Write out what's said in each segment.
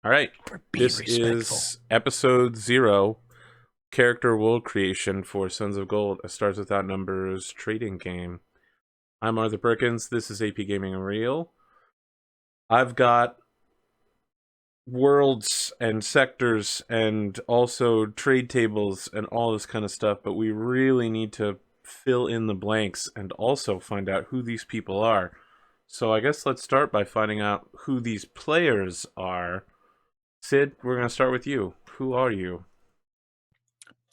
All right. We're being This respectful. is episode 0, character world creation for Sons of Gold, a Stars Without Numbers trading game. I'm Arthur Perkins. This is APGamingREAL. I've got worlds and sectors and also trade tables and all this kind of stuff, but we really need to fill in the blanks and also find out who these people are. So I guess let's start by finding out who these players are. Sid, we're going to start with you. Who are you?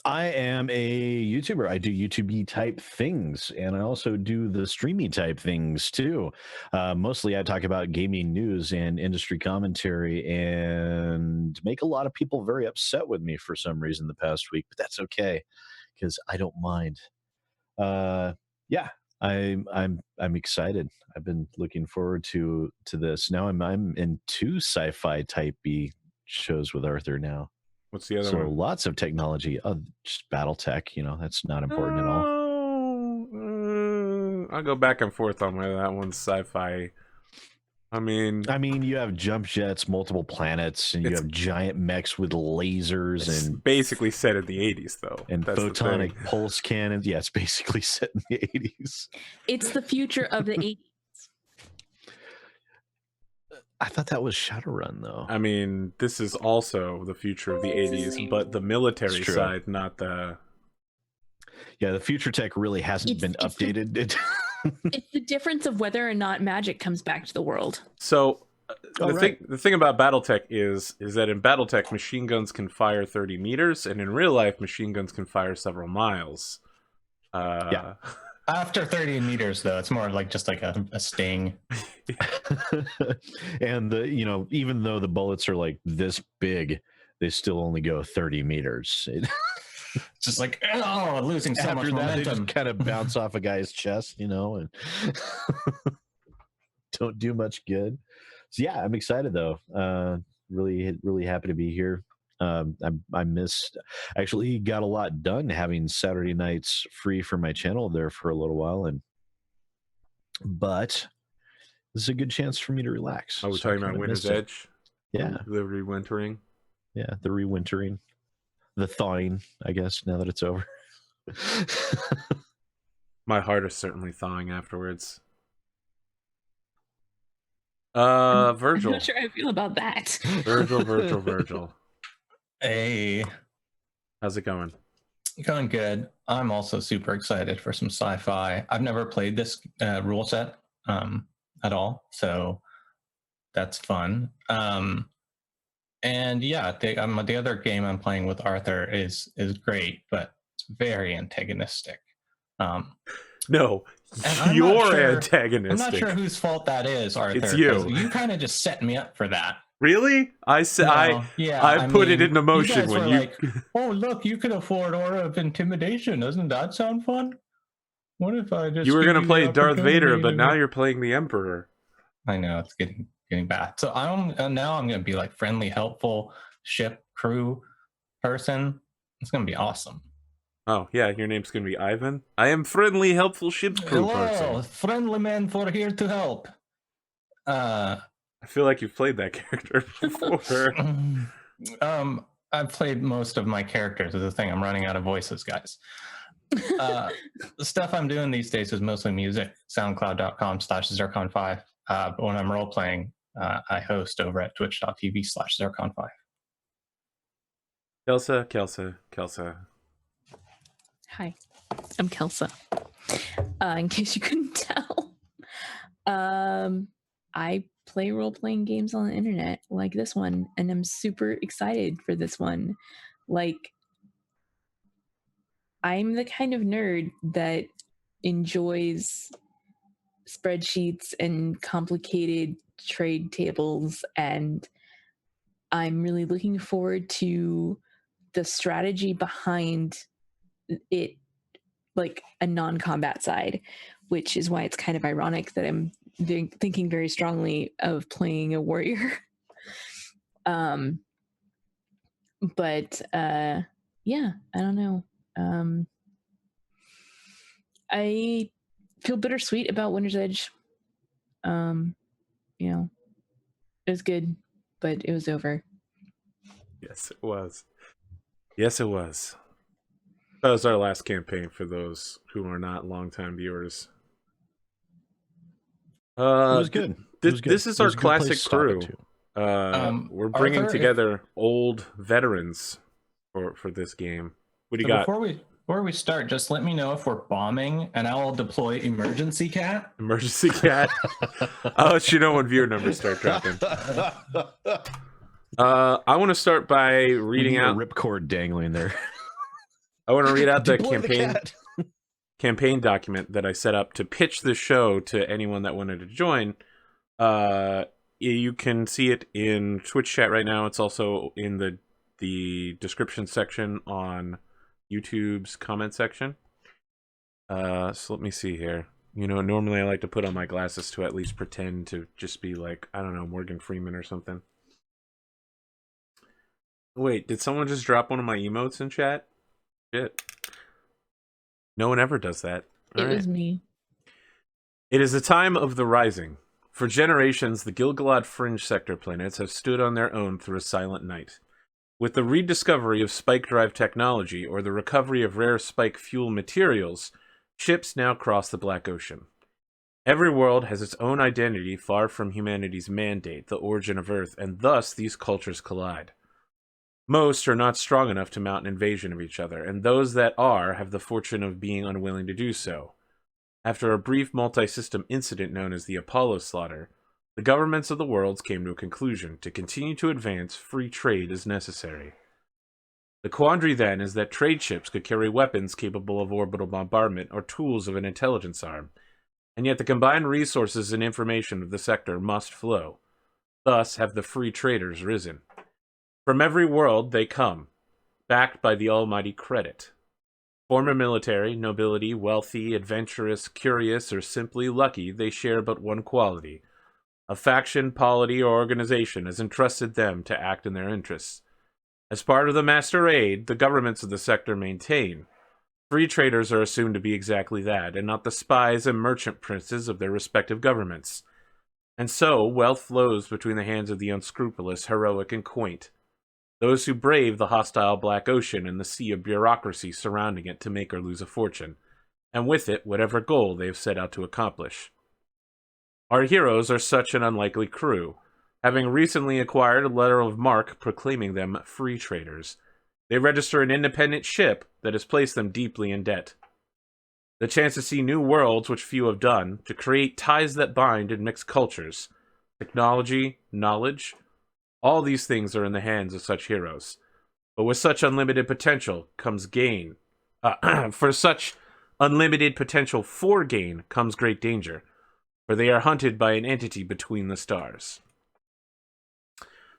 I am a YouTuber. I do YouTube type things, and I also do the streamy type things too. Mostly I talk about gaming news and industry commentary and make a lot of people very upset with me for some reason the past week, but that's okay because I don't mind. Yeah, I'm excited. I've been looking forward to this. Now I'm in 2 sci-fi type B shows with Arthur now. What's the other So one? lots of technology, just battle tech, that's not important at all. I'll go back and forth on whether that one's sci-fi. I mean, You have jump jets, multiple planets, and you have giant mechs with lasers and basically set in the 80s, though. And that's photonic pulse cannons. Yeah, it's basically set in the 80s. It's the future of the 80s. I thought that was Shadowrun, though. I mean, this is also the future of the 80s, but the military side, not the... Yeah, the future tech really hasn't been updated. It's the difference of whether or not magic comes back to the world. So the thing about BattleTech is that in BattleTech, machine guns can fire 30 meters, and in real life, machine guns can fire several miles. Yeah. After 30 meters, though, it's more like just like a sting. And even though the bullets are like this big, they still only go 30 meters. Just like, oh, losing so much momentum. They just kind of bounce off a guy's chest, and don't do much good. So yeah, I'm excited though. Really happy to be here. I actually got a lot done having Saturday nights free for my channel there for a little while, but this is a good chance for me to relax. Oh, we're talking about Winter's Edge? Yeah. The rewintering? Yeah, the rewintering. The thawing, I guess, now that it's over. My heart is certainly thawing afterwards. Virgil. I'm not sure how I feel about that. Virgil. Hey. How's it going? Going good. I'm also super excited for some sci-fi. I've never played this rule set at all, so that's fun. And yeah, the other game I'm playing with Arthur is great, but it's very antagonistic. No, you're antagonistic. I'm not sure whose fault that is, Arthur. It's you. You kind of just set me up for that. Really? I said I put it into motion when you. Like, oh look, you can afford Aura of Intimidation. Doesn't that sound fun? What if I just? You were going to play Darth Vader, but now you're playing the Emperor. I know, it's getting bad. So I'm going to be like friendly, helpful ship crew person. It's going to be awesome. Oh yeah, your name's going to be Ivan. I am friendly, helpful ship crew person. Friendly man for here to help. I feel like you've played that character before. I've played most of my characters. Is the thing. I'm running out of voices, guys. The stuff I'm doing these days is mostly music. SoundCloud.com/Zircon5. But when I'm role playing, I host over at twitch.tv/Zircon5. Kelsa. Hi, I'm Kelsa. In case you couldn't tell, I play role-playing games on the internet like this one, and I'm super excited for this one. Like, I'm the kind of nerd that enjoys spreadsheets and complicated trade tables, and I'm really looking forward to the strategy behind it, like a non-combat side, which is why it's kind of ironic that I'm thinking very strongly of playing a warrior. But yeah, I don't know. I feel bittersweet about Winter's Edge. It was good, but it was over. Yes, it was. Yes, it was. That was our last campaign for those who are not longtime viewers. It was good. It was good. This is It our was a good place classic to stop it, crew. too. We're bringing Arthur, together old veterans for this game. What do you got? Before we start, just let me know if we're bombing, and I will deploy emergency cat. Emergency cat. I'll let you know when viewer numbers start dropping. I want to start by reading out a ripcord dangling there. I want to read out the Deploy campaign document that I set up to pitch the show to anyone that wanted to join. You can see it in Twitch chat right now. It's also in the description section on YouTube's comment section. So let me see here. You know, normally I like to put on my glasses to at least pretend to just be like, I don't know, Morgan Freeman or something. Wait, did someone just drop one of my emotes in chat? Shit. No one ever does that. It was me. It is a time of the rising. For generations, the Gilgalad fringe sector planets have stood on their own through a silent night. With the rediscovery of spike drive technology or the recovery of rare spike fuel materials, ships now cross the Black Ocean. Every world has its own identity far from humanity's mandate, the origin of Earth, and thus these cultures collide. Most are not strong enough to mount an invasion of each other, and those that are have the fortune of being unwilling to do so. After a brief multi-system incident known as the Apollo Slaughter, the governments of the worlds came to a conclusion: to continue to advance, free trade is necessary. The quandary then is that trade ships could carry weapons capable of orbital bombardment or tools of an intelligence arm, and yet the combined resources and information of the sector must flow. Thus have the free traders risen. From every world they come, backed by the almighty credit. Former military, nobility, wealthy, adventurous, curious, or simply lucky, they share but one quality. A faction, polity, or organization has entrusted them to act in their interests. As part of the master aid, the governments of the sector maintain. Free traders are assumed to be exactly that, and not the spies and merchant princes of their respective governments. And so, wealth flows between the hands of the unscrupulous, heroic, and quaint. Those who brave the hostile Black Ocean and the sea of bureaucracy surrounding it to make or lose a fortune, and with it whatever goal they have set out to accomplish. Our heroes are such an unlikely crew, having recently acquired a letter of marque proclaiming them free traders. They register an independent ship that has placed them deeply in debt. The chance to see new worlds which few have done, to create ties that bind and mix cultures, technology, knowledge, all these things are in the hands of such heroes. But with such unlimited potential comes gain. For such unlimited potential for gain comes great danger, for they are hunted by an entity between the stars.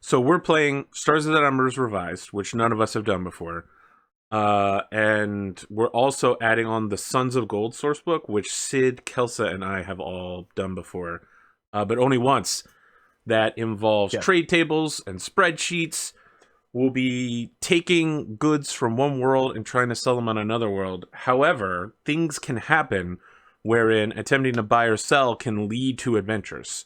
So we're playing Stars of the Numbers Revised, which none of us have done before. And we're also adding on the Sons of Gold sourcebook, which Sid, Kelsa, and I have all done before, but only once. That involves trade tables and spreadsheets. We'll be taking goods from one world and trying to sell them on another world. However, things can happen wherein attempting to buy or sell can lead to adventures.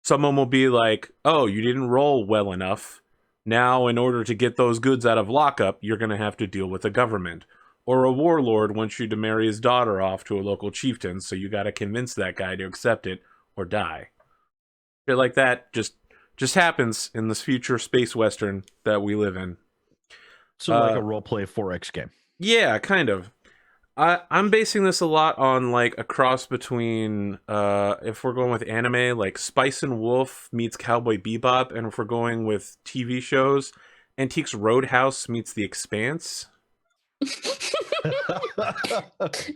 Someone will be like, oh, you didn't roll well enough. Now, in order to get those goods out of lockup, you're going to have to deal with the government. Or a warlord wants you to marry his daughter off to a local chieftain, so you got to convince that guy to accept it or die. Shit like that just happens in this future space western that we live in. So like a roleplay 4X game. Yeah, kind of. I'm basing this a lot on like a cross between if we're going with anime, like Spice and Wolf meets Cowboy Bebop, and if we're going with TV shows, Antiques Roadhouse meets The Expanse.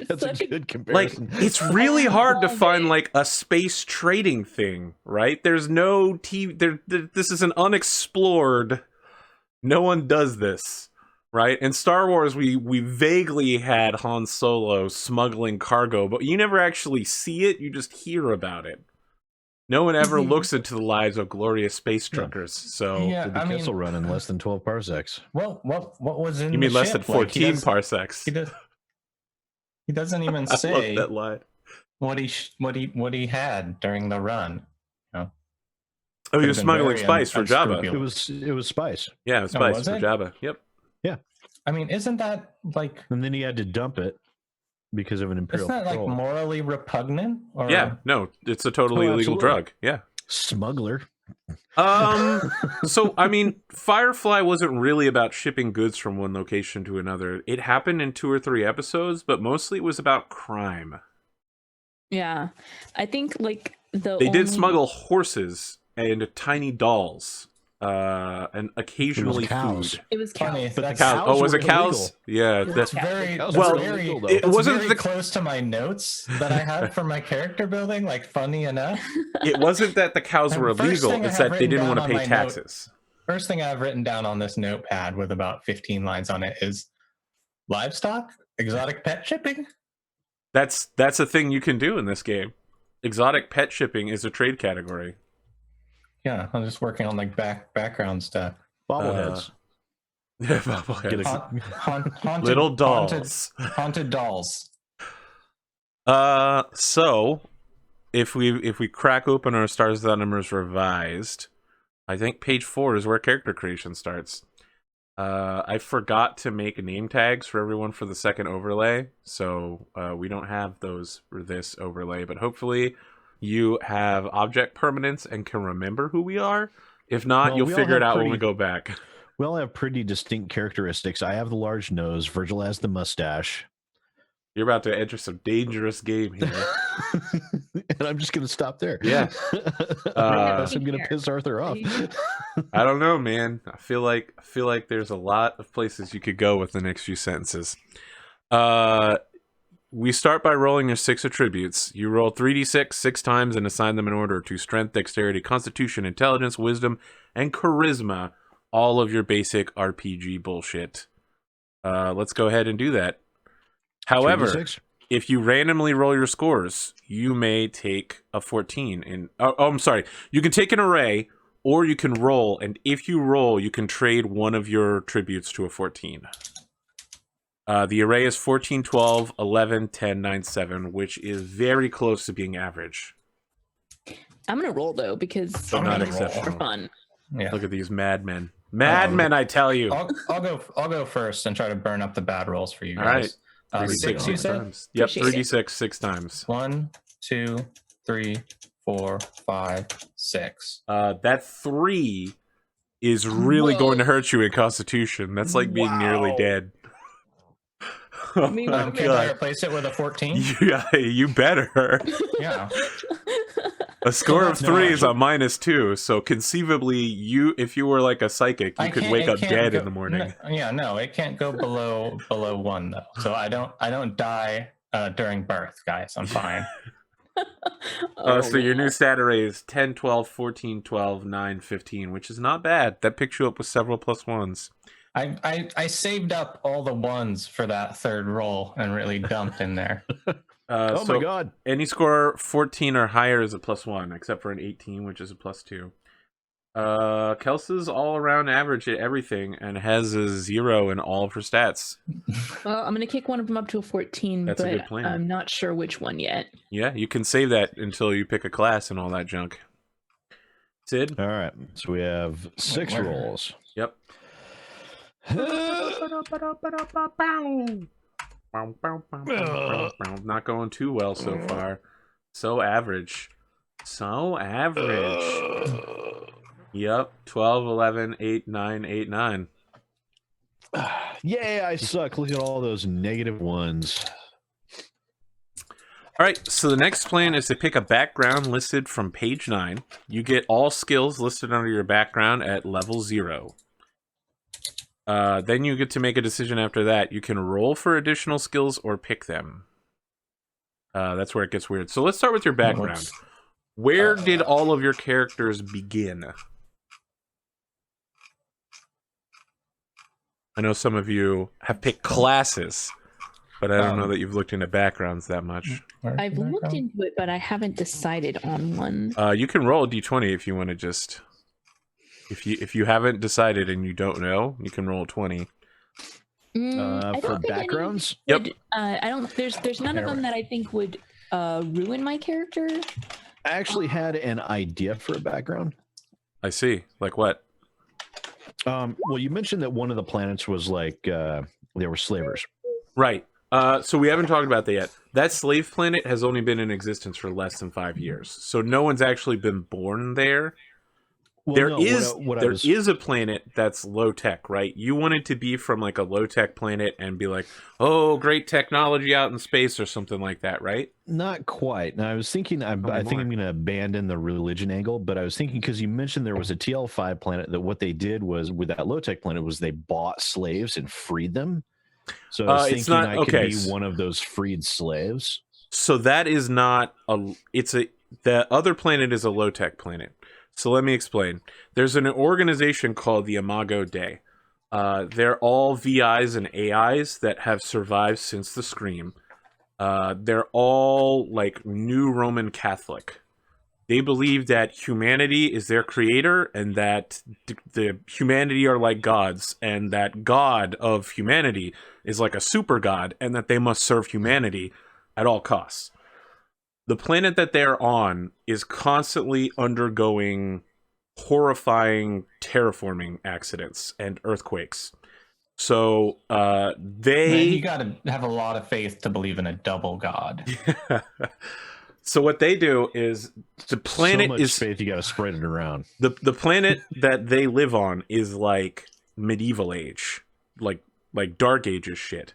That's a good comparison. Like, it's really hard to find like a space trading thing, right? There's no TV. This is an unexplored. No one does this, right? In Star Wars, we vaguely had Han Solo smuggling cargo, but you never actually see it. You just hear about it. No one ever looks into the lives of glorious space truckers. So the Kessel Run in less than 12 parsecs. Well, what was in? You mean the less ship? than 14 parsecs? He doesn't even I say love that line. what he had during the run. You know? Oh, he Could was have been smuggling very spice for Jabba. unscrupulous. It was spice, Yeah, it was Oh, spice was for it? Jabba. Yep. I mean, isn't that like and then he had to dump it because of an imperial isn't that like patrol. morally repugnant? Or Yeah, no, it's a totally Oh, illegal absolutely. drug. Yeah. Smuggler. So I mean, Firefly wasn't really about shipping goods from one location to another. It happened in 2 or 3 episodes, but mostly it was about crime. Yeah, I think like They did smuggle horses and tiny dolls, and occasionally cows. food. It was funny. cows. But the That's cows Oh, was were it cows? Yeah, It that's was very Cows well, were illegal, though. it it's wasn't very the close to my notes that I had for my character building. Like, funny enough, it wasn't that the cows were First illegal. thing I It's have that they written didn't want to down pay on my note- taxes. first thing I've written down on this notepad with about 15 lines on it is livestock, exotic pet shipping. That's a thing you can do in this game. Exotic pet shipping is a trade category. Yeah, I'm just working on like background stuff. Bobbleheads. Yeah, bobbleheads. Get a- Haunted, Little dolls. Haunted dolls. So if we crack open our Stars Without Numbers Revised, I think page 4 is where character creation starts. I forgot to make name tags for everyone for the second overlay, so we don't have those for this overlay, but hopefully you have object permanence and can remember who we are. If not, Well, you'll we all figure it have out when pretty- we go back. We all have pretty distinct characteristics. I have the large nose. Virgil has the mustache. You're about to enter some dangerous game here. And I'm just going to stop there. Yeah. Unless I'm going to piss Arthur off. I don't know, man. I feel like there's a lot of places you could go with the next few sentences. We start by rolling your 6 attributes. You roll 3d6 6 times and assign them in order to strength, dexterity, constitution, intelligence, wisdom, and charisma. All of your basic RPG bullshit. Let's go ahead and do that. However, 3d6? if you randomly roll your scores, you may take a 14. I'm sorry. You can take an array, or you can roll, and if you roll, you can trade one of your tributes to a 14. The array is 14, 12, 11, 10, 9, 7, which is very close to being average. I'm gonna roll though because But not I'm gonna roll for exceptional. fun. Yeah, Look at these madmen. Madmen, I tell you. I'll go first and try to burn up the bad rolls for you All guys. right. 6, you said? times. Yep, Appreciate it. 3d6 6 times. 1, 2, 3, 4, 5, 6. That 3 is really Whoa. going to hurt you in Constitution. That's like being nearly Wow. dead. Oh Maybe my I'm Can I God. replace it with a 14? Yeah, you better. Yeah. A score of No, 3 is a actually- -2, so conceivably, if you were like a psychic, you could wake it up can't dead go- in the morning. No, it can't go below 1 though. So I don't die during birth, guys. I'm fine. So your new stat array is 10, 12, 14, 12, 9, 15, which is not bad. That picks you up with several +1s. I saved up all the ones for that third roll and really dumped in there. Oh So my God. any score 14 or higher is a +1, except for an 18, which is a +2. Kelsa's all around average at everything and has a 0 in all of her stats. Well, I'm gonna kick one of them up to a 14, That's a but good plan. I'm not sure which one yet. Yeah, you can save that until you pick a class and all that junk. Sid? All right. So we have 6 Where- rolls. Yep. Not going too well so far. So average. So average. Yep. 12, 11, 8, 9, 8, 9. Yay, I suck. Look at all those negative ones. All right, so the next plan is to pick a background listed from page 9. You get all skills listed under your background at level 0. Then you get to make a decision after that. You can roll for additional skills or pick them. That's where it gets weird. So let's start with your background. Where did all of your characters begin? I know some of you have picked classes, but I don't know that you've looked into backgrounds that much. I've looked into it, but I haven't decided on one. You can roll a d20 if you want to just... If you haven't decided and you don't know, you can roll a 20. I For don't think any backgrounds? Yep. would, I don't. There's none of them that I think would ruin my character. I actually had an idea for a background. I see. Like what? Well, you mentioned that one of the planets was like there were slavers. Right. So we haven't talked about that yet. That slave planet has only been in existence for less than 5 years. So no one's actually been born there. Well, There no, is what I there was is a planet that's low tech, right? You wanted to be from like a low tech planet and be like, "Oh, great technology out in space" or something like that, right? not quite. Now I was thinking, I think more. I'm going to abandon the religion angle, but I was thinking because you mentioned there was a TL5 planet that what they did was with that low tech planet was they bought slaves and freed them. So I was It's thinking not I could okay. be one of those freed slaves. So that is not a. It's a. The other planet is a low tech planet. So let me explain. There's an organization called the Imago Dei. They're all VIs and AIs that have survived since the Scream. They're all like new Roman Catholic. They believe that humanity is their creator and that the humanity are like gods and that God of humanity is like a super god and that they must serve humanity at all costs. The planet that they're on is constantly undergoing horrifying terraforming accidents and earthquakes. So Man, they you got to have a lot of faith to believe in a double god. So what they do is the planet so much is faith you got to spread it around. the planet that they live on is like medieval age, like dark ages shit.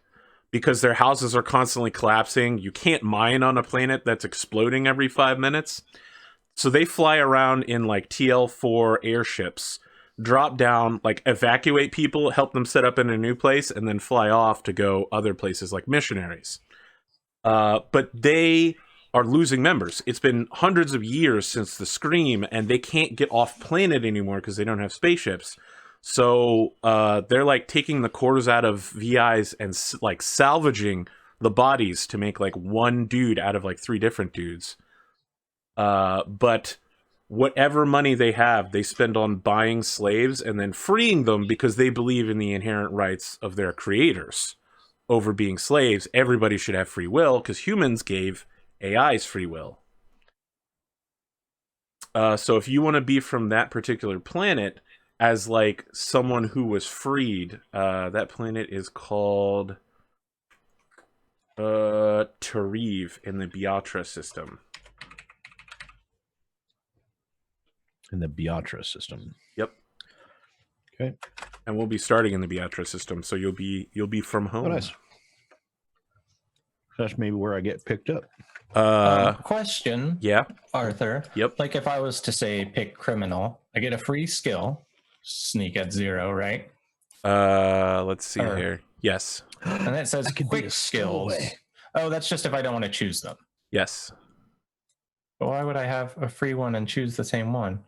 Because their houses are constantly collapsing. You can't mine on a planet that's exploding every 5 minutes. So they fly around in like TL4 airships, drop down, like evacuate people, help them set up in a new place, and then fly off to go other places like missionaries. But they are losing members. It's been hundreds of years since the Scream, and they can't get off planet anymore because they don't have spaceships. So they're like taking the cores out of VIs and like salvaging the bodies to make like one dude out of like 3 different dudes. But whatever money they have, they spend on buying slaves and then freeing them because they believe in the inherent rights of their creators over being slaves. Everybody should have free will because humans gave AIs free will. So if you want to be from that particular planet as like someone who was freed, that planet is called Tariv in the Beatra system. In the Beatra system. Yep. Okay. And we'll be starting in the Beatra system, so you'll be from home. Oh, nice. That's maybe where I get picked up. Question. Yeah. Arthur. Yep. Like if I was to say pick criminal, I get a free skill, sneak at 0, right? Let's see Or- here. Yes. And it says I could be quick a skills. stowaway. Oh, that's just if I don't want to choose them. Yes. But why would I have a free one and choose the same one?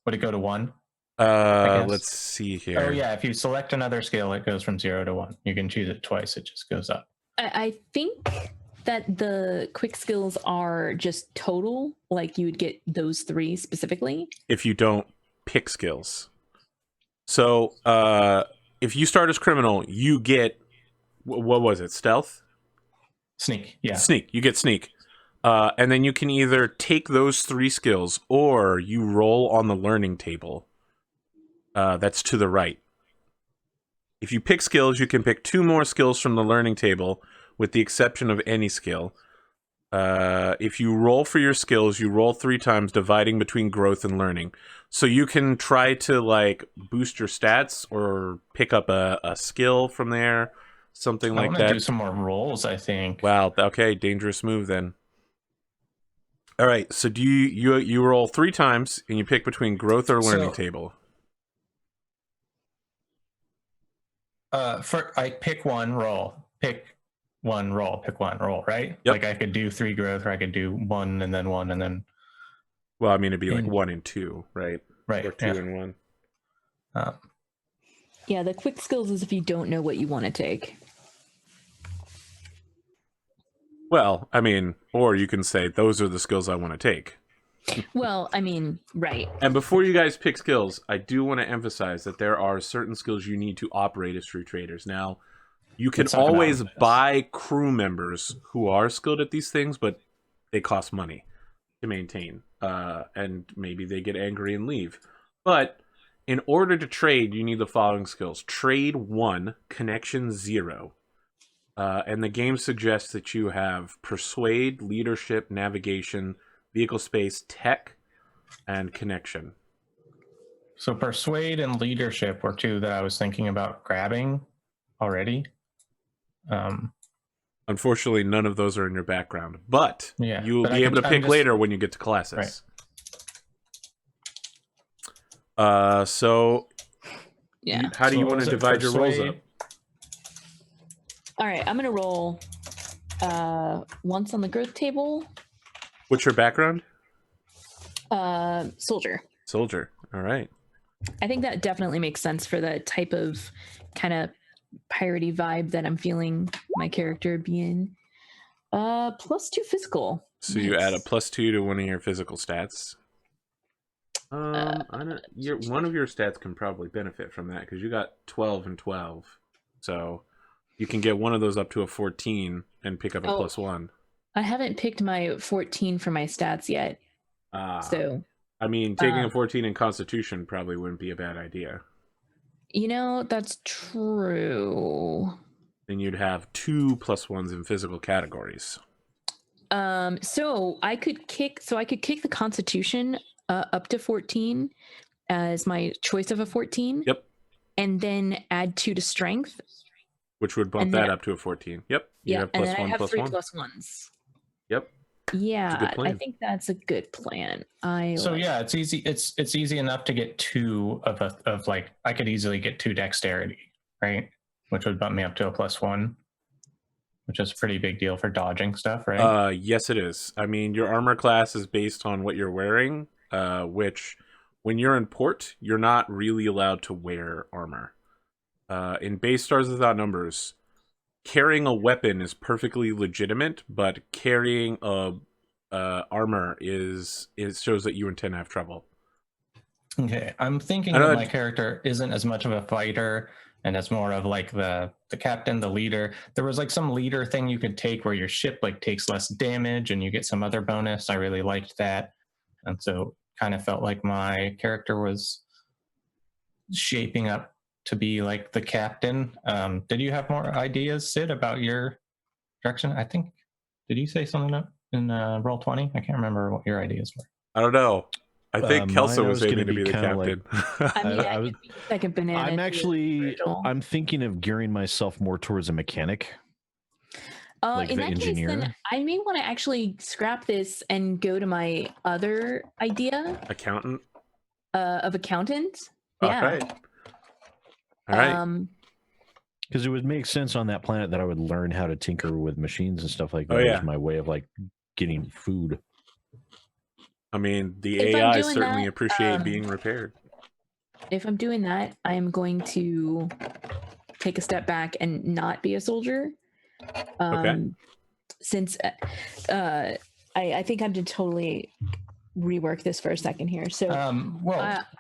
Would it go to 1? guess. Let's see here. Oh yeah, if you select another skill, it goes from 0 to 1. You can choose it twice; it just goes up. I think that the quick skills are just total, like you would get those 3 specifically. If you don't pick skills. So, if you start as criminal, you get, what was it? Stealth? Sneak, yeah. Sneak. You get sneak. And then you can either take those 3 skills or you roll on the learning table. That's to the right. If you pick skills, you can pick 2 more skills from the learning table, with the exception of any skill. If you roll for your skills, you roll 3 times, dividing between growth and learning. So you can try to like boost your stats or pick up a skill from there, something like I want that. to do some more rolls, I think. Wow. Okay, dangerous move then. All right. So do you roll 3 times and you pick between growth or learning table? I pick 1 roll, pick 1 roll, pick 1 roll, right? Yep. Like I could do 3 growth, or I could do 1 and then 1 and then. Well, I mean, it'd be like 1 and 2, right? Right. Or 2 and 1. Yeah, the quick skills is if you don't know what you want to take. Well, I mean, or you can say those are the skills I want to take. Well, I mean, right. And before you guys pick skills, I do want to emphasize that there are certain skills you need to operate as free traders. Now, you can Let's talk about always this. buy crew members who are skilled at these things, but they cost money to maintain. And maybe they get angry and leave. But in order to trade, you need the following skills. Trade 1, connection 0. And the game suggests that you have persuade, leadership, navigation, vehicle space, tech, and connection. So persuade and leadership were two that I was thinking about grabbing already. Unfortunately, none of those are in your background, but Yeah, you'll but be able to pick later when you get to classes. Right. So Yeah. how do you want to divide your rolls up? All right, I'm gonna roll once on the growth table. What's your background? Soldier. Soldier. All right. I think that definitely makes sense for the type of kind of piratey vibe that I'm feeling my character be in. +2 physical. So you add a +2 to one of your physical stats. I don't. One of your stats can probably benefit from that because you got 12 and 12, so you can get one of those up to a 14 and pick up a +1. I haven't picked my 14 for my stats yet. So I mean, taking a 14 in Constitution probably wouldn't be a bad idea. You know, that's true. Then you'd have 2 +1s in physical categories. So I could kick the Constitution up to 14 as my choice of a 14. Yep. And then add 2 to strength, which would bump that up to a 14. Yep. You have and then I have +1, 3 +1. +1s. Yep. Yeah, I think that's a good plan. It's easy. It's easy enough to get 2 of like I could easily get 2 dexterity, right? Which would bump me up to a +1, which is a pretty big deal for dodging stuff, right? Yes, it is. I mean, your armor class is based on what you're wearing, which when you're in port, you're not really allowed to wear armor. In base Stars Without Numbers, carrying a weapon is perfectly legitimate, but carrying a armor shows that you intend to have trouble. Okay, I'm thinking that my character isn't as much of a fighter, and it's more of like the captain, the leader. There was like some leader thing you could take where your ship like takes less damage and you get some other bonus. I really liked that, and so kind of felt like my character was shaping up to be like the captain. Did you have more ideas, Sid, about your direction? I think, did you say something up in Roll20? I can't remember what your ideas were. I don't know. I think Kelso was aiming to be the captain. I mean, second banana. I'm thinking of gearing myself more towards a mechanic. Like in that engineer. Case, then I may want to actually scrap this and go to my other idea. Accountant? Of accountant. Yeah. All right. Because it would make sense on that planet that I would learn how to tinker with machines and stuff like that. As my way of like getting food. I mean, the AI certainly appreciate being repaired. If I'm doing that, I am going to take a step back and not be a soldier. Since I think I'm to totally rework this for a second here. So,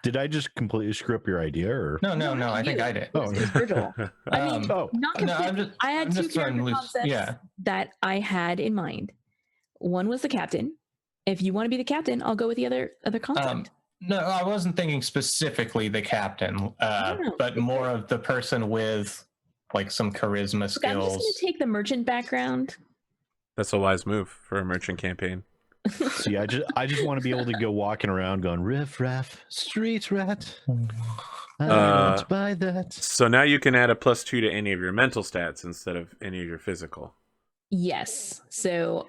did I just completely screw up your idea? Or no, I think I did. Oh, it's Virgil. I mean, not completely. I had 2 character concepts that I had in mind. One was the captain. If you want to be the captain, I'll go with the other concept. No, I wasn't thinking specifically the captain, but more of the person with like some charisma skills. I'm just going to take the merchant background. That's a wise move for a merchant campaign. See, I just want to be able to go walking around going riff raff, street rat. I don't buy that. So now you can add a +2 to any of your mental stats instead of any of your physical. Yes. So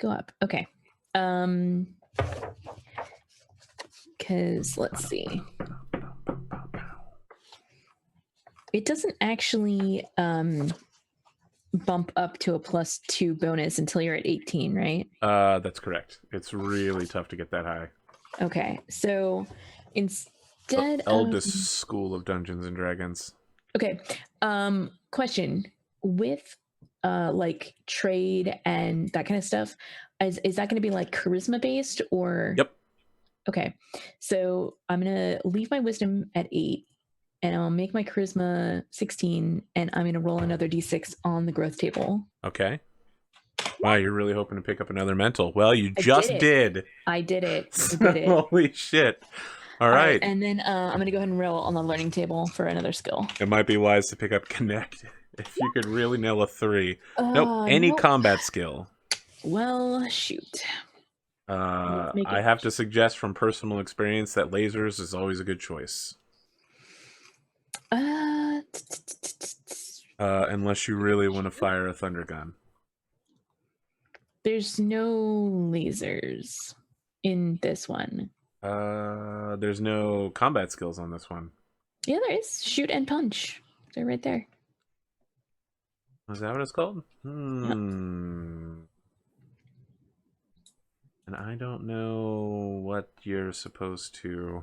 go up. Okay. Because let's see. It doesn't actually bump up to a +2 bonus until you're at 18, right? That's correct. It's really tough to get that high. Okay. So instead of eldest school of Dungeons and Dragons. Okay. Question. With like trade and that kind of stuff, is that going to be like charisma based or? Yep. Okay, so I'm gonna leave my wisdom at 8, and I'll make my charisma 16, and I'm gonna roll another d6 on the growth table. Okay. Wow, you're really hoping to pick up another mental. Well, you just did. I did it. I did it. Holy shit. All right. And then I'm going to go ahead and roll on the learning table for another skill. It might be wise to pick up Connect if you could really nail a 3. Nope, any combat skill. Well, shoot. I have to suggest from personal experience that lasers is always a good choice. Unless you really want to fire a thunder gun. There's no lasers in this one. There's no combat skills on this one. Yeah, there is. Shoot and punch. They're right there. Is that what it's called? Yep. And I don't know what you're supposed to...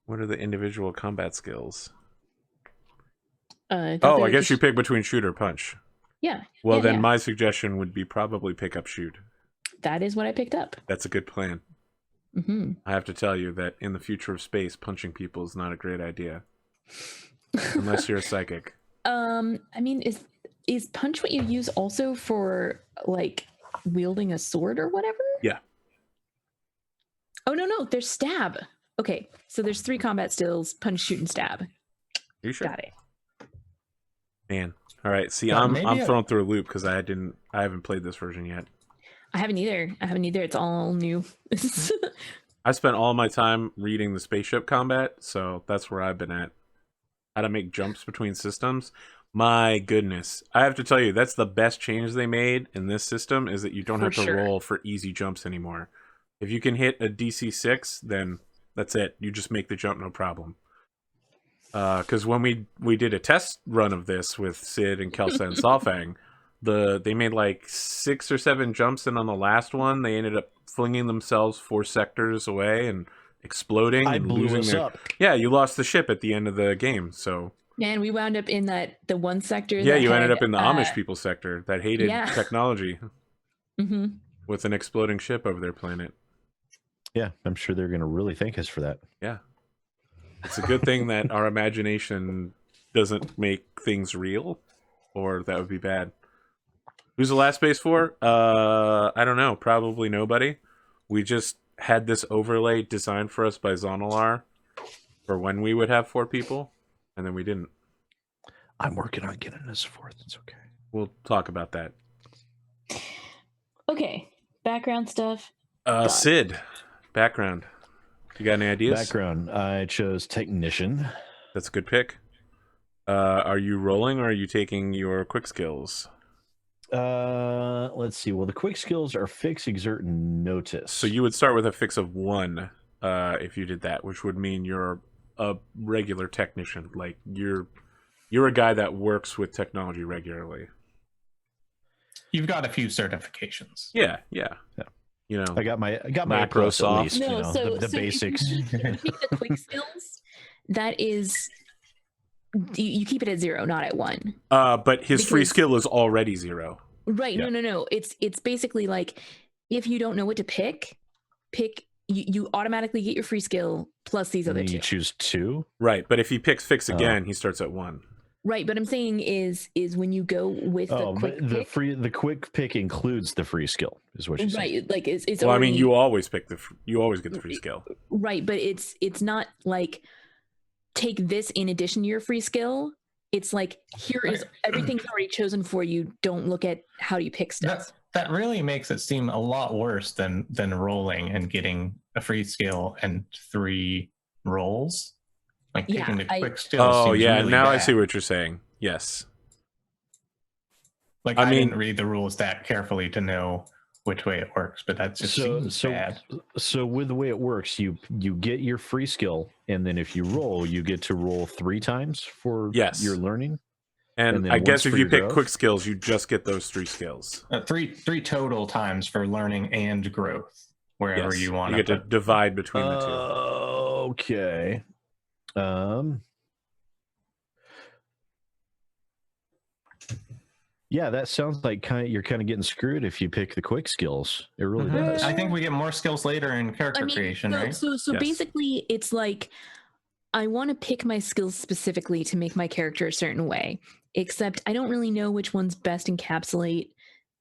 What are the individual combat skills? I guess you pick between shoot or punch. Yeah. Well, then my suggestion would be probably pick up shoot. That is what I picked up. That's a good plan. Mm-hmm. I have to tell you that in the future of space, punching people is not a great idea. Unless you're a psychic. I mean, is punch what you use also for, like, wielding a sword or whatever? Yeah. Oh, no, there's stab. Okay, so there's 3 combat skills: punch, shoot, and stab. You sure? Got it. Man. All right. See, I'm thrown through a loop because I haven't played this version yet. I haven't either. It's all new. I spent all my time reading the spaceship combat, so that's where I've been at. How to make jumps between systems. My goodness. I have to tell you, that's the best change they made in this system, is that you don't have to roll for easy jumps anymore. If you can hit a DC 6, then that's it. You just make the jump, no problem. Because when we did a test run of this with Sid and Kelsa and Solfang, they made like 6 or 7 jumps, and on the last one, they ended up flinging themselves 4 sectors away and exploding and losing their... up. Yeah, you lost the ship at the end of the game, so... And we wound up in the one sector. Yeah, you ended up in the Amish people sector that hated technology. Mm-hmm. With an exploding ship over their planet. Yeah, I'm sure they're going to really thank us for that. Yeah. It's a good thing that our imagination doesn't make things real, or that would be bad. Who's the last space for? I don't know. Probably nobody. We just had this overlay designed for us by Zonalar for when we would have 4 people, and then we didn't. I'm working on getting us 4th. It's okay. We'll talk about that. Okay. Background stuff. Sid. Background. You got any ideas? Background. I chose technician. That's a good pick. Are you rolling, or are you taking your quick skills? Let's see. Well, the quick skills are fix, exert, and notice. So you would start with a fix of 1 if you did that, which would mean you're a regular technician. Like you're a guy that works with technology regularly. You've got a few certifications. Yeah. You know, I got my Microsoft. at least, No, you know, so the basics. If you take the quick skills, that is, you keep it at 0, not at 1. But his free skill is already 0. Right. Yeah. No. It's basically like, if you don't know what to pick you automatically get your free skill plus these other 2. You choose 2. Right, but if he picks fix again, he starts at 1. Right, but I'm saying is when you go with the quick pick, the quick pick includes the free skill, is what you're saying. Right, like it's well, already, I mean, you always get the free skill. Right, but it's not like take this in addition to your free skill. It's like, here is everything's already chosen for you. Don't look at how you pick stuff. That really makes it seem a lot worse than rolling and getting a free skill and 3 rolls. Like picking the quick skill. Oh yeah, really now bad. I see what you're saying. Yes. Like I didn't read the rules that carefully to know which way it works, but that just seems bad. So with the way it works, you get your free skill, and then if you roll, you get to roll 3 times for your learning. And I guess if you pick quick skills, you just get those 3 skills. 3 total times for learning and growth, wherever you want. You get to divide between the 2. Okay. Yeah, that sounds like you're kind of getting screwed if you pick the quick skills. It really does. I think we get more skills later in character creation, right? So basically, it's like I want to pick my skills specifically to make my character a certain way, except I don't really know which ones best encapsulate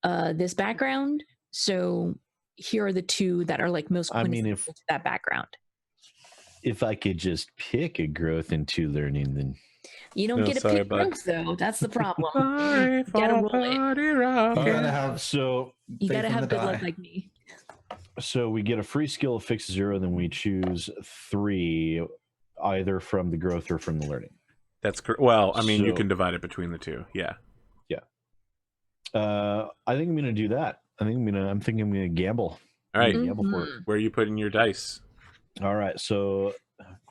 this background. So here are the two that are like most quintessential to that background. If I could just pick a growth and 2 learning, then you don't get to pick growth, though. That's the problem. You gotta roll it. So you gotta have good luck like me. So we get a free skill of fix 0, then we choose 3, either from the growth or from the learning. That's correct. Well, I mean, you can divide it between the two. Yeah. Yeah. I think I'm gonna do that. I'm thinking I'm gonna gamble. All right. Gamble for it. Where are you putting your dice? All right. So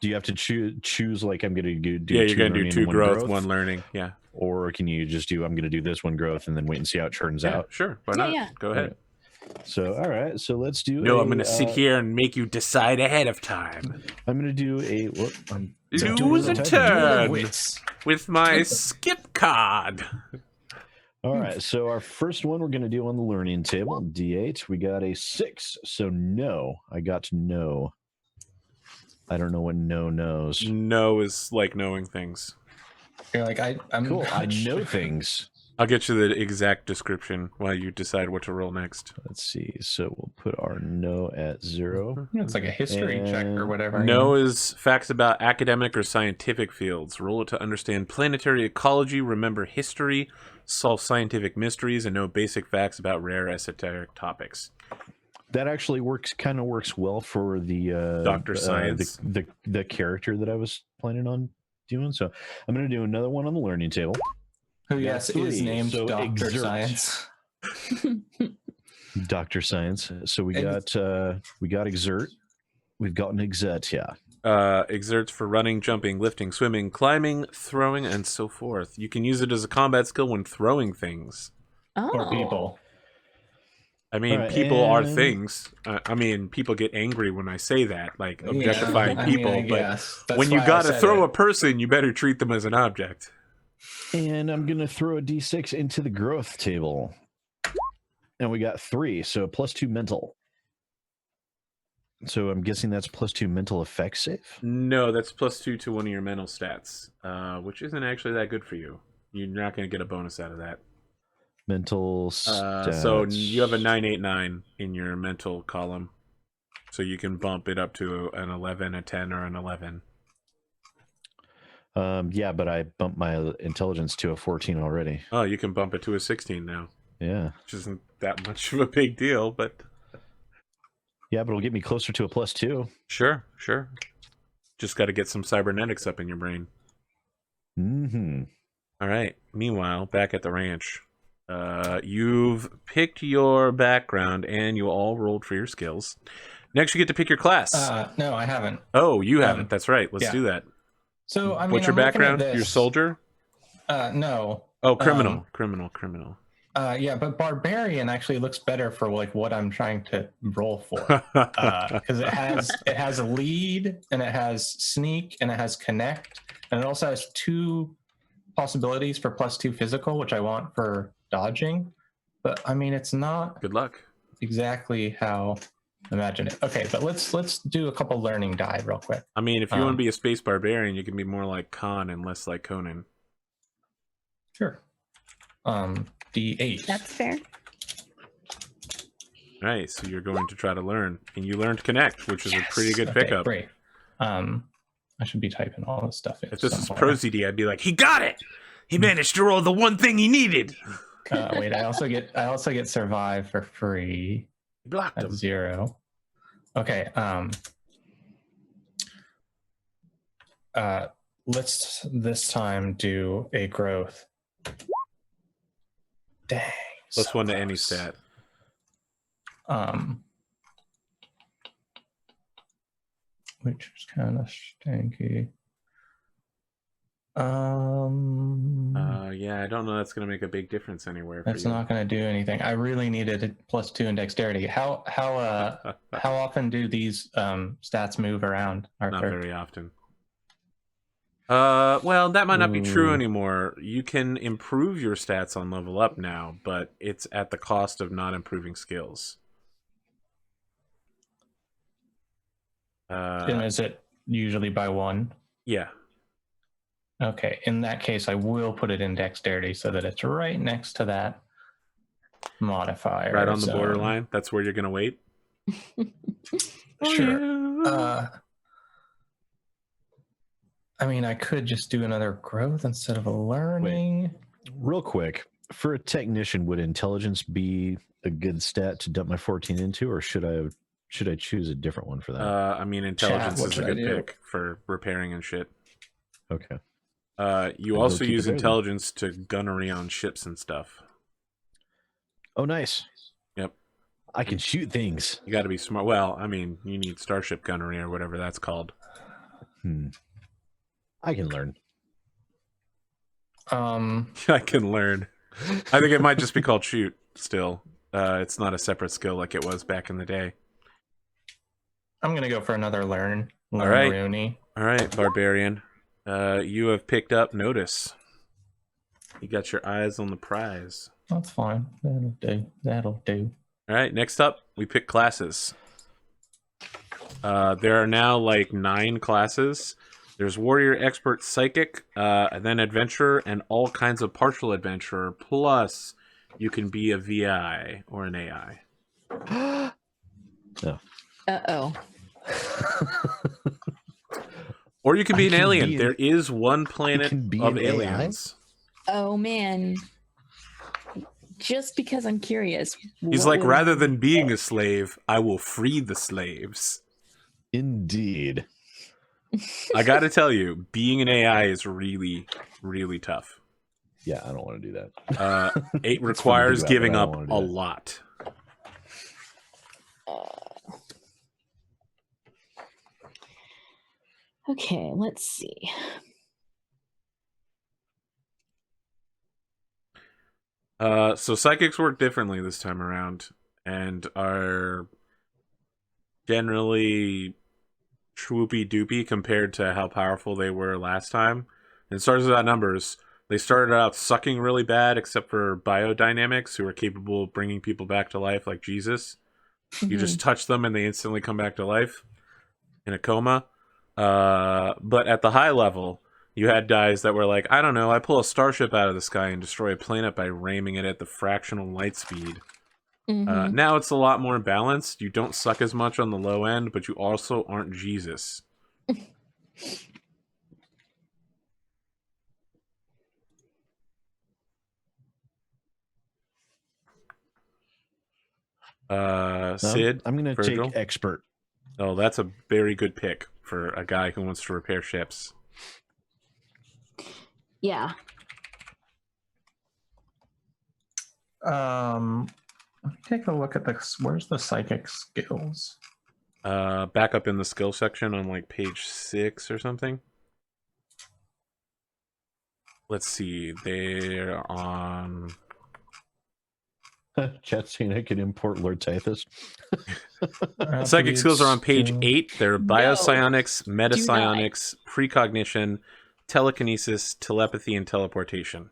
do you have to choose like I'm gonna do? Yeah, you're gonna do 2 growth, 1 learning. Yeah. Or can you just do? I'm gonna do this 1 growth and then wait and see how it turns out. Sure. Why not? Yeah. Go ahead. So, all right. So let's do. No, I'm going to sit here and make you decide ahead of time. I'm going to do a. Lose a turn with my skip card. All right. So our first one we're going to do on the learning table, D8. We got a 6. So no, I got no. I don't know what no knows. No is like knowing things. You're like I'm cool. I know things. I'll get you the exact description while you decide what to roll next. Let's see. So we'll put our no at 0. It's like a history check or whatever. No is facts about academic or scientific fields. Roll it to understand planetary ecology, remember history, solve scientific mysteries, and know basic facts about rare esoteric topics. That actually kind of works well for the Dr. Science, the character that I was planning on doing. So I'm going to do another one on the learning table. Who, yes, is named Dr. Exert. Science. Dr. Science. So we got exert. We've got an exert, yeah. Exerts for running, jumping, lifting, swimming, climbing, throwing, and so forth. You can use it as a combat skill when throwing things. Or people. I mean, people are things. I mean, people get angry when I say that, like objectifying people. But when you gotta throw a person, you better treat them as an object. And I'm going to throw a D6 into the growth table. And we got 3, so +2 mental. So I'm guessing that's +2 mental effect save? No, that's +2 to one of your mental stats, which isn't actually that good for you. You're not going to get a bonus out of that. Mental stats. So you have a 989 in your mental column. So you can bump it up to an 11, a 10, or an 11. Yeah, but I bumped my intelligence to a 14 already. Oh, you can bump it to a 16 now. Yeah. Which isn't that much of a big deal, but... Yeah, but it'll get me closer to a +2. Sure. Just got to get some cybernetics up in your brain. Mm-hmm. All right. Meanwhile, back at the ranch, you've picked your background, and you all rolled for your skills. Next, you get to pick your class. No, I haven't. Oh, you haven't. That's right. Let's do that. So, I mean, what's your background? Your soldier? No. Oh, criminal. Yeah, but barbarian actually looks better for like what I'm trying to roll for, because it has a lead, and it has sneak, and it has connect, and it also has 2 possibilities for +2 physical, which I want for dodging. But I mean, it's not. Good luck. Exactly how. Imagine it. Okay, but let's do a couple learning die real quick. I mean, if you want to be a space barbarian, you can be more like Khan and less like Conan. Sure. D8. That's fair. All right, so you're going to try to learn, and you learned connect, which is a pretty good pickup. Great. I should be typing all this stuff in. If this is Pro CD, I'd be like, he got it. He managed to roll the one thing he needed. Wait, I also get survive for free. Blocked him. 0. Okay. Let's this time do a growth. Dang. +1 to any stat. Which is kind of stinky. Yeah, I don't know that's going to make a big difference anywhere for you. It's not going to do anything. I really needed a +2 in dexterity. How often do these stats move around, Arthur? Not very often. Well, that might not be true anymore. You can improve your stats on level up now, but it's at the cost of not improving skills. And is it usually by 1? Yeah. Okay, in that case, I will put it in dexterity so that it's right next to that modifier. Right on the zone. borderline. That's where you're going to wait. Sure. Yeah. I mean, I could just do another growth instead of a learning. Real quick, for a technician, would intelligence be a good stat to dump my 14 into, or should I choose a different one for that? I mean, intelligence what is a should I good do? pick for repairing and shit. Okay. You Then also go keep use it there, then. intelligence to gunnery on ships and stuff. Oh, nice. Yep. I can shoot things. You got to be smart. Well, I mean, you need starship gunnery or whatever that's called. I can learn. I can learn. I think it might just be called shoot still. It's not a separate skill like it was back in the day. I'm going to go for another learn. All right. Rooney. All right, barbarian. You have picked up notice. You got your eyes on the prize. That's fine. That'll do. That'll do. All right, next up, we pick classes. There are now like 9 classes. There's warrior, expert, psychic, and then adventurer, and all kinds of partial adventurer. Plus, you can be a VI or an AI. No. Uh-oh. Or you can be an alien. be There is one planet can be of an AI? aliens. Oh, man. Just because I'm curious. He's what like, would- rather than being a slave, I will free the slaves. Indeed. I got to tell you, being an AI is really, really tough. Yeah, I don't want to do that. It It's fun to requires think about, giving but I up don't a wanna do that. lot. Okay, let's see. So psychics work differently this time around and are generally swoopy doopy compared to how powerful they were last time. And starts without numbers. They started out sucking really bad, except for biodynamics, who are capable of bringing people back to life like Jesus. You just touch them and they instantly come back to life in a coma. But at the high level, you had guys that were like, I don't know, I pull a starship out of the sky and destroy a planet by ramming it at the fractional light speed. Now it's a lot more balanced. You don't suck as much on the low end, but you also aren't Jesus. Sid, I'm going to Virgil? take expert. Oh, that's a very good pick for a guy who wants to repair ships. Yeah. Take a look at this. Where's the psychic skills? Back up in the skill section on like page 6 or something. Let's see. They're on... Chat saying I can import Lord Tithus. Psychic skills are on page 8. They're No, biopsionics, metapsionics, precognition, telekinesis, telepathy, and teleportation.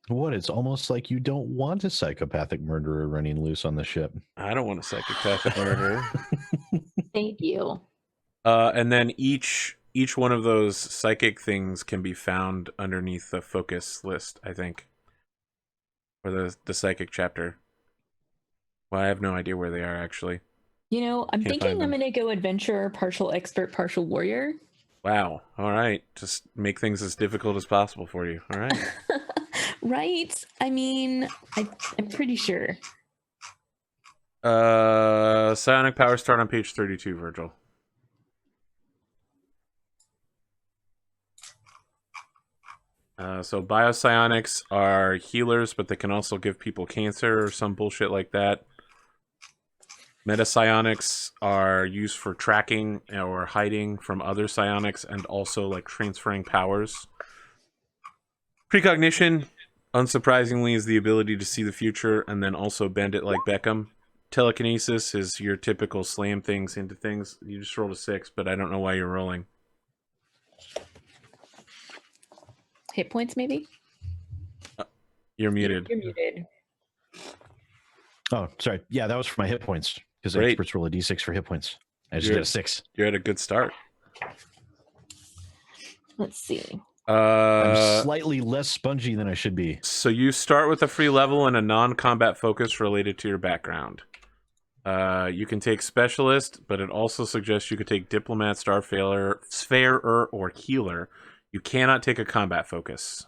What? It's almost like you don't want a psychopathic murderer running loose on the ship. I don't want a psychopathic murderer. Thank you. And then each one of those psychic things can be found underneath the focus list, I think. Or the psychic chapter. Well, I have no idea where they are, actually. You know, I'm Can't thinking find I'm them. going to go adventurer, partial expert, partial warrior. Wow. All right. Just make things as difficult as possible for you. All right. Right? I mean, I'm pretty sure. Psionic powers start on page 32, Virgil. So biopsionics are healers, but they can also give people cancer or some bullshit like that. Metapsionics are used for tracking or hiding from other psionics and also like transferring powers. Precognition, unsurprisingly, is the ability to see the future and then also bend it like Beckham. Telekinesis is your typical slam things into things. You just rolled a 6, but I don't know why you're rolling. Hit points, maybe? You're muted. You're muted. Oh, sorry. Yeah, that was for my hit points. Because Great. experts roll a d6 for hit points. I just You're- did a 6. You're at a good start. Let's see. I'm slightly less spongy than I should be. So you start with a free level and a non-combat focus related to your background. You can take Specialist, but it also suggests you could take Diplomat, Starfarer, or Healer. You cannot take a combat focus.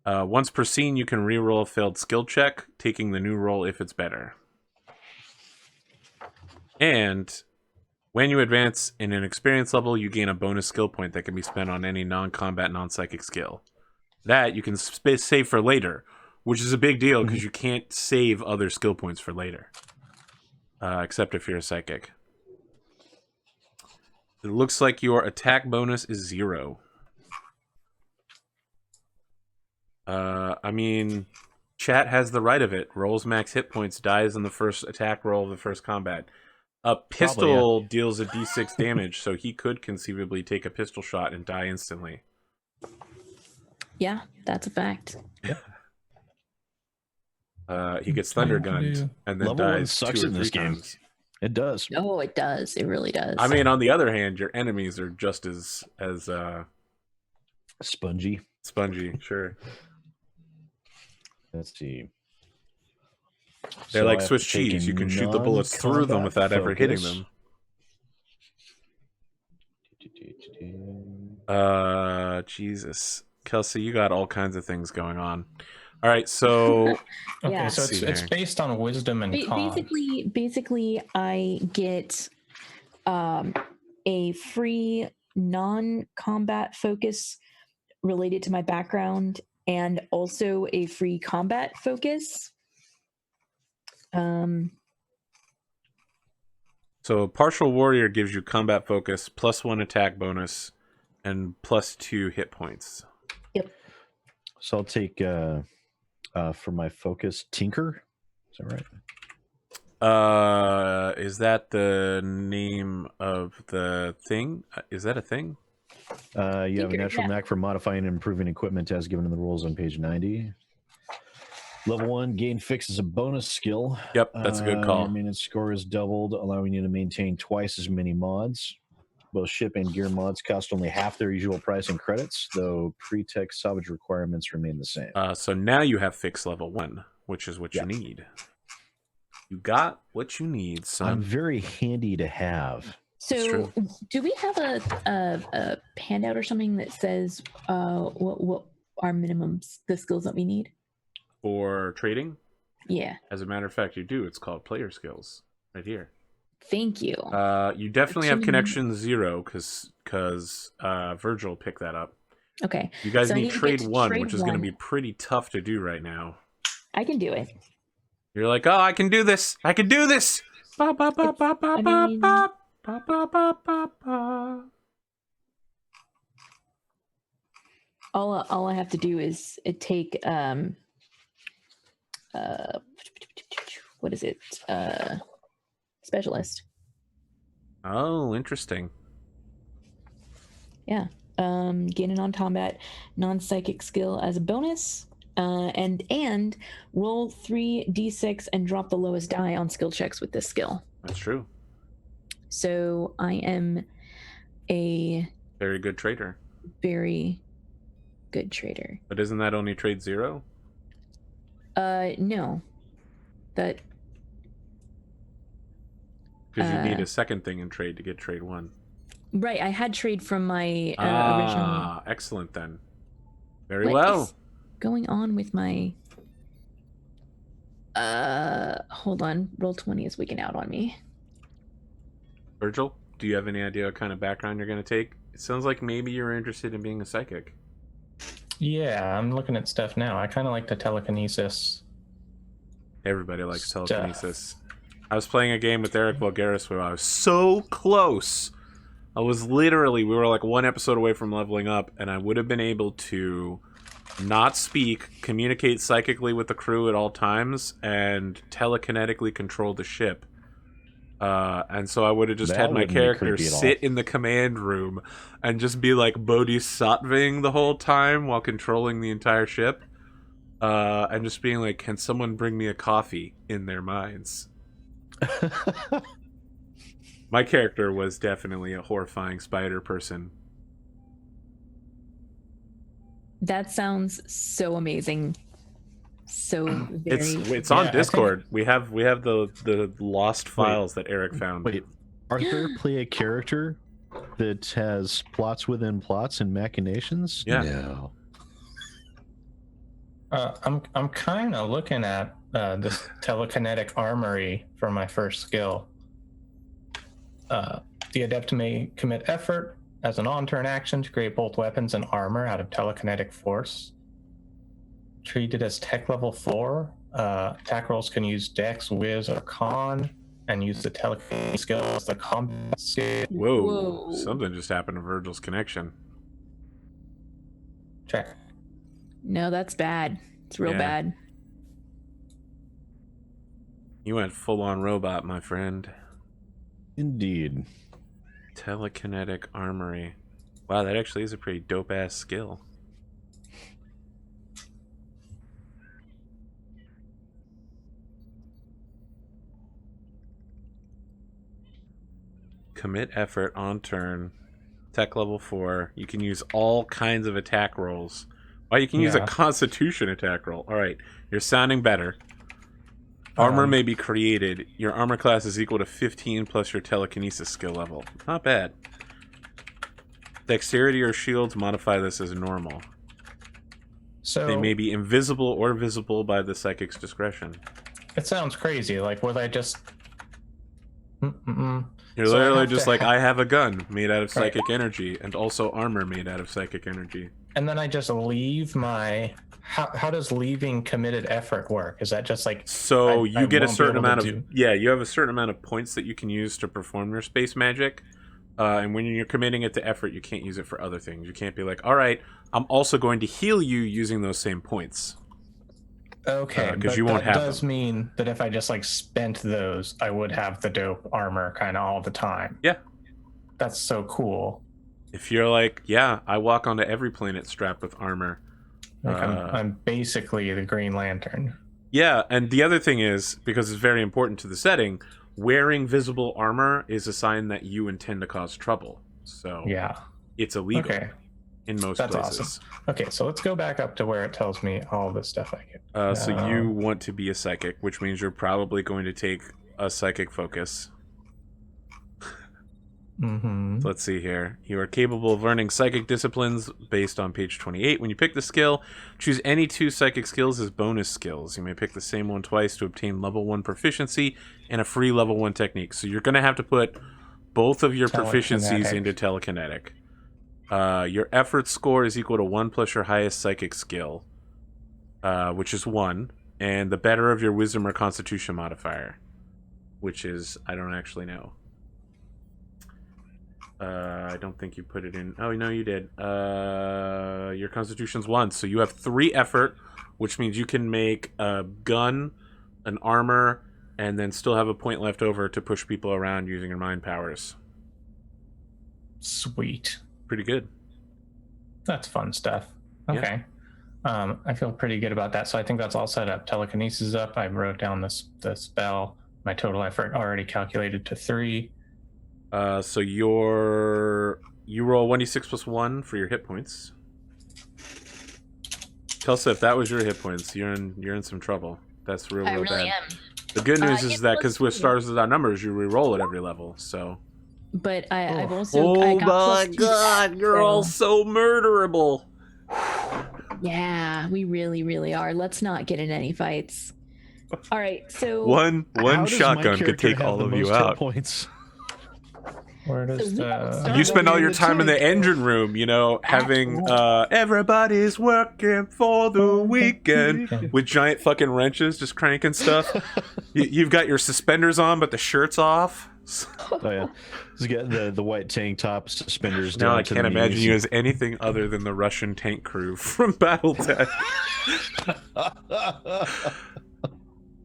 Once per scene, you can reroll a failed skill check, taking the new roll if it's better. And when you advance in an experience level, you gain a bonus skill point that can be spent on any non-combat, non-psychic skill. That you can save for later, which is a big deal because you can't save other skill points for later. Except if you're a psychic. It looks like your attack bonus is 0. I mean, chat has the right of it. Rolls max hit points, dies in the first attack roll of the first combat. A pistol deals a d6 damage, so he could conceivably take a pistol shot and die instantly. Yeah, that's a fact. He gets thunder gunned and then Level dies 1 sucks 2 or in this 3 game. times. It does. Oh, it does. It really does. I mean, on the other hand, your enemies are just as Spongy. spongy. Sure, Let's see. they're So like I have Swiss to take cheese. a You can shoot the bullets through them non-combat without ever hitting focus. them. Jesus, Kelsey, you got all kinds of things going on. All right, so Okay, Yeah. so it's based on wisdom and con. Basically, I get a free non-combat focus related to my background, and also a free combat focus. So partial warrior gives you combat focus, +1 attack bonus, and +2 hit points. Yep. So I'll take for my focus Tinker. Is that right? Is that the name of the thing? Is that a thing? You have a Tinker, natural yeah. knack for modifying and improving equipment as given in the rules on page 90. Level 1, gain fix is a bonus skill. Yep, that's a good call. Your maintenance score is doubled, allowing you to maintain twice as many mods. Both ship and gear mods cost only half their usual price in credits, though pre-tech salvage requirements remain the same. So now you have fix level 1, which is what you need. You got what you need, son. I'm very handy to have. So, do we have a handout or something that says what our minimums, the skills that we need? For trading? Yeah. As a matter of fact, you do. It's called player skills, right here. Thank you. You definitely have connection 0 because Virgil picked that up. Okay. You guys So I need need to trade get to 1, trade which is going to 1. be pretty tough to do right now. I can do it. You're like, oh, I can do this. I can do this. Ba, ba, ba, ba, ba, I ba, mean- ba, ba, ba, ba, ba, ba. All I have to do is take what is it? Specialist. Oh, interesting. Yeah. Gain a non-combat, non-psychic skill as a bonus. And roll 3d6 and drop the lowest die on skill checks with this skill. That's true. So I am a Very good trader. very good trader. But isn't that only trade 0? No. That Because you need a second thing in trade to get trade 1. right. I had trade from my original. Excellent then. Very What well. is going on with my? Hold on. Roll 20 is wigging out on me. Virgil, do you have any idea what kind of background you're going to take? It sounds like maybe you're interested in being a psychic. Yeah, I'm looking at stuff now. I kind of like the telekinesis. Everybody likes Stuff. telekinesis. I was playing a game with Eric Vulgaris where I was so close. We were like 1 episode away from leveling up, and I would have been able to not speak, communicate psychically with the crew at all times, and telekinetically control the ship. And so I would have just That had my wouldn't be character creepy at all. sit in the command room and just be like bodhisattving the whole time while controlling the entire ship. And just being like, can someone bring me a coffee in their minds? My character was definitely a horrifying spider person. That sounds so amazing. So very. It's on Yeah, Discord. We have the lost files that Eric found. Wait, Arthur play a character that has plots within plots and machinations? Yeah. No. I'm kind of looking at this telekinetic armory for my first skill. The adept may commit effort as an on-turn action to create both weapons and armor out of telekinetic force. Treated as tech level 4, attack rolls can use Dex, Wiz, or Con, and use the telekinetic skill as the combat skill. Whoa. Something just happened to Virgil's connection. Check. No, that's bad. It's real bad. You went full-on robot, my friend. Indeed. Telekinetic armory. Wow, that actually is a pretty dope-ass skill. Commit effort on turn. Tech level 4. You can use all kinds of attack rolls. Oh, you can use a Constitution attack roll. All right, you're sounding better. Armor may be created. Your armor class is equal to 15 plus your telekinesis skill level. Not bad. Dexterity or shields modify this as normal. So they may be invisible or visible by the psychic's discretion. It sounds crazy. Like, would I just... You're literally just like, I have a gun made out of psychic energy and also armor made out of psychic energy. And then I just leave my... How does leaving committed effort work? Is that just like... So you get a certain amount of... Yeah, you have a certain amount of points that you can use to perform your space magic. And when you're committing it to effort, you can't use it for other things. You can't be like, all right, I'm also going to heal you using those same points. Okay, because you won't have them. That does mean that if I just like spent those, I would have the dope armor kind of all the time. Yeah. That's so cool. If you're like, yeah, I walk onto every planet strapped with armor. Like I'm basically the Green Lantern. Yeah, and the other thing is, because it's very important to the setting, wearing visible armor is a sign that you intend to cause trouble. So yeah, it's illegal in most places. Awesome. Okay, so let's go back up to where it tells me all the stuff I get. So you want to be a psychic, which means you're probably going to take a psychic focus. Mm-hmm. Let's see here. You are capable of learning psychic disciplines based on page 28. When you pick the skill, choose any 2 psychic skills as bonus skills. You may pick the same one twice to obtain level 1 proficiency and a free level 1 technique. So you're going to have to put both of your proficiencies into telekinetic. Your effort score is equal to 1 plus your highest psychic skill, which is 1, and the better of your wisdom or constitution modifier, which is, I don't actually know. I don't think you put it in. Oh, no, you did. Your constitution's 1, so you have 3 effort, which means you can make a gun, an armor, and then still have a point left over to push people around using your mind powers. Sweet. Pretty good. That's fun stuff. Okay. Yeah. I feel pretty good about that. So I think that's all set up. Telekinesis is up. I wrote down the spell. My total effort already calculated to 3. So you roll 1d6 plus 1 for your hit points. Kelsa, if that was your hit points, you're in some trouble. That's real I really bad. am. The good news is that because with stars without numbers, you re-roll at every level. So. But I've also. I got my god, you're all so murderable. Yeah, we really, really are. Let's not get in any fights. All right, so one shotgun could take all of you out. Points? Where does you spend all your time in the engine room, having everybody's working for the weekend with giant fucking wrenches, just cranking stuff. You've got your suspenders on, but the shirt's off. Oh yeah, just get the white tank top, suspenders. No, I can't imagine you as anything other than the Russian tank crew from BattleTech.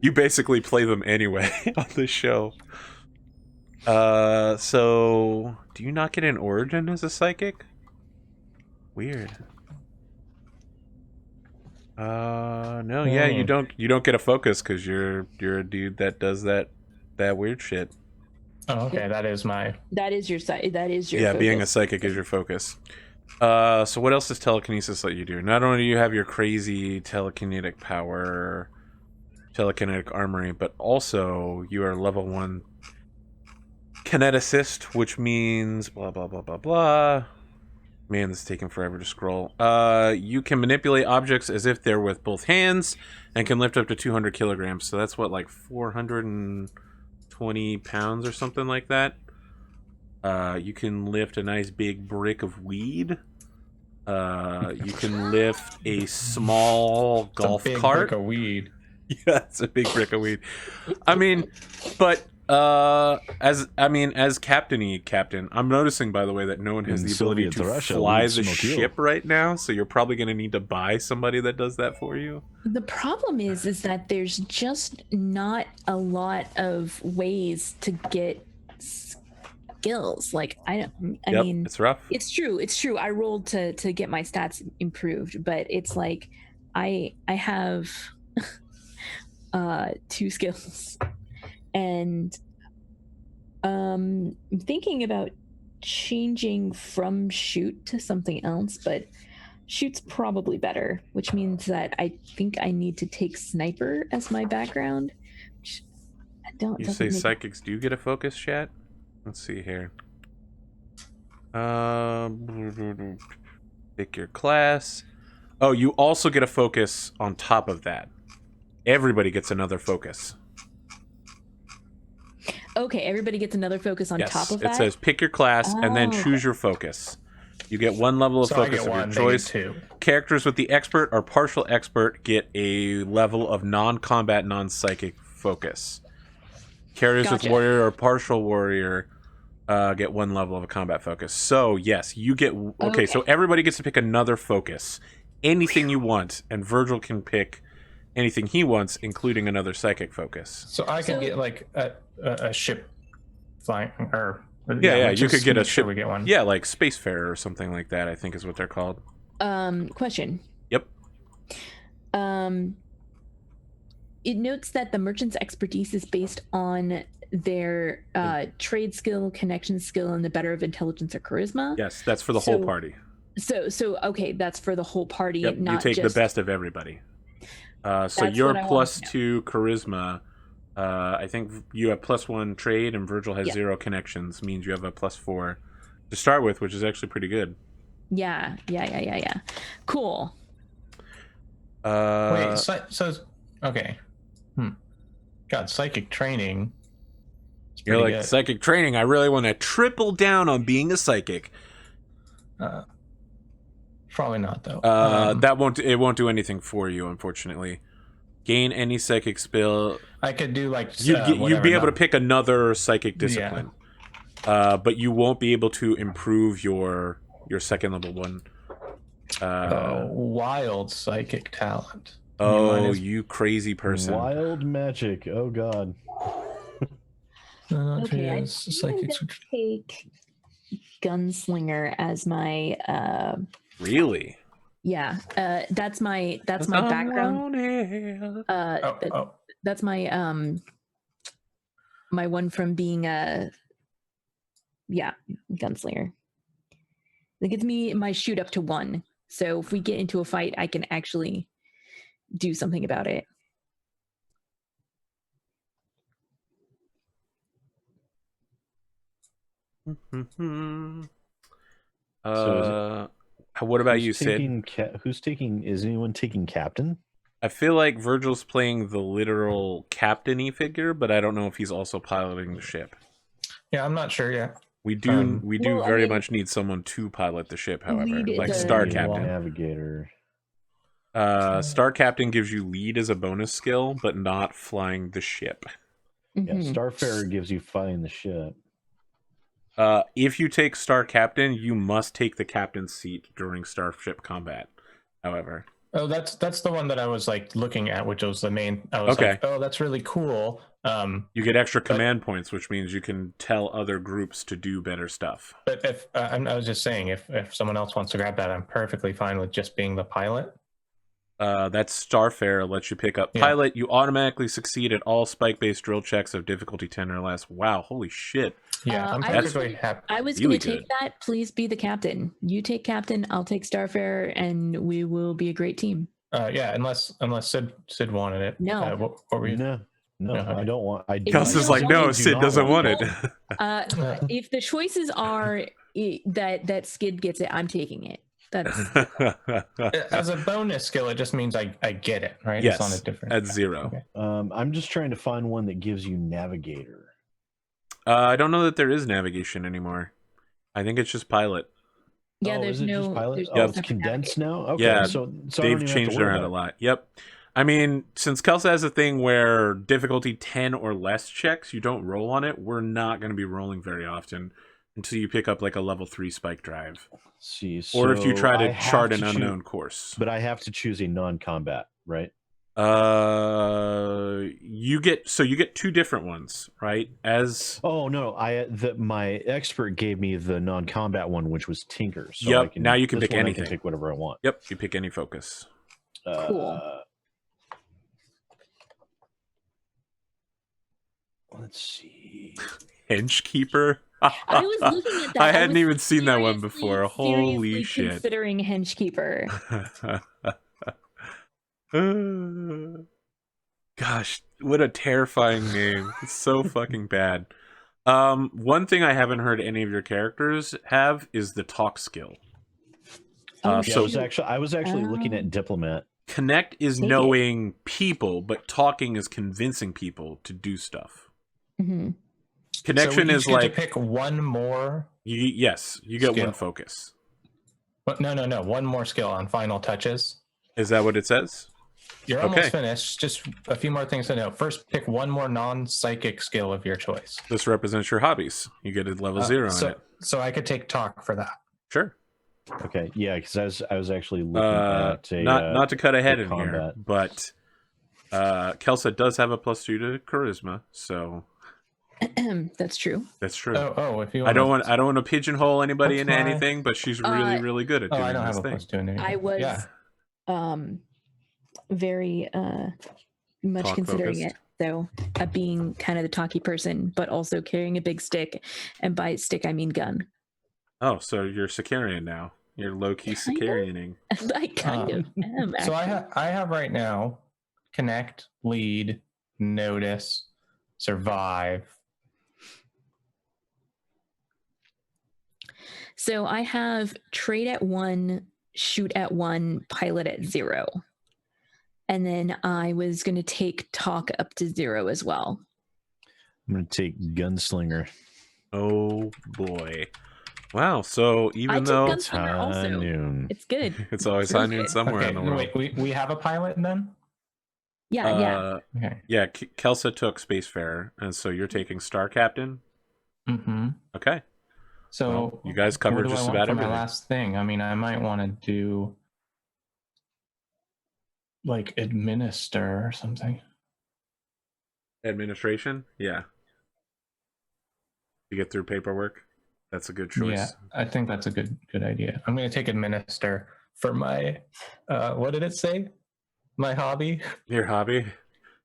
You basically play them anyway on this show. So do you not get an origin as a psychic? Weird. No, yeah, you don't get a focus because you're a dude that does that weird shit. Oh, okay, that is your focus. Being a psychic is your focus. So what else does telekinesis let you do? Not only do you have your crazy telekinetic power, telekinetic armory, but also you are level 1 kineticist, which means blah blah blah blah blah. Man, this is taking forever to scroll. You can manipulate objects as if they're with both hands and can lift up to 200 kilograms. So that's what, like 420 pounds or something like that. You can lift a nice big brick of weed. You can lift a small golf big cart. Brick of weed. Yeah, it's a big brick of weed. I mean, but as captain, I'm noticing, by the way, that no one has the ability to fly the ship right now. So you're probably going to need to buy somebody that does that for you. The problem is that there's just not a lot of ways to get skills. Like I mean, it's rough. It's true. I rolled to get my stats improved, but it's like I have 2 skills, and I'm thinking about changing from shoot to something else, but shoot's probably better, which means that I think I need to take sniper as my background. Which I don't. You say psychics do get a focus, chat? Let's see here. Pick your class. Oh, you also get a focus on top of that. Everybody gets another focus. Okay, everybody gets another focus on top of that? It says pick your class and then choose your focus. You get 1 level of focus of your choice. Characters with the expert or partial expert get a level of non-combat, non-psychic focus. Characters with warrior or partial warrior get 1 level of a combat focus. So, yes, you get... Okay, so everybody gets to pick another focus. Anything you want, and Virgil can pick anything he wants, including another psychic focus. So I could get, like, a ship flying, or... Yeah, you could get a ship. We get one. Yeah, like Spacefarer or something like that, I think is what they're called. Question. Yep. It notes that the merchant's expertise is based on their trade skill, connection skill, and the better of intelligence or charisma. Yes, that's for the whole party. So okay, that's for the whole party. Yep, not you take just... the best of everybody. So your +2 charisma, I think you have +1 trade, and Virgil has 0 connections, means you have a +4 to start with, which is actually pretty good. Yeah. Cool. Wait, so okay. God, psychic training. You're like, good. Psychic training, I really want to triple down on being a psychic. Probably not, though. It won't do anything for you, unfortunately. Gain any psychic spell. I could do like you'd be able to pick another psychic discipline, but you won't be able to improve your second level one. Wild psychic talent. Oh, you crazy person! Wild magic. Oh God. Okay, I take gunslinger as my. Really? Yeah, that's my background. That's my my one from being gunslinger. That gives me my shoot up to 1. So if we get into a fight, I can actually do something about it. What about you, Sid? Is anyone taking captain? I feel like Virgil's playing the literal captain-y figure, but I don't know if he's also piloting the ship. Yeah, I'm not sure yet. We do very much need someone to pilot the ship, however, like Star Captain. Navigator. Star Captain gives you lead as a bonus skill, but not flying the ship. Yeah, Starfarer gives you flying the ship. If you take Star Captain, you must take the captain's seat during starship combat, however. Oh, that's the one that I was like looking at, which was the main. I was like, oh, that's really cool. You get extra command points, which means you can tell other groups to do better stuff. But if I was just saying, if someone else wants to grab that, I'm perfectly fine with just being the pilot. That's Starfare. Lets you pick up pilot. You automatically succeed at all spike-based drill checks of difficulty 10 or less. Wow, holy shit. Yeah, I'm perfectly happy. I was going to take that. Please be the captain. You take captain. I'll take Starfare, and we will be a great team. Yeah, unless Sid wanted it. No. What were you? No, I don't want. Gus is like, no, Sid doesn't want it. If the choices are that Skid gets it, I'm taking it. That's as a bonus skill. It just means I get it, right? Yes, it's on a different at 0. Okay. I'm just trying to find one that gives you navigator. I don't know that there is navigation anymore. I think it's just pilot. Yeah, there's no pilot. There's it's condensed now. Okay, yeah, so they've changed around a lot. Yep. I mean, since Kelsa has a thing where difficulty 10 or less checks, you don't roll on it. We're not going to be rolling very often until you pick up like a level 3 spike drive. See, or if you try to chart an unknown course. But I have to choose a non-combat, right? You get 2 different ones, right? My expert gave me the non-combat one, which was Tinker. So yep. Now you can pick anything. I can pick whatever I want. Yep. You pick any focus. Cool. Let's see. Henchkeeper. I was looking at that. I hadn't even seen that one before. Holy shit. Considering Henchkeeper. Gosh, what a terrifying name. It's so fucking bad. One thing I haven't heard any of your characters have is the talk skill. I was actually looking at diplomat. Connect is knowing people, but talking is convincing people to do stuff. Mm-hmm. Connection is like to pick one more. You get skill. 1 focus. But no. 1 more skill on final touches. Is that what it says? You're almost finished. Just a few more things to know. First, pick 1 more non-psychic skill of your choice. This represents your hobbies. You get a level 0 on it. So I could take talk for that. Sure. Okay, yeah, because I was actually looking at not to cut ahead in here, but Kelsa does have a +2 to charisma, so that's true. That's true. If you I don't want to pigeonhole anybody into anything, but she's really good at doing I don't this have thing. A +2 in anything. I was very much Talk considering focused. it, though, being kind of the talky person, but also carrying a big stick, and by stick I mean gun. Oh, so you're Sicarian now. You're low-key Sicarianing. I kind of am. So I have right now connect, lead, notice, survive. So I have trade at 1, shoot at 1, pilot at 0. And then I was going to take talk up to 0 as well. I'm going to take gunslinger. Oh, boy. Wow, so even though it's noon, it's good. It's always high noon somewhere in the world. Wait, we have a pilot then? Yeah. Okay. Yeah, Kelsa took Spacefarer, and so you're taking Star Captain? Mm-hmm. Okay. So you guys covered just about everything. My last thing. I mean, I might want to do like administer or something. Administration? Yeah. You get through paperwork? That's a good choice. Yeah, I think that's a good idea. I'm going to take administer for my, what did it say? My hobby? Your hobby?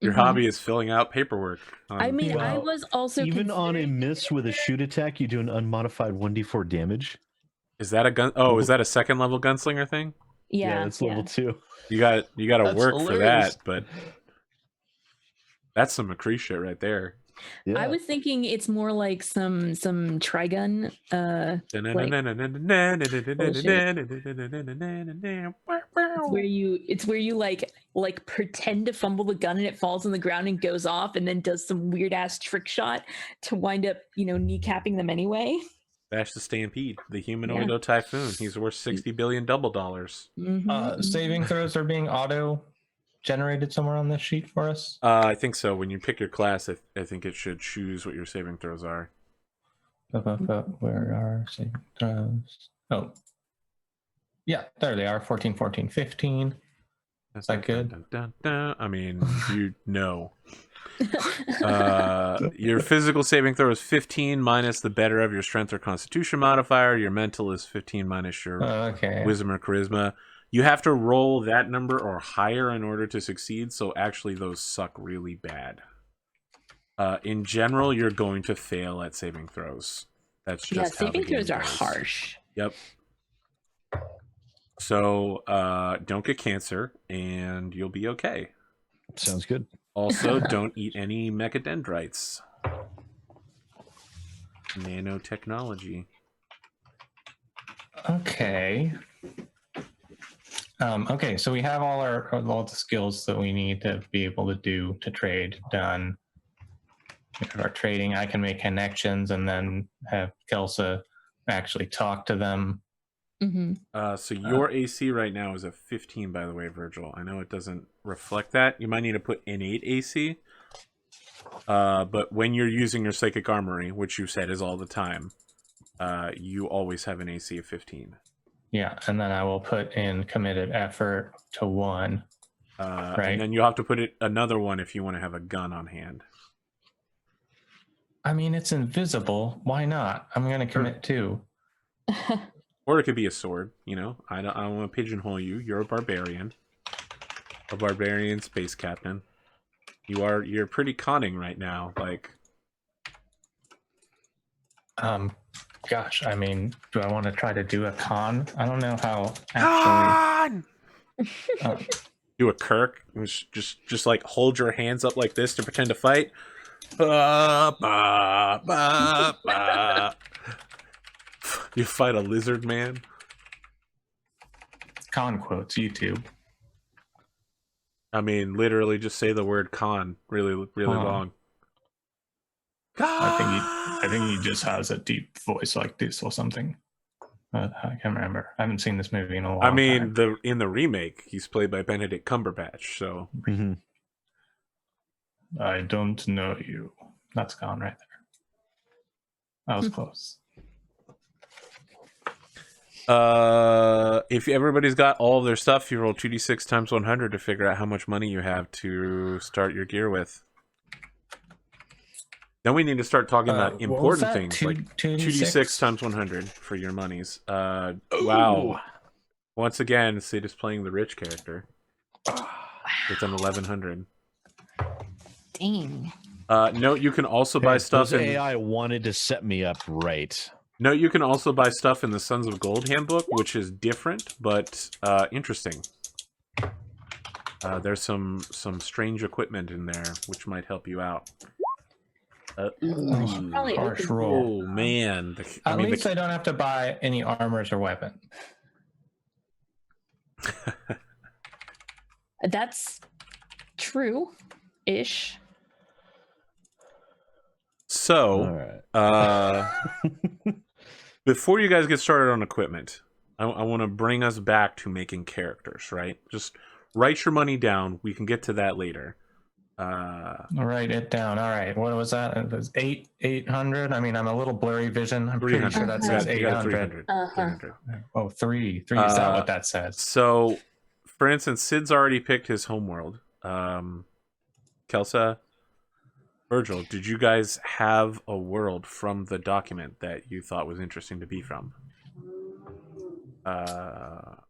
Your hobby is filling out paperwork. I was also even on a miss with a shoot attack, you do an unmodified 1d4 damage. Is that a gun? Oh, is that a 2nd level gunslinger thing? Yeah, it's level 2. You got to work hilarious. for that, but that's some McCree shit right there. Yeah. I was thinking it's more like some trigun. It's where you like pretend to fumble the gun and it falls on the ground and goes off and then does some weird ass trick shot to wind up kneecapping them anyway. Bash the Stampede, the humanoid typhoon. He's worth $60 billion double dollars. Mm-hmm. Saving throws are being auto generated somewhere on this sheet for us? I think so. When you pick your class, I think it should choose what your saving throws are. Where are saving throws? Oh. Yeah, there they are. 14, 14, 15. Is that good? I mean, your physical saving throw is 15 minus the better of your strength or constitution modifier. Your mental is 15 minus your wisdom or charisma. You have to roll that number or higher in order to succeed, so actually those suck really bad. In general, you're going to fail at saving throws. That's just how saving the game throws are goes. harsh. Yep. So don't get cancer, and you'll be okay. Sounds good. Also, don't eat any mechadendrites. Nanotechnology. Okay. Okay, so we have all the skills that we need to be able to do to trade done. We have our trading. I can make connections and then have Kelsa actually talk to them. Mm-hmm. So your AC right now is a 15, by the way, Virgil. I know it doesn't reflect that. You might need to put innate AC. But when you're using your psychic armory, which you said is all the time, you always have an AC of 15. Yeah, and then I will put in committed effort to 1. Right. And then you'll have to put it another 1 if you want to have a gun on hand. I mean, it's invisible. Why not? I'm going to commit 2. Or it could be a sword, you know. I don't want to pigeonhole you. You're a barbarian. A barbarian space captain. You're pretty conning right now, like. Gosh, I mean, do I want to try to do a con? I don't know how actually. Do a Kirk. Just like hold your hands up like this to pretend to fight. Ba, ba, ba, ba. You fight a lizard man. Con quotes, YouTube. I mean, literally, just say the word "con" really long. I think he just has a deep voice like this or something. I can't remember. I haven't seen this movie in a long time. I mean, in the remake, he's played by Benedict Cumberbatch. So I don't know you. That's gone right there. That was close. If everybody's got all of their stuff, you roll 2d6 times 100 to figure out how much money you have to start your gear with. Then we need to start talking about important things, like 2d6 times 100 for your monies. Wow. Once again, Sid is playing the rich character. It's an 1100. Dang. Note you can also buy stuff in... AI wanted to set me up right. Note you can also buy stuff in the Sons of Gold handbook, which is different, but interesting. There's some strange equipment in there, which might help you out. Harsh roll. Oh, man. At least I don't have to buy any armors or weapons. That's true-ish. So, before you guys get started on equipment, I want to bring us back to making characters, right? Just write your money down. We can get to that later. Write it down. All right. What was that? It was 800. I mean, I'm a little blurry vision. I'm pretty sure that says 800. 300. Oh, 3. Is that what that says? So, for instance, Sid's already picked his homeworld. Kelsa, Virgil, did you guys have a world from the document that you thought was interesting to be from? I'll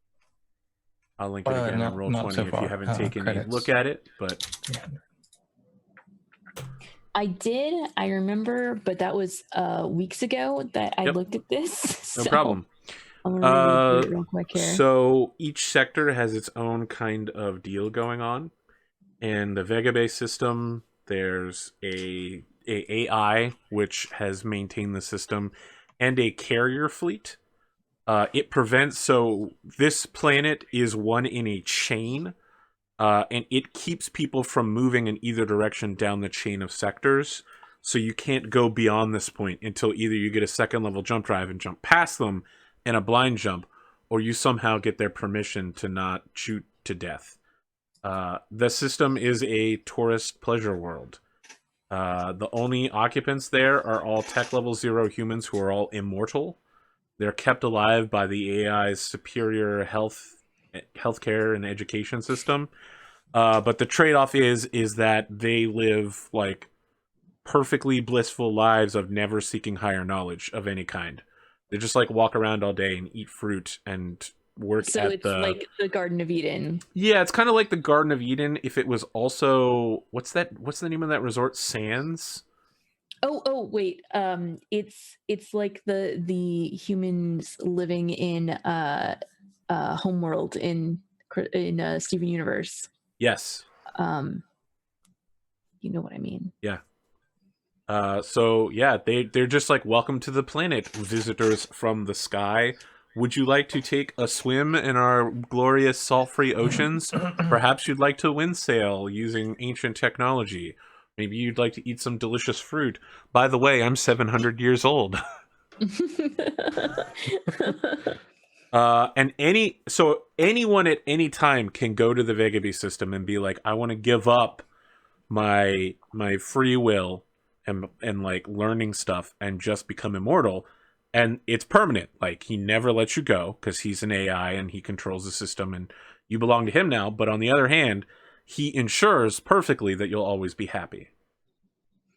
link it again on Roll20 so if you haven't taken a look at it, but... I did. I remember, but that was weeks ago that I looked at this. No problem. I'm gonna read it real quick here. So each sector has its own kind of deal going on. In the Vega-based system, there's a AI which has maintained the system, and a carrier fleet. It prevents, so this planet is one in a chain, and it keeps people from moving in either direction down the chain of sectors. So you can't go beyond this point until either you get a second level jump drive and jump past them in a blind jump, or you somehow get their permission to not shoot to death. The system is a tourist pleasure world. The only occupants there are all tech level 0 humans who are all immortal. They're kept alive by the AI's superior healthcare and education system. But the trade-off is that they live like perfectly blissful lives of never seeking higher knowledge of any kind. They just like walk around all day and eat fruit and work So at it's the like the Garden of Eden. Yeah, it's kind of like the Garden of Eden if it was also what's the name of that resort? Sands? Oh, wait. It's like the humans living in Homeworld in Steven Universe. Yes. You know what I mean? Yeah. So yeah, they're just like, welcome to the planet, visitors from the sky. Would you like to take a swim in our glorious salt-free oceans? Perhaps you'd like to windsail using ancient technology. Maybe you'd like to eat some delicious fruit. By the way, I'm 700 years old. And anyone at any time can go to the Vegabee system and be like, I want to give up my free will and like learning stuff and just become immortal, and it's permanent. Like, he never lets you go because he's an AI and he controls the system and you belong to him now. But on the other hand, he ensures perfectly that you'll always be happy.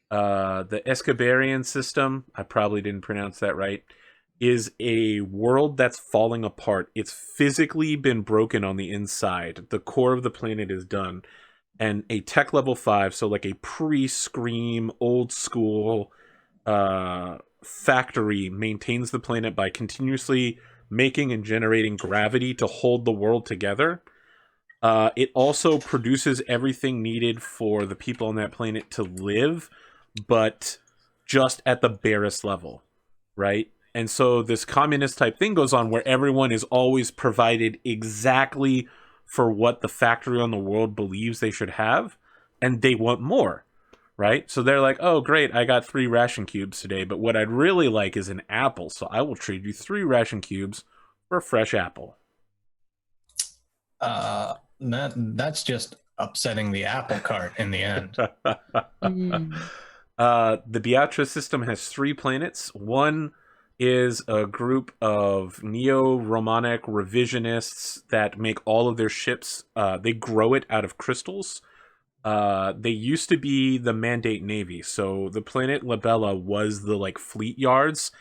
The Escabarian system, I probably didn't pronounce that right, is a world that's falling apart. It's physically been broken on the inside. The core of the planet is done. And a tech level 5, so like a pre-Scream, old school factory, maintains the planet by continuously making and generating gravity to hold the world together. It also produces everything needed for the people on that planet to live, but just at the barest level, right? And so this communist type thing goes on where everyone is always provided exactly for what the factory on the world believes they should have, and they want more, right? So they're like, oh, great, I got 3 ration cubes today, but what I'd really like is an apple, so I will trade you 3 ration cubes for a fresh apple. That's just upsetting the apple cart in the end. The Beatrice system has 3 planets. One is a group of neo-Romanic revisionists that make all of their ships. They grow it out of crystals. They used to be the Mandate Navy, so the planet Labella was the like fleet yards.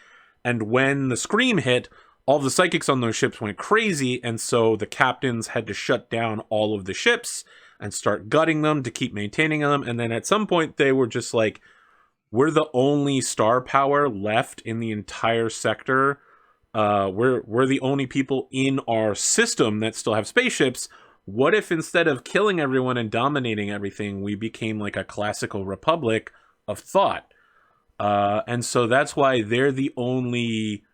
And when the Scream hit, all the psychics on those ships went crazy, and so the captains had to shut down all of the ships and start gutting them to keep maintaining them. And then at some point, they were just like, we're the only star power left in the entire sector. We're the only people in our system that still have spaceships. What if instead of killing everyone and dominating everything, we became like a classical republic of thought? And so that's why they're the only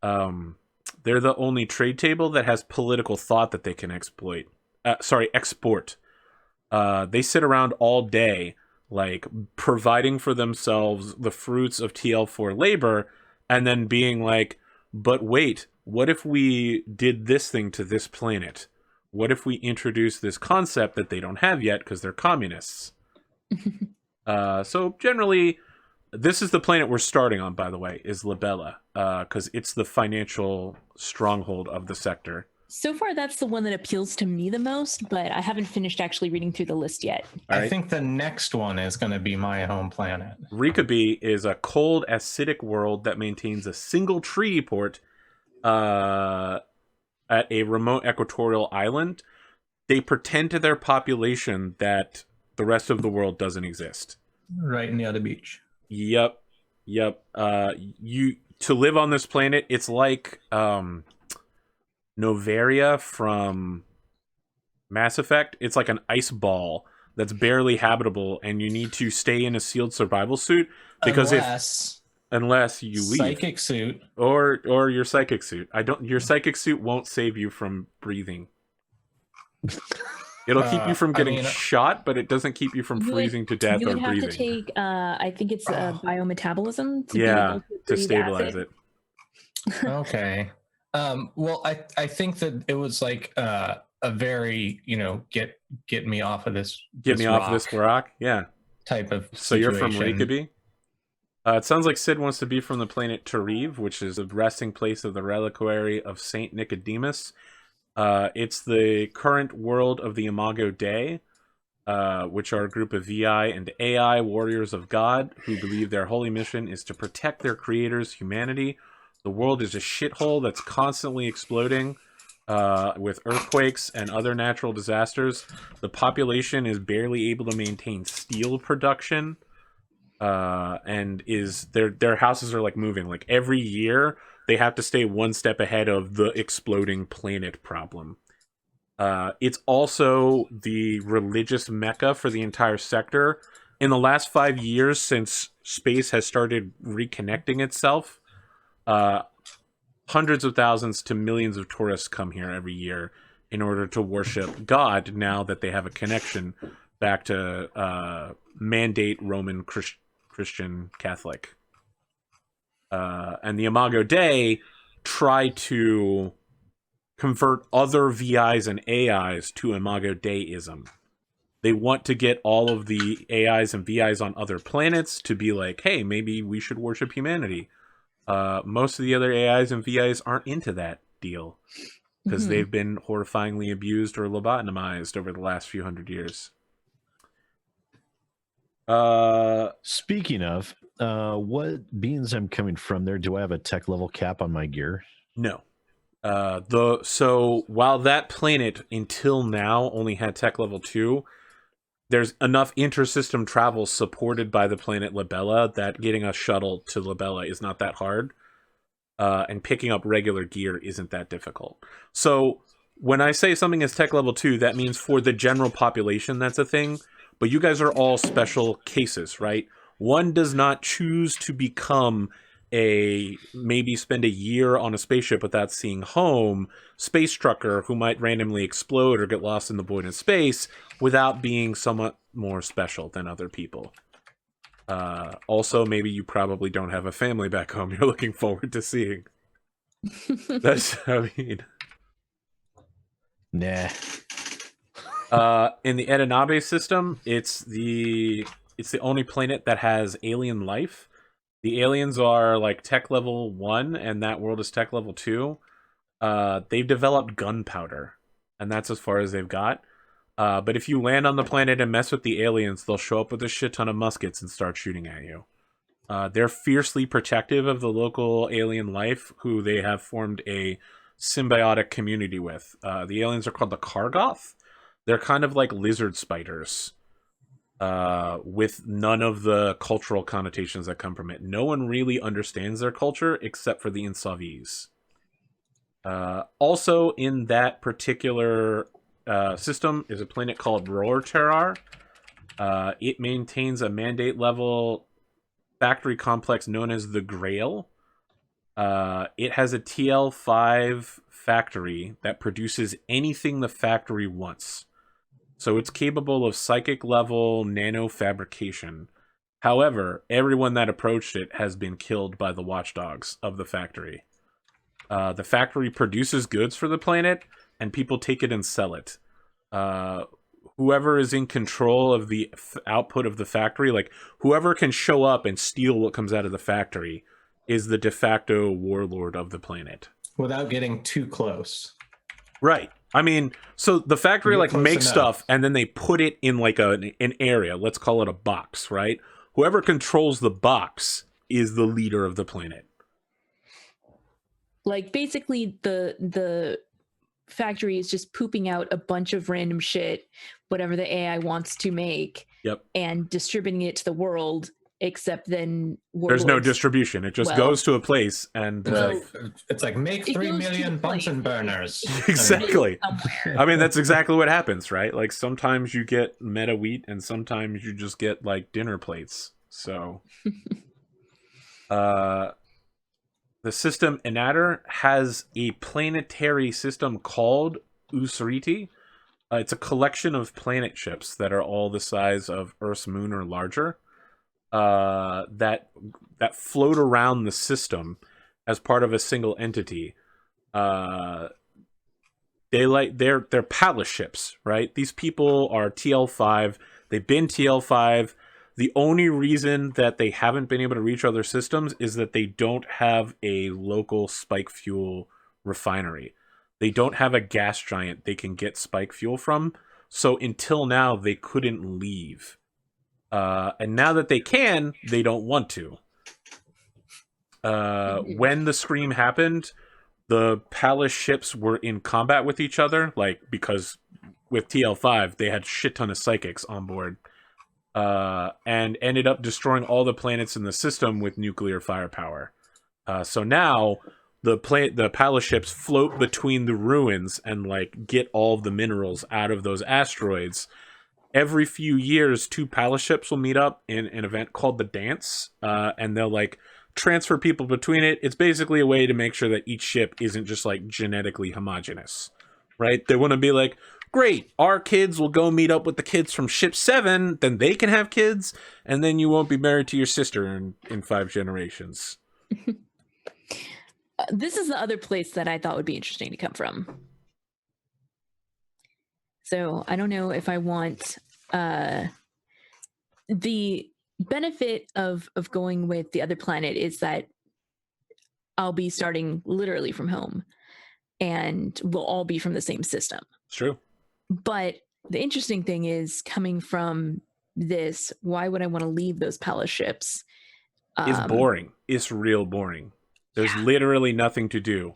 trade table that has political thought that they can export. They sit around all day, like providing for themselves the fruits of TL4 labor, and then being like, but wait, what if we did this thing to this planet? What if we introduce this concept that they don't have yet because they're communists? So generally, this is the planet we're starting on, by the way, is Labella, because it's the financial stronghold of the sector. So far, that's the one that appeals to me the most, but I haven't finished actually reading through the list yet. I think the next one is going to be my home planet. Rickaby is a cold, acidic world that maintains a single tree port at a remote equatorial island. They pretend to their population that the rest of the world doesn't exist. Right near the beach. Yep. To live on this planet, it's like Novaria from Mass Effect. It's like an ice ball that's barely habitable, and you need to stay in a sealed survival suit because unless you leave, psychic suit or your psychic suit. Your psychic suit won't save you from breathing. It'll keep you from getting shot, but it doesn't keep you from freezing to death or breathing. You would have to take, I think it's biometabolism to be able to stabilize it. Okay. Well, I think that it was like a very, get me off of this. Off this rock. Yeah. Type of. So you're from Reykjavik? It sounds like Sid wants to be from the planet Tariv, which is the resting place of the reliquary of Saint Nicodemus. It's the current world of the Imago Dei, which are a group of VI and AI warriors of God who believe their holy mission is to protect their creator's humanity. The world is a shithole that's constantly exploding. with earthquakes and other natural disasters. The population is barely able to maintain steel production, and their houses are like moving. Like every year, they have to stay one step ahead of the exploding planet problem. It's also the religious mecca for the entire sector. In the last 5 years, since space has started reconnecting itself, hundreds of thousands to millions of tourists come here every year in order to worship God, now that they have a connection back to mandate Roman Christian Catholic. And the Imago Dei try to convert other VIs and AIs to Imago Deism. They want to get all of the AIs and VIs on other planets to be like, hey, maybe we should worship humanity. Most of the other AIs and VIs aren't into that deal because they've been horrifyingly abused or lobotomized over the last few hundred years. Speaking of, what beans I'm coming from there, do I have a tech level cap on my gear? No. So while that planet until now only had tech level 2, there's enough intersystem travel supported by the planet Labella that getting a shuttle to Labella is not that hard. And picking up regular gear isn't that difficult. So when I say something is tech level 2, that means for the general population that's a thing. But you guys are all special cases, right? One does not choose to become maybe spend a year on a spaceship without seeing home space trucker who might randomly explode or get lost in the void of space without being somewhat more special than other people. Also, maybe you probably don't have a family back home you're looking forward to seeing. That's, I mean... Nah. In the Edinabe system, it's the only planet that has alien life. The aliens are like tech level 1, and that world is tech level 2. They've developed gunpowder, and that's as far as they've got. But if you land on the planet and mess with the aliens, they'll show up with a shit ton of muskets and start shooting at you. They're fiercely protective of the local alien life, who they have formed a symbiotic community with. The aliens are called the Kargoth. They're kind of like lizard spiders. With none of the cultural connotations that come from it. No one really understands their culture except for the Insavis. Also in that particular system is a planet called Rorterar. It maintains a mandate level factory complex known as the Grail. It has a TL5 factory that produces anything the factory wants. So it's capable of psychic level nano fabrication. However, everyone that approached it has been killed by the watchdogs of the factory. The factory produces goods for the planet, and people take it and sell it. Whoever is in control of the output of the factory, like whoever can show up and steal what comes out of the factory, is the de facto warlord of the planet. Without getting too close. Right. I mean, so the factory like makes stuff and then they put it in like an area. Let's call it a box, right? Whoever controls the box is the leader of the planet. Like basically the factory is just pooping out a bunch of random shit, whatever the AI wants to make, and distributing it to the world. Except then there's no distribution. It just goes to a place, and it's like make 3 million Bunsen burners. Exactly. I mean, that's exactly what happens, right? Like sometimes you get meta wheat, and sometimes you just get like dinner plates. So, the system Inatter has a planetary system called Usriti. It's a collection of planet ships that are all the size of Earth's moon or larger. That float around the system as part of a single entity. They're palace ships, right? These people are TL5. They've been TL5. The only reason that they haven't been able to reach other systems is that they don't have a local spike fuel refinery. They don't have a gas giant they can get spike fuel from. So until now, they couldn't leave. And now that they can, they don't want to. When the scream happened, the palace ships were in combat with each other, like, because with TL5 they had shit ton of psychics on board, and ended up destroying all the planets in the system with nuclear firepower. So now the palace ships float between the ruins and like get all of the minerals out of those asteroids. Every few years, 2 palace ships will meet up in an event called the Dance, and they'll like transfer people between it. It's basically a way to make sure that each ship isn't just like genetically homogenous, right? They want to be like, great, our kids will go meet up with the kids from ship 7, then they can have kids, and then you won't be married to your sister in 5 generations. This is the other place that I thought would be interesting to come from. So I don't know if I want the benefit of going with the other planet is that I'll be starting literally from home and we'll all be from the same system. It's true. But the interesting thing is, coming from this, why would I want to leave those palace ships? It's boring. It's real boring. There's literally nothing to do.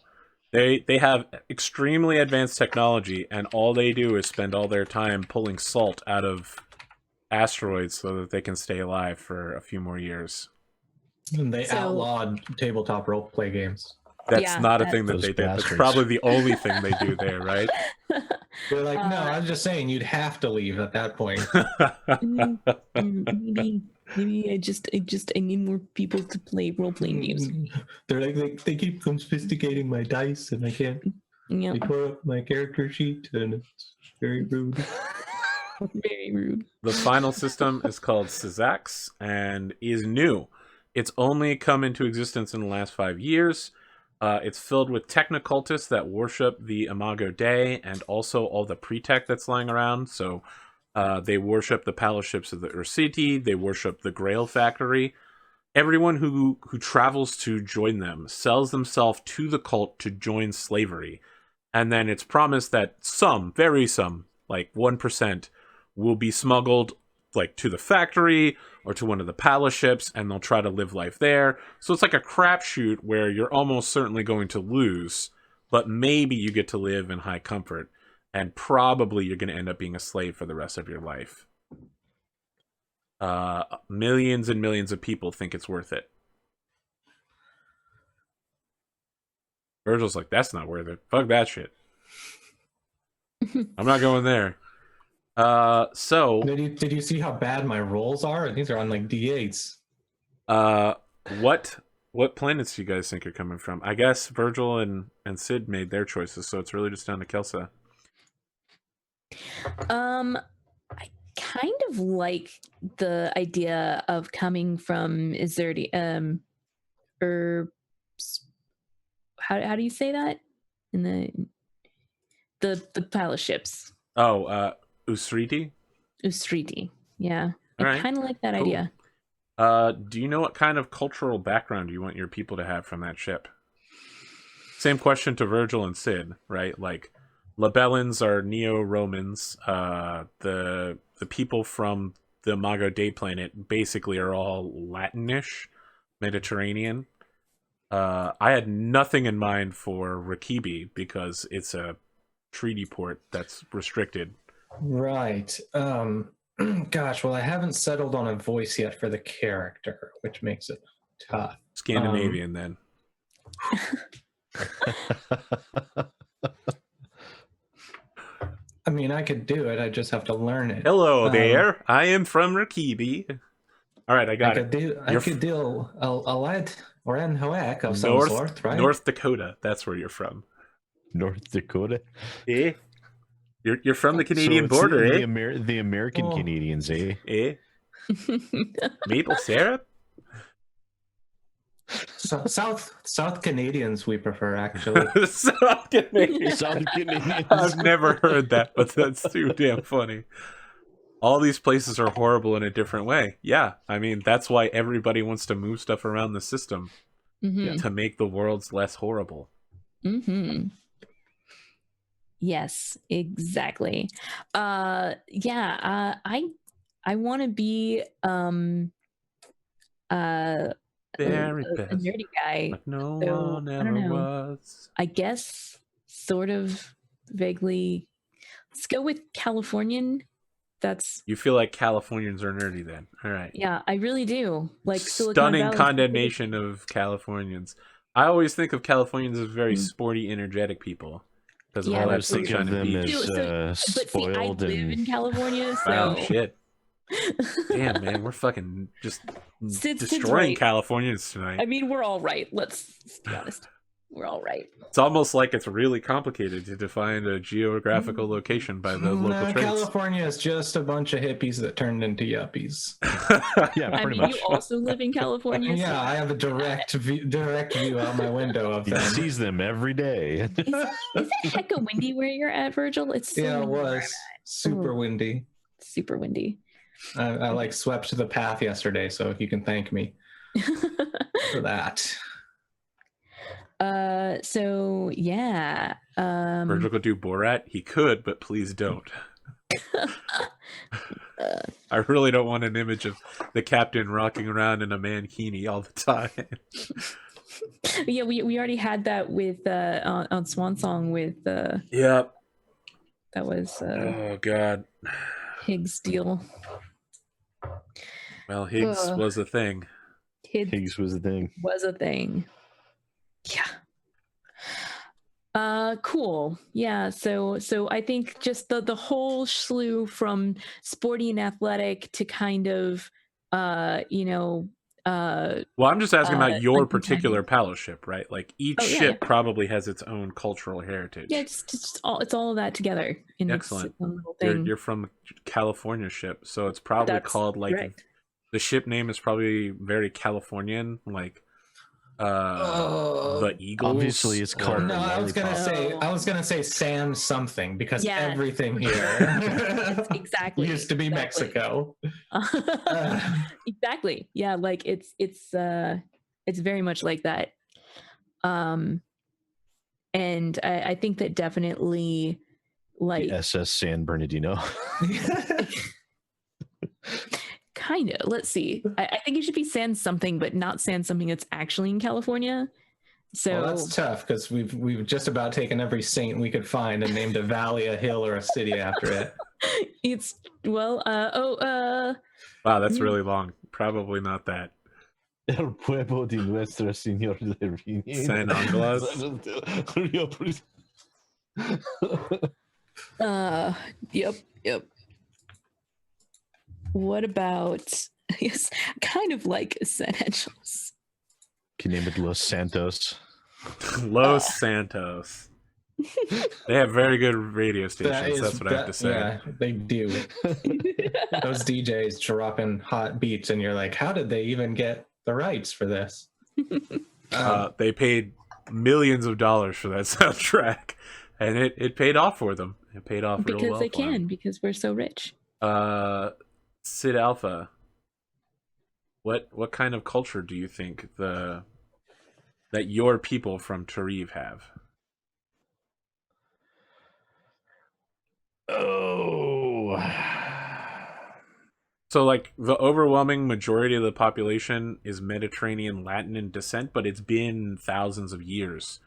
They have extremely advanced technology, and all they do is spend all their time pulling salt out of asteroids so that they can stay alive for a few more years. And they outlawed tabletop roleplay games. That's not a thing that they did. That's probably the only thing they do there, right? They're like, no, I was just saying you'd have to leave at that point. Maybe I need more people to play role-playing games. They're like, they keep confiscating my dice and I can't. Yeah. They tore up my character sheet and it's very rude. Very rude. The final system is called Syzax and is new. It's only come into existence in the last 5 years. It's filled with technocultists that worship the Imago Dei and also all the pre-tech that's lying around. So they worship the palace ships of the Ursiti. They worship the Grail Factory. Everyone who travels to join them sells themselves to the cult to join slavery. And then it's promised that some, very some, like 1%, will be smuggled like to the factory or to one of the palace ships, and they'll try to live life there. So it's like a crapshoot where you're almost certainly going to lose, but maybe you get to live in high comfort, and probably you're going to end up being a slave for the rest of your life. Millions and millions of people think it's worth it. Virgil's like, that's not worth it. Fuck that shit. I'm not going there. So did you see how bad my rolls are? These are on like D8s. What planets do you guys think are coming from? I guess Virgil and Sid made their choices, so it's really just down to Kelsa. I kind of like the idea of coming from Izerdi, how do you say that? In the palace ships. Oh, Usriti? Usriti, yeah. I right. kind of like that idea. Do you know what kind of cultural background you want your people to have from that ship? Same question to Virgil and Sid, right? Like, Libellans are Neo-Romans. The people from the Imago Dei planet basically are all Latinish, Mediterranean. I had nothing in mind for Rakibi because it's a treaty port that's restricted. Right. Gosh, well, I haven't settled on a voice yet for the character, which makes it tough. Scandinavian, then. I mean, I could do it. I just have to learn it. Hello there. I am from Rakibi. All right, I got it. I could do a lad or an hoek of some sort, right? North Dakota. That's where you're from. North Dakota? Eh? You're from the Canadian border, eh? The American Canadians, eh? Eh? Maple syrup? So, South Canadians we prefer, actually. South Canadians. South Canadians. I've never heard that, but that's too damn funny. All these places are horrible in a different way. Yeah, I mean, that's why everybody wants to move stuff around the system to make the worlds less horrible. Mm-hmm. Yes, exactly. I want to be very a best, nerdy guy. like no So, one I don't ever know. was. I guess sort of vaguely. Let's go with Californian. That's You feel like Californians are nerdy then. All right. yeah, I really do. Like Silicon Stunning Valley. condemnation of Californians. I always think of Californians as very Mm. sporty, energetic people. Because of Yeah, all that always think of sunshine and them beach. as but see, I spoiled live and in California, so Oh, shit. Damn, man. We're fucking just Sid's destroying right. Californians tonight. I mean, we're all right. Let's be honest. We're all right. It's almost like it's really complicated to define a geographical location by the local traits. California is just a bunch of hippies that turned into yuppies. yeah, I pretty mean, much. you also live in California. so- Yeah, I have a direct view out my window of He them. sees them every day. Is it hecka windy where you're at, Virgil? It's so Yeah, it windy where was super windy. it's super windy. I like swept the path yesterday, so you can thank me for that. So yeah. Virgil could do Borat. He could, but please don't. I really don't want an image of the captain rocking around in a mankini all the time. Yeah, we already had that with on Swan Song with Yep. that was Oh god. Higgs deal. Well, Higgs Ugh. was a thing. Higgs was the thing. Was a thing. Yeah. Cool. Yeah, so I think just the whole slew from sporty and athletic to kind of Well, I'm just asking about your uncontended. particular paddle ship, right? Like each Oh, yeah, ship yeah. probably has its own cultural heritage. Yeah, it's all of that together in Excellent. its own little thing. You're from a California ship, so it's probably That's called like correct. the ship name is probably very Californian, like the Eagles. Obviously, it's called No, I was gonna say San something because Yeah. everything here Exactly. used to be Mexico. Exactly. Yeah, like it's very much like that. And I think that definitely like The SS San Bernardino. kind of. Let's see. I think it should be San something, but not San something that's actually in California. So Well, that's tough because we've just about taken every saint we could find and named a valley, a hill, or a city after it. it's well. Wow, that's really long. Probably not that. El pueblo de Nuestra Señora de Rini. San Anglos. Yep. What about yes, kind of like San Angeles. Can name it Los Santos. Los Santos. They have very good radio stations. That's what I have to say. Yeah, they do. Those DJs dropping hot beats, and you're like, how did they even get the rights for this? They paid millions of dollars for that soundtrack, and it paid off for them. It paid off real because well they for them. can, because we're so rich. Sid Alpha, what kind of culture do you think that your people from Tarif have? Oh. So, like, the overwhelming majority of the population is Mediterranean Latin in descent, but it's been thousands of years.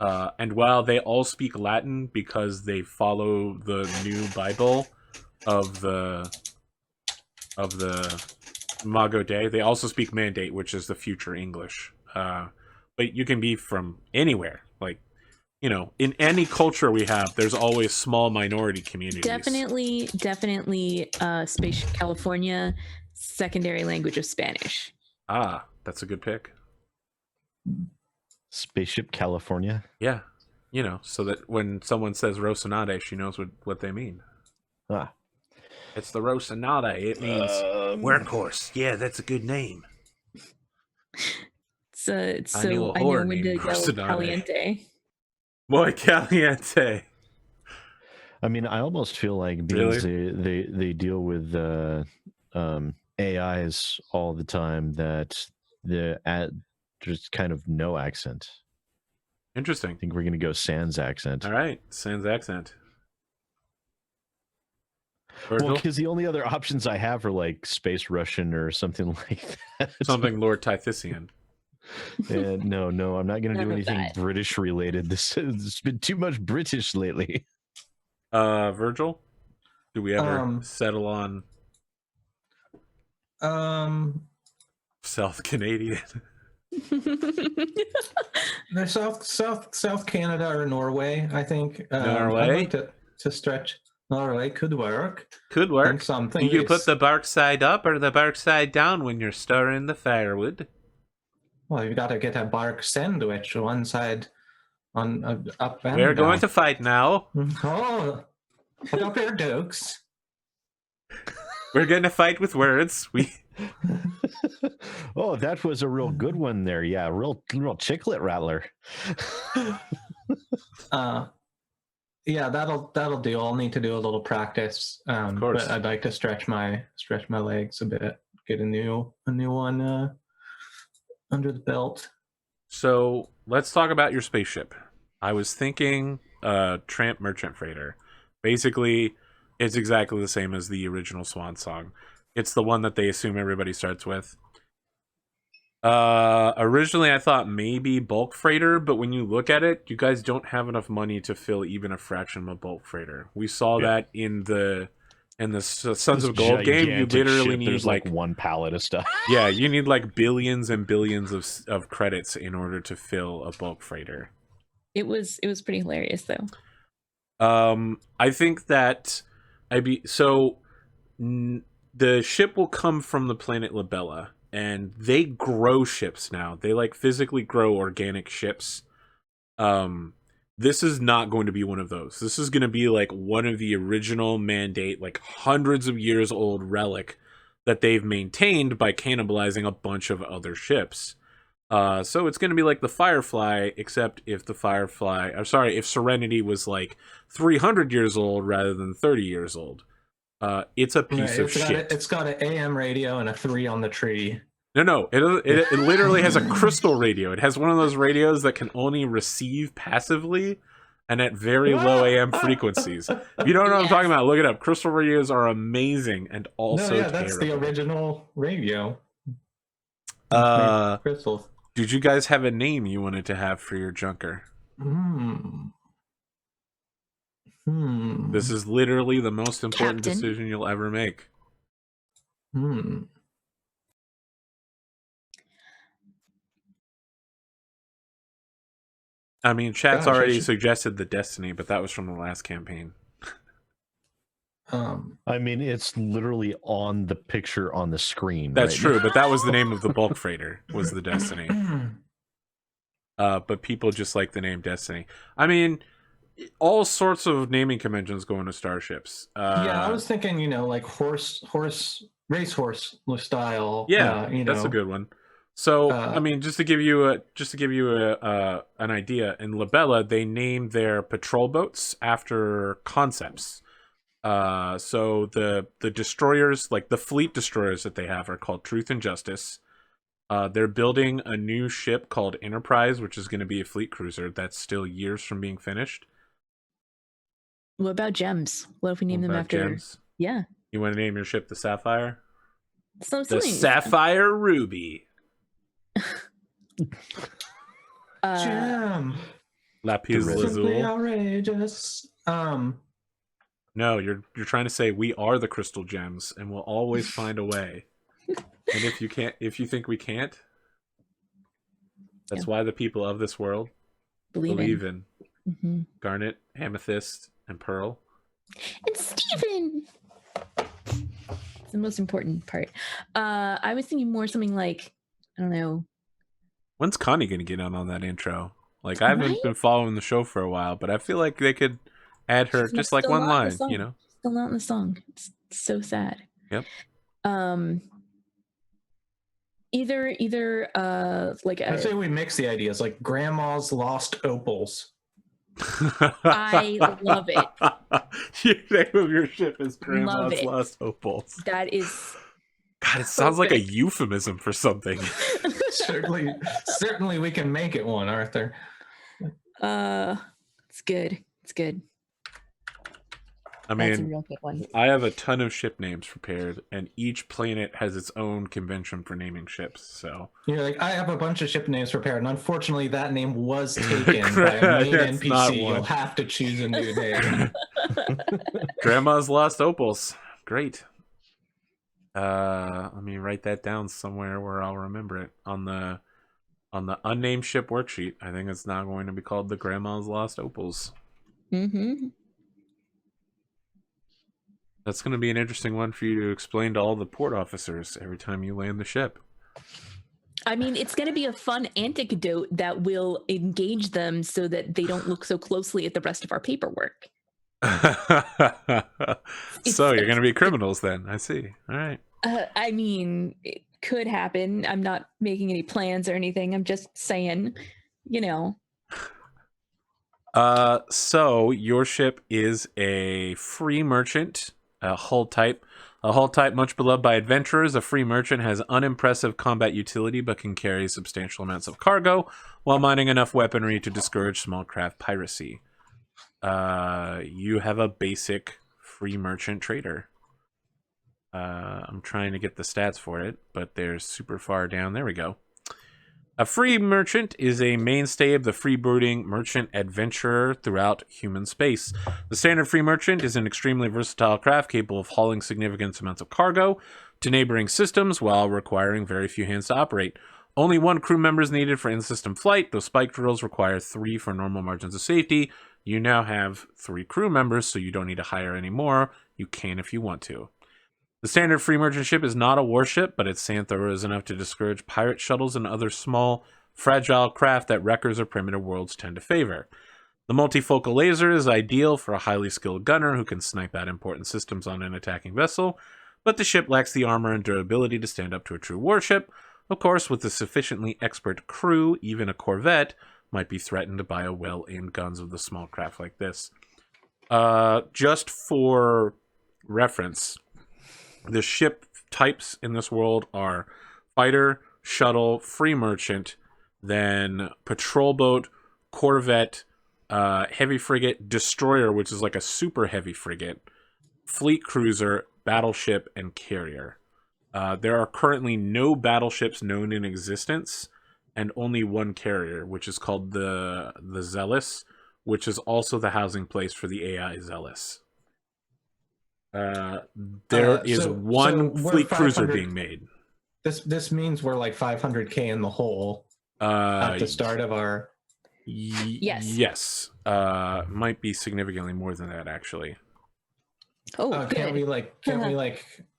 And while they all speak Latin because they follow the new Bible of the Imago Dei, they also speak Mandate, which is the future English. But you can be from anywhere. Like, you know, in any culture we have, there's always small minority communities. Definitely, Spaceship California, secondary language of Spanish. Ah, that's a good pick. Spaceship California. Yeah, you know, so that when someone says Rocinante, she knows what they mean. Ah. It's the Rocinante. It means workhorse. Yeah, that's a good name. So I knew a I know whore when to named go Rocinante. caliente. Muy caliente. I mean, I almost feel like because they deal with AIs all the time that there's kind of no accent. Interesting. I think we're gonna go Sans accent. All right, Sans accent. Well, because the only other options I have are like Space Russian or something like that. Something Lord Tythisian. No, I'm not going to None do of anything that. British related. It's been too much British lately. Virgil, do we ever settle on South Canadian? The South Canada or Norway, I think. Norway? I'd like to stretch. Norway could work. Could work. And something. Do you put the bark side up or the bark side down when you're stirring the firewood? Well, you got to get a bark sandwich. One side on up and We're down. going to fight now. Oh, put up your dukes. We're going to fight with words. Oh, that was a real good one there. Yeah, real chicklet rattler. Yeah, that'll do. I'll need to do a little practice. Of course. But I'd like to stretch my legs a bit. Get a new one under the belt. So let's talk about your spaceship. I was thinking Tramp Merchant Freighter. Basically, it's exactly the same as the original Swan Song. It's the one that they assume everybody starts with. Originally, I thought maybe Bulk Freighter, but when you look at it, you guys don't have enough money to fill even a fraction of a Bulk Freighter. We saw that in the Sons of Gold game. You literally need like one pallet of stuff. Yeah, you need like billions and billions of credits in order to fill a Bulk Freighter. It was pretty hilarious though. I think that the ship will come from the planet Labella, and they grow ships now. They like physically grow organic ships. This is not going to be one of those. This is going to be like one of the original Mandate, like hundreds of years old relic that they've maintained by cannibalizing a bunch of other ships. So it's going to be like the Firefly, except if if Serenity was like 300 years old rather than 30 years old. It's a piece of shit. It's got an AM radio and a 3 on the tree. No. It literally has a crystal radio. It has one of those radios that can only receive passively and at very low AM frequencies. If you don't know what I'm talking about, look it up. Crystal radios are amazing and also terrible. That's the original radio. Crystals. Did you guys have a name you wanted to have for your junker? This is literally the most important decision you'll ever make. I mean, chat's already suggested the Destiny, but that was from the last campaign. I mean, it's literally on the picture on the screen. That's true, but that was the name of the bulk freighter, was the Destiny. But people just like the name Destiny. I mean, all sorts of naming conventions go into starships. Yeah, I was thinking, like racehorse style. Yeah, that's a good one. So, I mean, just to give you an idea, in Labella, they named their patrol boats after concepts. So the destroyers, like the fleet destroyers that they have, are called Truth and Justice. They're building a new ship called Enterprise, which is going to be a fleet cruiser that's still years from being finished. What about gems? What if we name them after gems? Yeah. You want to name your ship the Sapphire? The Sapphire Ruby. Gem. Lapis Lazuli. Outrageous. No, you're trying to say we are the crystal gems and we'll always find a way. And if you think we can't, that's why the people of this world believe in garnet, amethyst, and pearl. And Steven! It's the most important part. I was thinking more something like, I don't know. When's Connie going to get on that intro? Like, I haven't been following the show for a while, but I feel like they could add her just like one line, Still not in the song. It's so sad. Yep. Either like I say we mix the ideas, like Grandma's Lost Opals. I love it. Your name of your ship is Grandma's Lost Opals. That is. God, it sounds like a euphemism for something. Certainly, we can make it one, Arthur. It's good. It's good. I That's a mean, real good one. I have a ton of ship names prepared, and each planet has its own convention for naming ships. So You're like, I have a bunch of ship names prepared, and unfortunately, that name was taken by a main That's not NPC. one. You'll have to choose a new name. Grandma's Lost Opals. Great. Let me write that down somewhere where I'll remember it on the unnamed ship worksheet. I think it's now going to be called the Grandma's Lost Opals. Mm-hmm. That's going to be an interesting one for you to explain to all the port officers every time you land the ship. I mean, it's going to be a fun anecdote that will engage them so that they don't look so closely at the rest of our paperwork. So you're going to be criminals then. I see. All right. I mean, it could happen. I'm not making any plans or anything. I'm just saying, you know. So your ship is a free merchant, a hull type. A hull type much beloved by adventurers, a free merchant has unimpressive combat utility but can carry substantial amounts of cargo while mining enough weaponry to discourage small craft piracy. You have a basic free merchant trader. I'm trying to get the stats for it, but they're super far down. There we go. A free merchant is a mainstay of the freebooting merchant adventurer throughout human space. The standard free merchant is an extremely versatile craft capable of hauling significant amounts of cargo to neighboring systems while requiring very few hands to operate. Only 1 crew member is needed for in-system flight, though spike drills require 3 for normal margins of safety. You now have 3 crew members, so you don't need to hire any more. You can if you want to. The standard free merchant ship is not a warship, but its sand thrower is enough to discourage pirate shuttles and other small, fragile craft that wreckers or primitive worlds tend to favor. The multifocal laser is ideal for a highly skilled gunner who can snipe out important systems on an attacking vessel, but the ship lacks the armor and durability to stand up to a true warship. Of course, with a sufficiently expert crew, even a corvette might be threatened by a well-aimed guns of the small craft like this. Just for reference, the ship types in this world are fighter, shuttle, free merchant, then patrol boat, corvette, heavy frigate, destroyer, which is like a super heavy frigate, fleet cruiser, battleship, and carrier. There are currently no battleships known in existence, and only 1 carrier, which is called the Zealous, which is also the housing place for the AI Zealous. There is one fleet cruiser being made. This means we're like 500k in the hole at the start of our. Yes. Yes. Might be significantly more than that, actually. Oh, can't we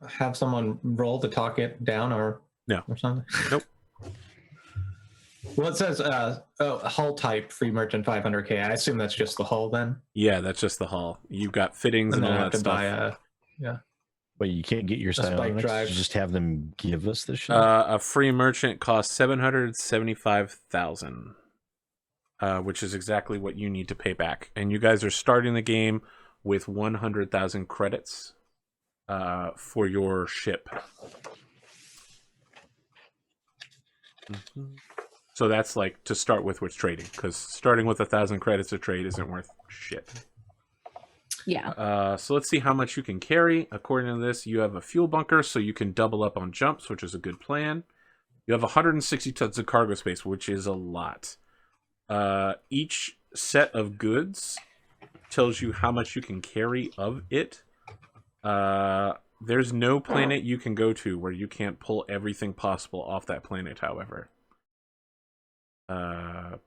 have someone roll to talk it down or something? Nope. Well, it says hull type free merchant 500k. I assume that's just the hull then. Yeah, that's just the hull. You've got fittings and all that stuff. But you can't get your spike drive. You just have them give us the shit. A free merchant costs 775,000, which is exactly what you need to pay back. And you guys are starting the game with 100,000 credits for your ship. So that's like to start with trading, because starting with 1,000 credits to trade isn't worth shit. Yeah. So let's see how much you can carry. According to this, you have a fuel bunker, so you can double up on jumps, which is a good plan. You have 160 tons of cargo space, which is a lot. Each set of goods tells you how much you can carry of it. There's no planet you can go to where you can't pull everything possible off that planet, however.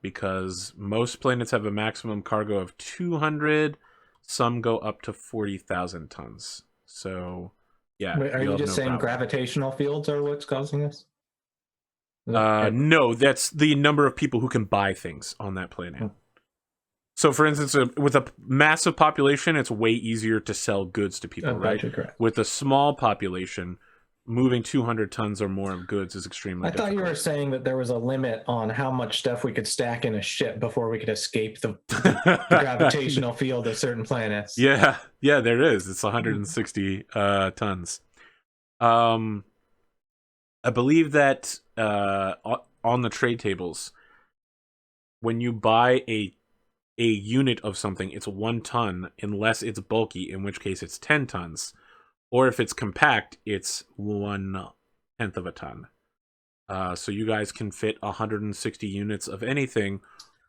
Because most planets have a maximum cargo of 200. Some go up to 40,000 tons. So, yeah. Wait, are you just saying gravitational fields are what's causing this? No, that's the number of people who can buy things on that planet. So, for instance, with a massive population, it's way easier to sell goods to people, right? With a small population, moving 200 tons or more of goods is extremely difficult. I thought you were saying that there was a limit on how much stuff we could stack in a ship before we could escape the gravitational field of certain planets. Yeah, there is. It's 160 tons. I believe that on the trade tables, when you buy a a unit of something, it's 1 ton, unless it's bulky, in which case it's 10 tons. Or if it's compact, it's 1/10 of a ton. So you guys can fit 160 units of anything,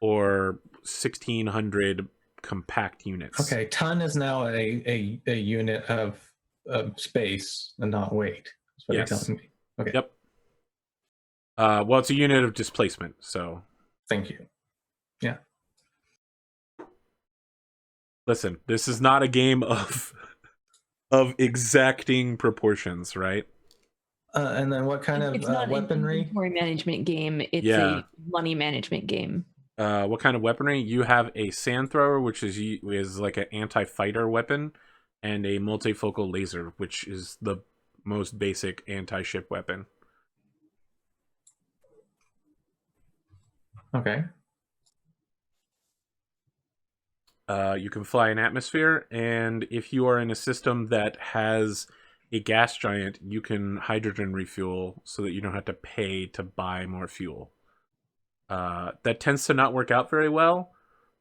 or 1,600 compact units. Okay, ton is now a unit of space and not weight. That's what you're telling me. Okay. Yep. Well, it's a unit of displacement, so. Thank you. Yeah. Listen, this is not a game of exacting proportions, right? And then what kind It's of not weaponry? an inventory management game. It's a money management game. What kind of weaponry? You have a sand thrower, which is like an anti-fighter weapon, and a multifocal laser, which is the most basic anti-ship weapon. Okay. You can fly an atmosphere, and if you are in a system that has a gas giant, you can hydrogen refuel so that you don't have to pay to buy more fuel. That tends to not work out very well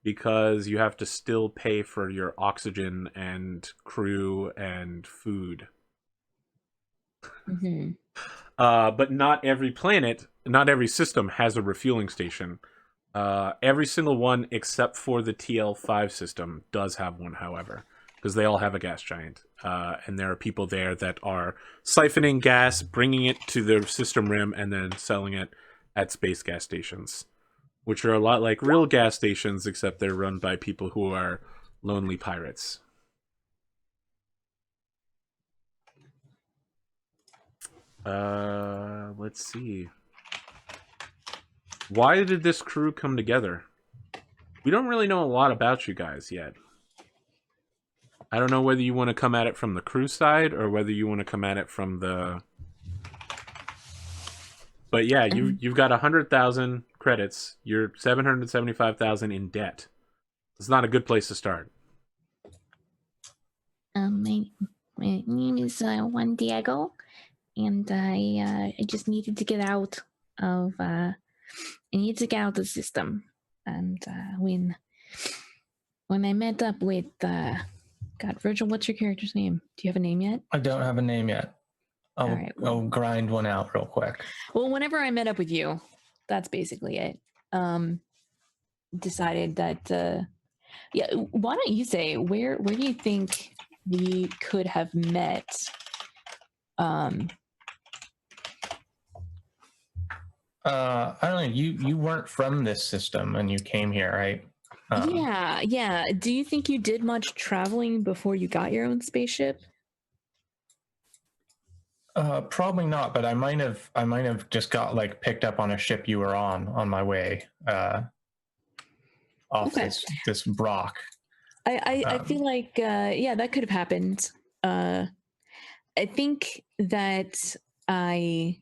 because you have to still pay for your oxygen and crew and food. Mm-hmm. But not every planet, not every system has a refueling station. Every single one except for the TL5 system does have one, however, because they all have a gas giant. And there are people there that are siphoning gas, bringing it to their system rim, and then selling it at space gas stations, which are a lot like real gas stations, except they're run by people who are lonely pirates. Let's see. Why did this crew come together? We don't really know a lot about you guys yet. I don't know whether you want to come at it from the crew side or whether you want to come at it from the... But yeah, you've got 100,000 credits. You're 775,000 in debt. It's not a good place to start. My name is Juan Diego, and I just needed to get out of I need to get out of the system. And when I met up with God, Virgil, what's your character's name? Do you have a name yet? I don't have a name yet. All right, well, I'll grind one out real quick. Well, whenever I met up with you, that's basically it. Decided that yeah, why don't you say where do you think we could have met? I don't know. You weren't from this system and you came here, right? Yeah. Do you think you did much traveling before you got your own spaceship? Probably not, but I might have just got like picked up on a ship you were on my way off this rock. I feel like yeah, that could have happened. I think that I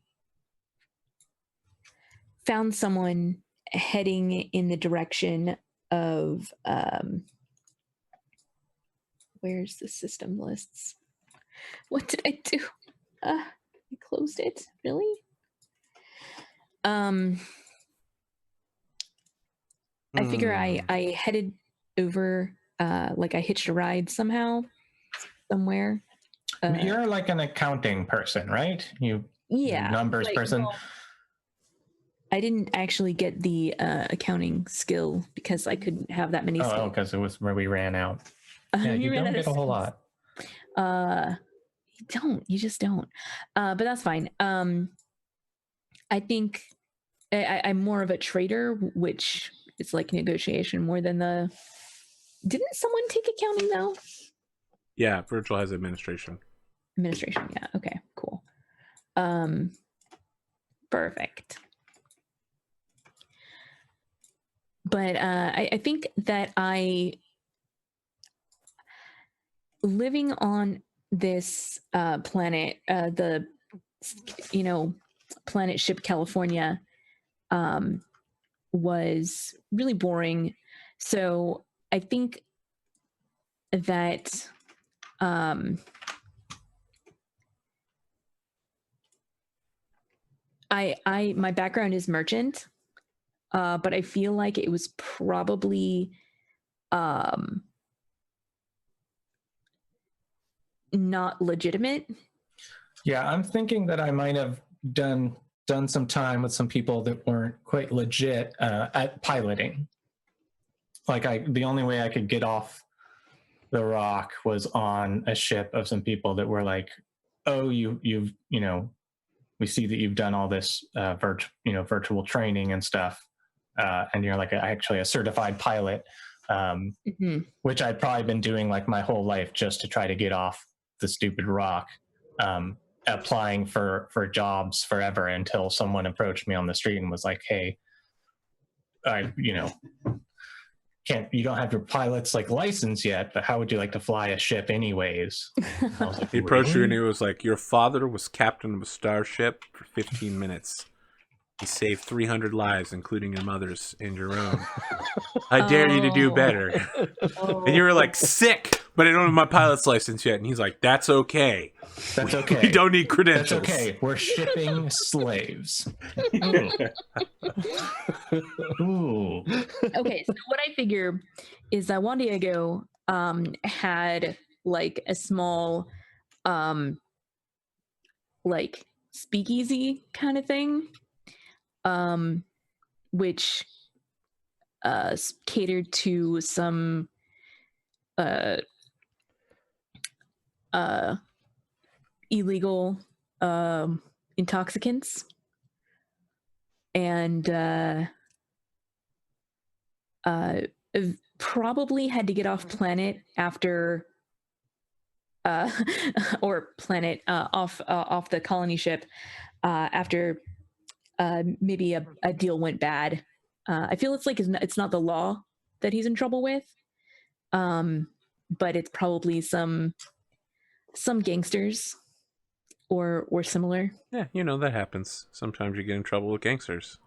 found someone heading in the direction of where's the system lists? What did I do? I closed it. Really? I figure I headed over, like I hitched a ride somehow, somewhere. You're like an accounting person, right? Yeah, numbers person. Well, I didn't actually get the accounting skill because I couldn't have that many skills. Oh, because it was where we ran out. Yeah, you don't get a whole lot. You just don't. But that's fine. I think I'm more of a trader, which is like negotiation more than the... Didn't someone take accounting though? Yeah, Virtual has administration. Administration, yeah. Okay, cool. Perfect. But I think that living on this planet, the planet ship California, was really boring. So I think that my background is merchant, but I feel like it was probably not legitimate. Yeah, I'm thinking that I might have done some time with some people that weren't quite legit at piloting. Like the only way I could get off the rock was on a ship of some people that were like, oh, you've we see that you've done all this virtual training and stuff, and you're like actually a certified pilot, which I'd probably been doing like my whole life just to try to get off the stupid rock, applying for jobs forever until someone approached me on the street and was like, hey, you don't have your pilot's like license yet, but how would you like to fly a ship anyways? I was like, He approached you and he was like, your father was captain of a starship for 15 minutes. He saved 300 lives, including your mother's and your own. I dare you to do better. And you were like, sick, but I don't have my pilot's license yet. And he's like, that's okay. That's okay. We don't need credentials. That's okay. We're shipping slaves. Ooh. Okay, so what I figure is that Juan Diego had like a small like speakeasy kind of thing, which catered to some illegal intoxicants, and probably had to get off planet after or planet off the colony ship after maybe a deal went bad. I feel it's like it's not the law that he's in trouble with, but it's probably some gangsters or similar. Yeah, that happens. Sometimes you get in trouble with gangsters.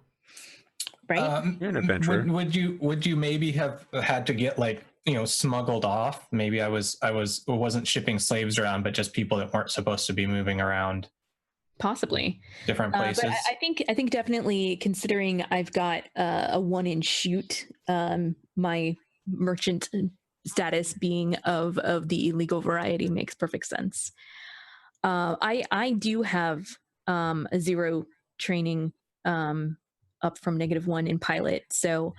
Right? You're an adventurer. Would you maybe have had to get like smuggled off? Maybe I wasn't shipping slaves around, but just people that weren't supposed to be moving around. Possibly different places. But I think definitely, considering I've got a 1-inch shoot, my merchant status being of the illegal variety makes perfect sense. I do have a 0 training up from -1 in pilot, so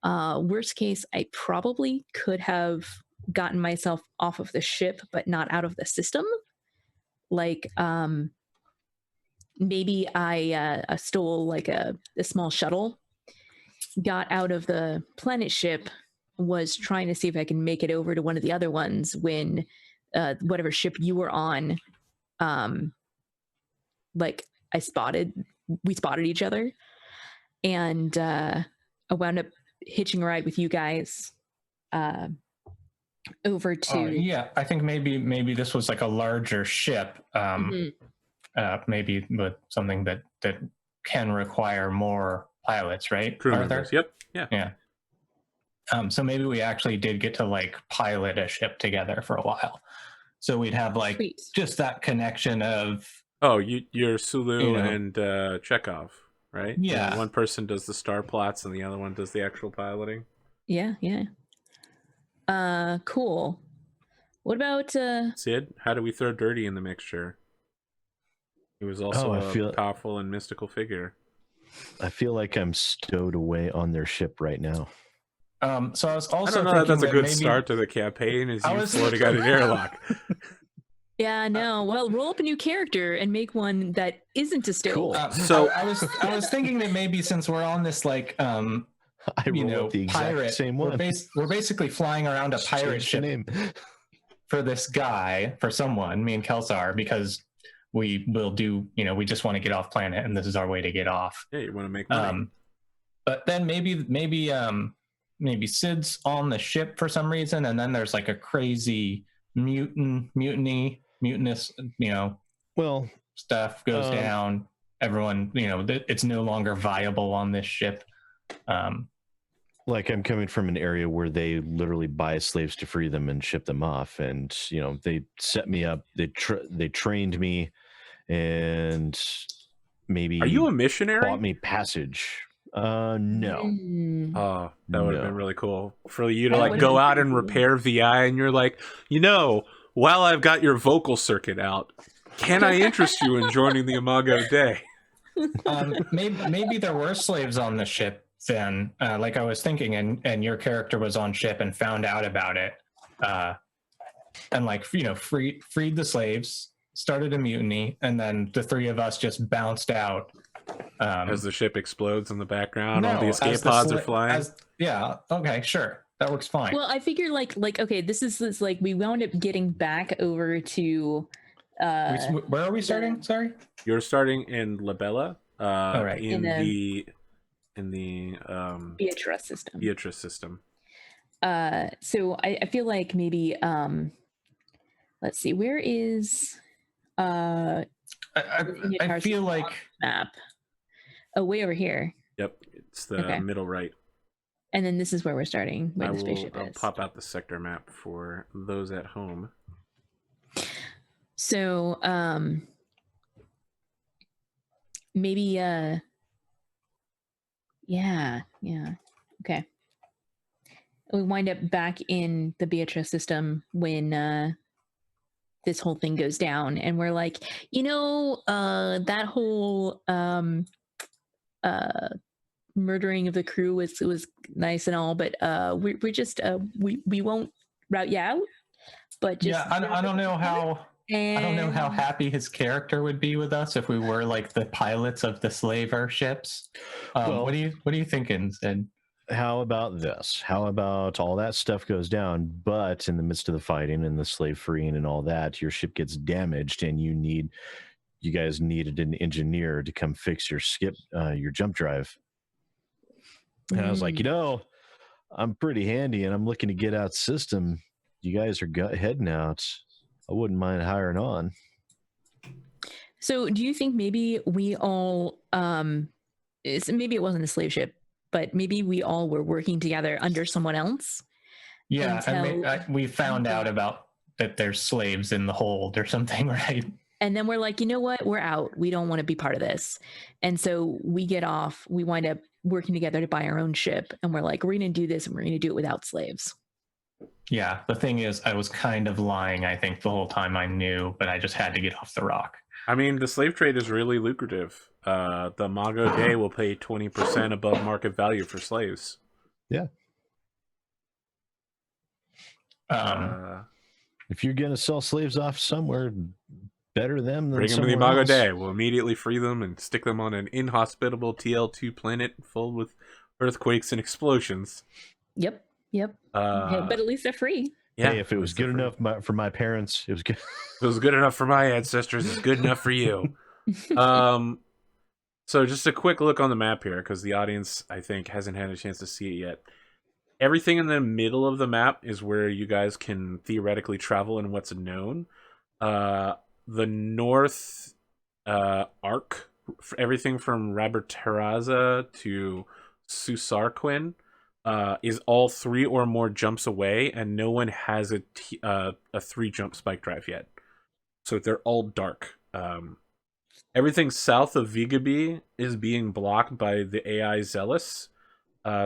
worst case, I probably could have gotten myself off of the ship but not out of the system. Like maybe I stole like a small shuttle, got out of the planet ship, was trying to see if I can make it over to one of the other ones when whatever ship you were on, like we spotted each other, and I wound up hitching a ride with you guys over to yeah, I think maybe this was like a larger ship, maybe with something that can require more pilots, right? Crew members. Yep. Yeah. So maybe we actually did get to like pilot a ship together for a while, so we'd have like just that connection of you're Sulu and Chekhov, right? Yeah. And one person does the star plots and the other one does the actual piloting. Yeah. Cool. What about Sid? How do we throw Dirty in the mixture? He was also a powerful and mystical figure. I feel like I'm stowed away on their ship right now. So I was also I don't know that's a good start to the campaign, is you floating out an airlock. Yeah, no. Well, roll up a new character and make one that isn't a stove. Cool. So I was thinking that maybe since we're on this like I roll the exact pirate, same one. We're basically flying around a pirate ship for this guy, for someone, me and Kelsar, because we will do, we just want to get off planet and this is our way to get off. Yeah, you want to make money. But then maybe Sid's on the ship for some reason, and then there's like a crazy mutinous, stuff goes down. Everyone, it's no longer viable on this ship. Like I'm coming from an area where they literally buy slaves to free them and ship them off, and they set me up. They trained me, and maybe are you a missionary? Bought me passage. No. Oh, that would have been No. really cool for you to That like would've go been out pretty and cool. repair VI, and you're like, while I've got your vocal circuit out, can I interest you in joining the Imago Day? Maybe there were slaves on the ship then, like I was thinking, and your character was on ship and found out about it, and like freed the slaves, started a mutiny, and then the three of us just bounced out. As the ship explodes in the background, all the No, escape pods are flying. Yeah, okay, sure, that works fine. Well, I figure like okay, this is like we wound up getting back over to Where are we starting? Sorry, You're starting in Labella, right. in In the Beatrice system. Beatrice system. So I feel like maybe let's see, where is I feel like map? Oh, way over here. Yep, it's the middle right. And then this is where we're starting, where the spaceship I'll is. pop out the sector map for those at home. So maybe yeah. Okay. We wind up back in the Beatrice system when this whole thing goes down, and we're like, that whole murdering of the crew was nice and all, but we're just we won't route you out. But just I don't know how. And I don't know how happy his character would be with us if we were like the pilots of the slaver ships. What are you thinking, Sid? How about this? How about all that stuff goes down, but in the midst of the fighting and the slave freeing and all that, your ship gets damaged, and you guys needed an engineer to come fix your your jump drive. And I was like, I'm pretty handy, and I'm looking to get out system. You guys are heading out. I wouldn't mind hiring on. So do you think maybe we all maybe it wasn't a slave ship, but maybe we all were working together under someone else? Yeah, we found out about that there's slaves in the hold or something, right? And then we're like, you know what? We're out. We don't want to be part of this. And so we get off. We wind up working together to buy our own ship. And we're like, we're going to do this, and we're going to do it without slaves. Yeah, the thing is, I was kind of lying, I think, the whole time I knew, but I just had to get off the rock. I mean, the slave trade is really lucrative. The Imago Day will pay 20% above market value for slaves. Yeah. If you're going to sell slaves off somewhere, better them than bring them to the somewhere Imago else. Day. We'll immediately free them and stick them on an inhospitable TL2 planet filled with earthquakes and explosions. Yep. But at least they're free. Yeah, hey, if it was good enough for my parents, it was good. If it was good enough for my ancestors, it's good enough for you. So just a quick look on the map here, because the audience, I think, hasn't had a chance to see it yet. Everything in the middle of the map is where you guys can theoretically travel and what's known. The north arc, everything from Raberteraza to Susarquin, is all 3 or more jumps away, and no one has a 3-jump spike drive yet. So they're all dark. Everything south of Vigaby is being blocked by the AI Zealous.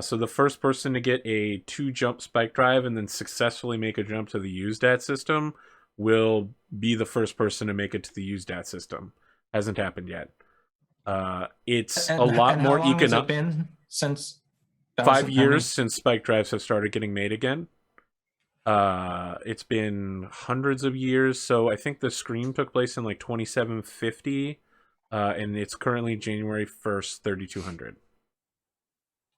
So the first person to get a 2-jump spike drive and then successfully make a jump to the USDAT system will be the first person to make it to the USDAT system. Hasn't happened yet. It's a lot more economic. Has it been since 5 years since spike drives have started getting made again. It's been hundreds of years. So I think the Scream took place in like 2750, and it's currently January 1st, 3200.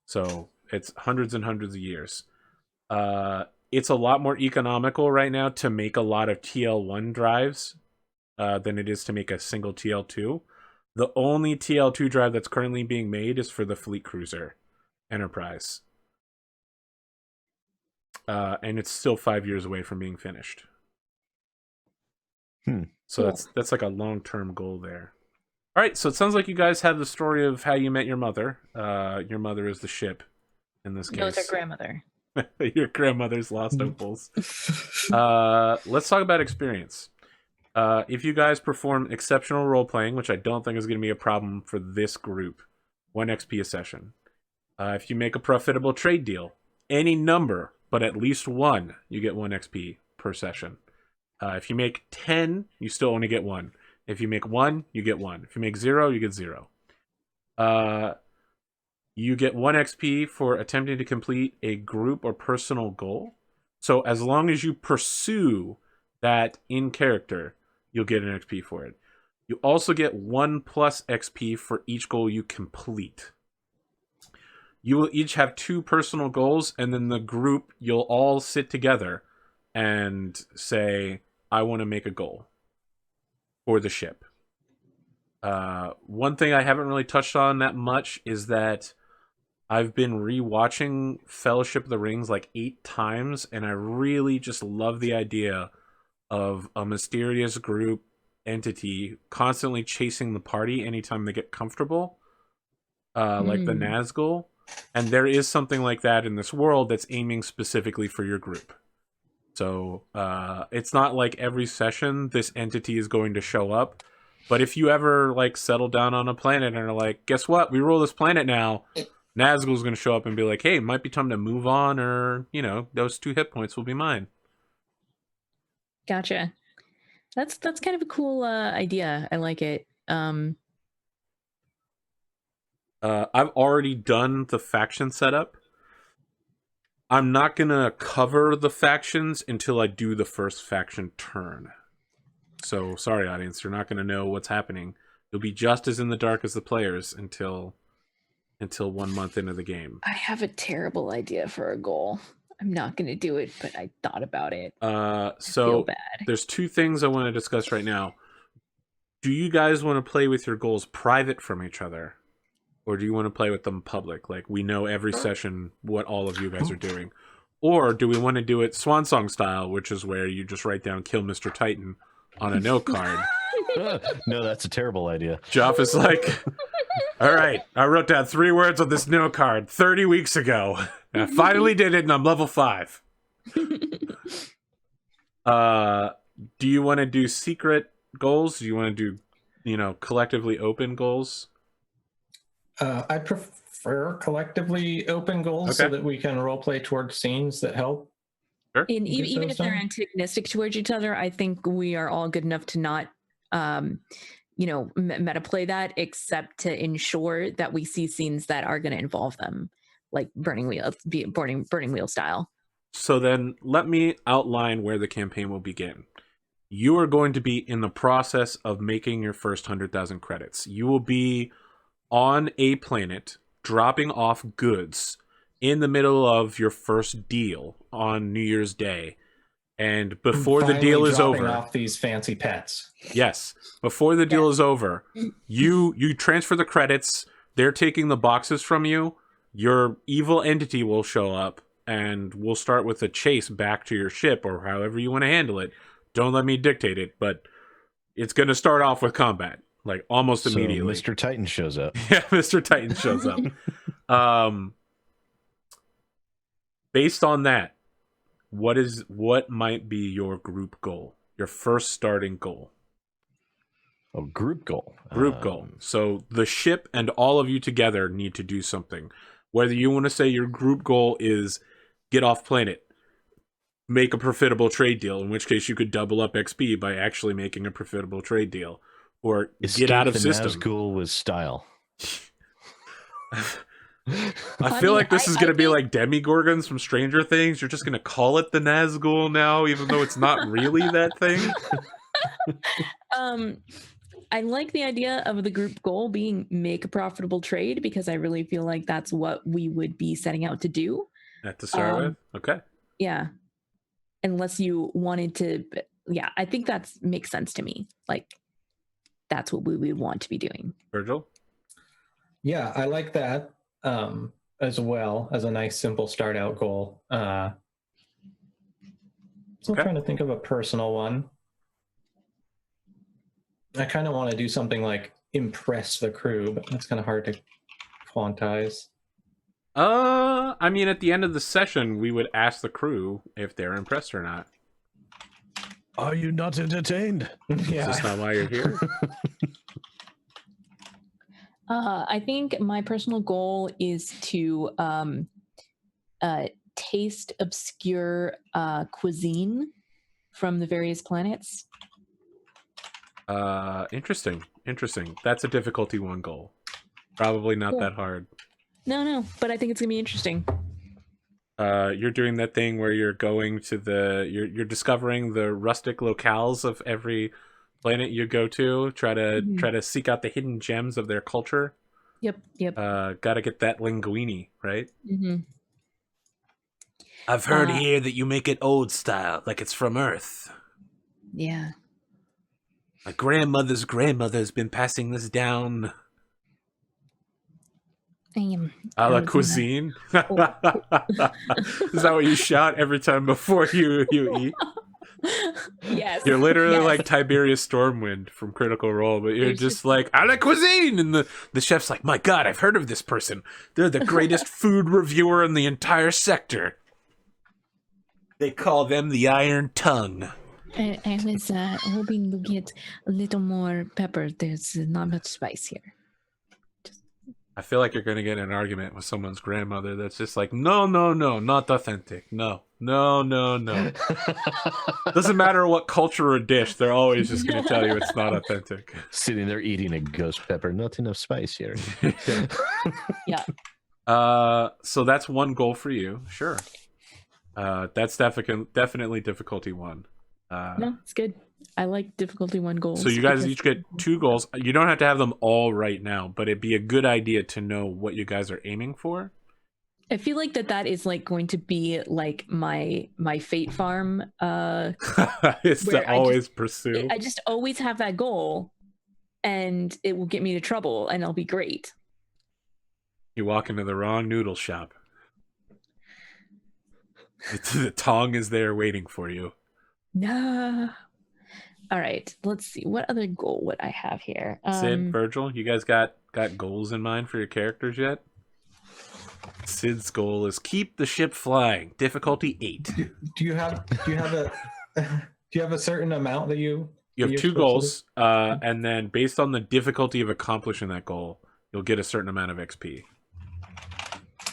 So it's hundreds and hundreds of years. It's a lot more economical right now to make a lot of TL1 drives than it is to make a single TL2. The only TL2 drive that's currently being made is for the Fleet Cruiser Enterprise. And it's still 5 years away from being finished. So cool. that's like a long-term goal there. All right, so it sounds like you guys have the story of how you met your mother. Your mother is the ship in this case. No, it's our grandmother. Your grandmother's lost opals. Let's talk about experience. If you guys perform exceptional role-playing, which I don't think is going to be a problem for this group, 1 XP a session. If you make a profitable trade deal, any number but at least 1, you get 1 XP per session. If you make 10, you still only get 1. If you make 1, you get 1. If you make 0, you get 0. You get 1 XP for attempting to complete a group or personal goal. So as long as you pursue that in character, you'll get an XP for it. You also get 1 plus XP for each goal you complete. You will each have 2 personal goals, and then the group, you'll all sit together and say, I want to make a goal for the ship. One thing I haven't really touched on that much is that I've been rewatching Fellowship of the Rings like 8 times, and I really just love the idea of a mysterious group entity constantly chasing the party anytime they get comfortable, like the Nazgul. And there is something like that in this world that's aiming specifically for your group. So it's not like every session this entity is going to show up. But if you ever like settle down on a planet and are like, guess what? We rule this planet now. Nazgul's going to show up and be like, hey, it might be time to move on, or, you know, those 2 hit points will be mine. Gotcha. That's kind of a cool idea. I like it. I've already done the faction setup. I'm not going to cover the factions until I do the first faction turn. So, sorry, audience, you're not going to know what's happening. You'll be just as in the dark as the players until 1 month into the game. I have a terrible idea for a goal. I'm not going to do it, but I thought about it. So I feel bad. There's 2 things I want to discuss right now. Do you guys want to play with your goals private from each other? Or do you want to play with them public? Like, we know every session what all of you guys are doing. Or do we want to do it Swan Song style, which is where you just write down Kill Mr. Titan on a note card? No, that's a terrible idea. Joff is like, all right, I wrote down 3 words on this note card 30 weeks ago. I finally did it, and I'm level 5. Do you want to do secret goals? Do you want to do, you know, collectively open goals? I prefer collectively open goals so that we can roleplay towards scenes that help. Sure. And even if they're antagonistic towards each other, I think we are all good enough to not, you know, meta play that, except to ensure that we see scenes that are going to involve them, like burning wheel style. So then let me outline where the campaign will begin. You are going to be in the process of making your first 100,000 credits. You will be on a planet dropping off goods in the middle of your first deal on New Year's Day. And before the deal is over, off these fancy pets. Yes. Before the deal is over, you transfer the credits. They're taking the boxes from you. Your evil entity will show up, and we'll start with a chase back to your ship, or however you want to handle it. Don't let me dictate it, but it's going to start off with combat, like almost immediately. Mr. Titan shows up. Yeah, Mr. Titan shows up. Based on that, what might be your group goal? Your first starting goal? Oh, group goal. Group goal. So the ship and all of you together need to do something. Whether you want to say your group goal is get off planet, make a profitable trade deal, in which case you could double up XP by actually making a profitable trade deal, or Escape get out of the system. Nazgul with style. I feel like this is going to be like Demigorgons from Stranger Things. You're just going to call it the Nazgul now, even though it's not really that thing. I like the idea of the group goal being make a profitable trade, because I really feel like that's what we would be setting out to do. At to start with? Okay. Yeah. Unless you wanted to, yeah, I think that makes sense to me. Like, that's what we would want to be doing. Virgil? Yeah, I like that as well as a nice, simple start out goal. Still trying to think of a personal one. I kind of want to do something like impress the crew, but that's kind of hard to quantize. I mean, at the end of the session, we would ask the crew if they're impressed or not. Are you not entertained? Yeah. Is this not why you're here? I think my personal goal is to taste obscure cuisine from the various planets. Interesting. That's a difficulty 1 goal. Probably not that hard. No, but I think it's gonna be interesting. You're doing that thing where you're going to you're discovering the rustic locales of every planet you go to, try to seek out the hidden gems of their culture. Yep. Gotta get that linguine, right? Mm-hmm. I've heard here that you make it old style, like it's from Earth. Yeah. My grandmother's grandmother has been passing this down. I am. A la cuisine? Is that what you shout every time before you eat? Yes. You're literally like Tiberius Stormwind from Critical Role, but you're just like, a la cuisine! And the chef's like, my god, I've heard of this person. They're the greatest food reviewer in the entire sector. They call them the Iron Tongue. I was hoping to get a little more pepper. There's not much spice here. I feel like you're going to get in an argument with someone's grandmother that's just like, no, not authentic. No. Doesn't matter what culture or dish, they're always just going to tell you it's not authentic. Sitting there eating a ghost pepper, not enough spice here. Yeah. So that's 1 goal for you. Sure. That's definitely difficulty 1. No, it's good. I like difficulty 1 goals. So you guys each get 2 goals. You don't have to have them all right now, but it'd be a good idea to know what you guys are aiming for. I feel like that is like going to be like my fate farm. It's to always pursue. I just always have that goal, and it will get me to trouble, and I'll be great. You walk into the wrong noodle shop. The tong is there waiting for you. No. All right. Let's see. What other goal would I have here? Sid, Virgil, you guys got goals in mind for your characters yet? Sid's goal is keep the ship flying. Difficulty 8. Do you have a certain amount that you have 2 goals, and then based on the difficulty of accomplishing that goal, you'll get a certain amount of XP.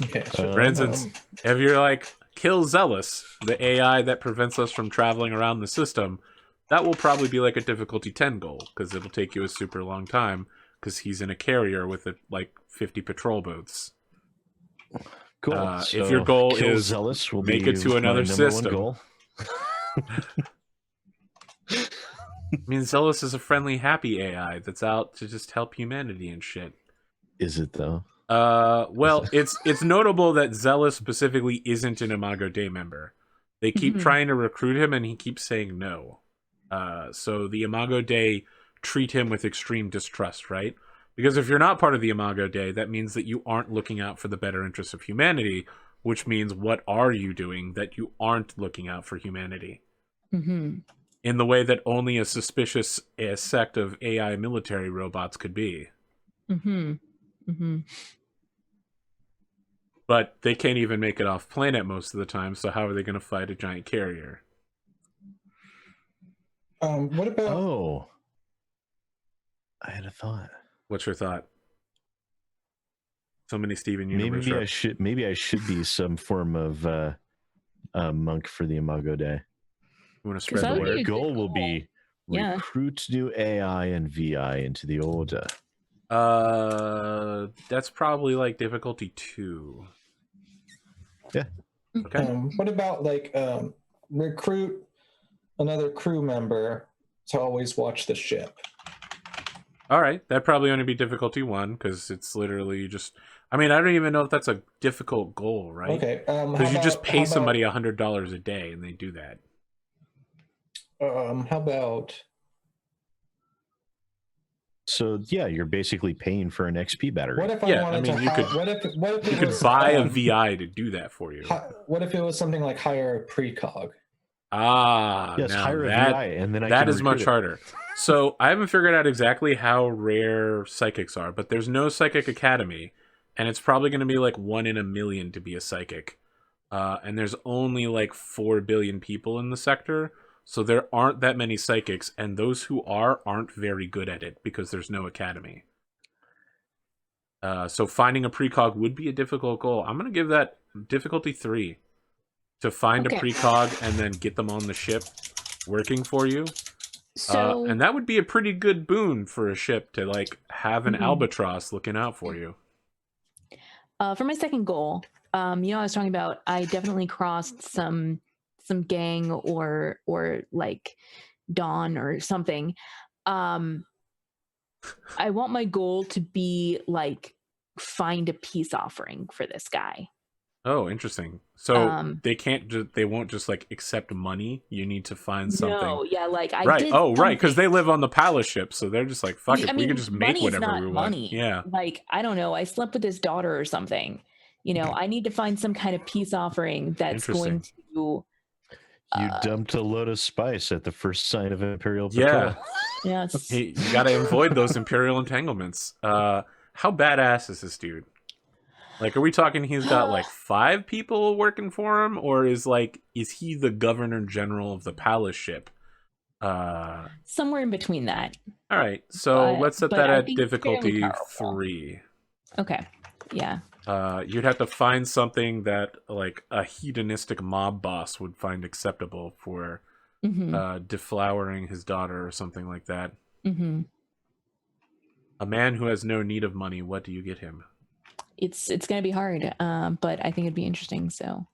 Okay. For instance, if you're like, kill Zealous, the AI that prevents us from traveling around the system, that will probably be like a difficulty 10 goal, because it'll take you a super long time, because he's in a carrier with like 50 patrol booths. Cool. If your goal is Zealous, will make be it to another system. Goal. I mean, Zealous is a friendly, happy AI that's out to just help humanity and shit. Is it though? Well, it's notable that Zealous specifically isn't an Imago Dei member. They keep trying to recruit him, and he keeps saying no. So the Imago Dei treat him with extreme distrust, right? Because if you're not part of the Imago Dei, that means that you aren't looking out for the better interests of humanity, which means what are you doing that you aren't looking out for humanity? Mm-hmm. In the way that only a suspicious sect of AI military robots could be. Mm-hmm. Mm-hmm. But they can't even make it off planet most of the time, so how are they going to fight a giant carrier? What about... Oh. I had a thought. What's your thought? So many Steven Universe. Maybe I should be some form of monk for the Imago Dei. You want to spread the word? The goal will be recruit new AI and VI into the order. That's probably like difficulty 2. Yeah. Okay. What about like recruit another crew member to always watch the ship? All right, that'd probably only be difficulty 1 because it's literally just. I mean, I don't even know if that's a difficult goal, right? Okay. Because you just pay somebody $100 a day and they do that. How about? So yeah, you're basically paying for an XP battery. What if I wanted to? What if you could buy a VI to do that for you? What if it was something like hire a precog? Yes, hire a VI, and then that is much harder. So I haven't figured out exactly how rare psychics are, but there's no psychic academy, and it's probably going to be like 1 in a million to be a psychic. And there's only like 4 billion people in the sector, so there aren't that many psychics, and those who aren't very good at it because there's no academy. So finding a precog would be a difficult goal. I'm going to give that difficulty 3 to find a precog and then get them on the ship working for you. So, and that would be a pretty good boon for a ship to like have an albatross looking out for you. For my second goal, I was talking about, I definitely crossed some gang or like Dawn or something. I want my goal to be like find a peace offering for this guy. Oh, interesting. So they won't just like accept money. You need to find something. No, yeah, like I right. did. Oh, right, because they live on the palace ship, so they're just like, fuck it, we can just make money whatever is not we want. money. Yeah. Like, I don't know, I slept with his daughter or something. I need to find some kind of peace offering that's going to. You dumped a load of spice at the first sign of Imperial patrol. Yes. You got to avoid those Imperial entanglements. How badass is this dude? Like, are we talking he's got like 5 people working for him, or is he the governor general of the palace ship? Somewhere in between that. All right, so let's set that at difficulty 3. Okay. Yeah. You'd have to find something that like a hedonistic mob boss would find acceptable for deflowering his daughter or something like that. A man who has no need of money, what do you get him? It's going to be hard, but I think it'd be interesting. So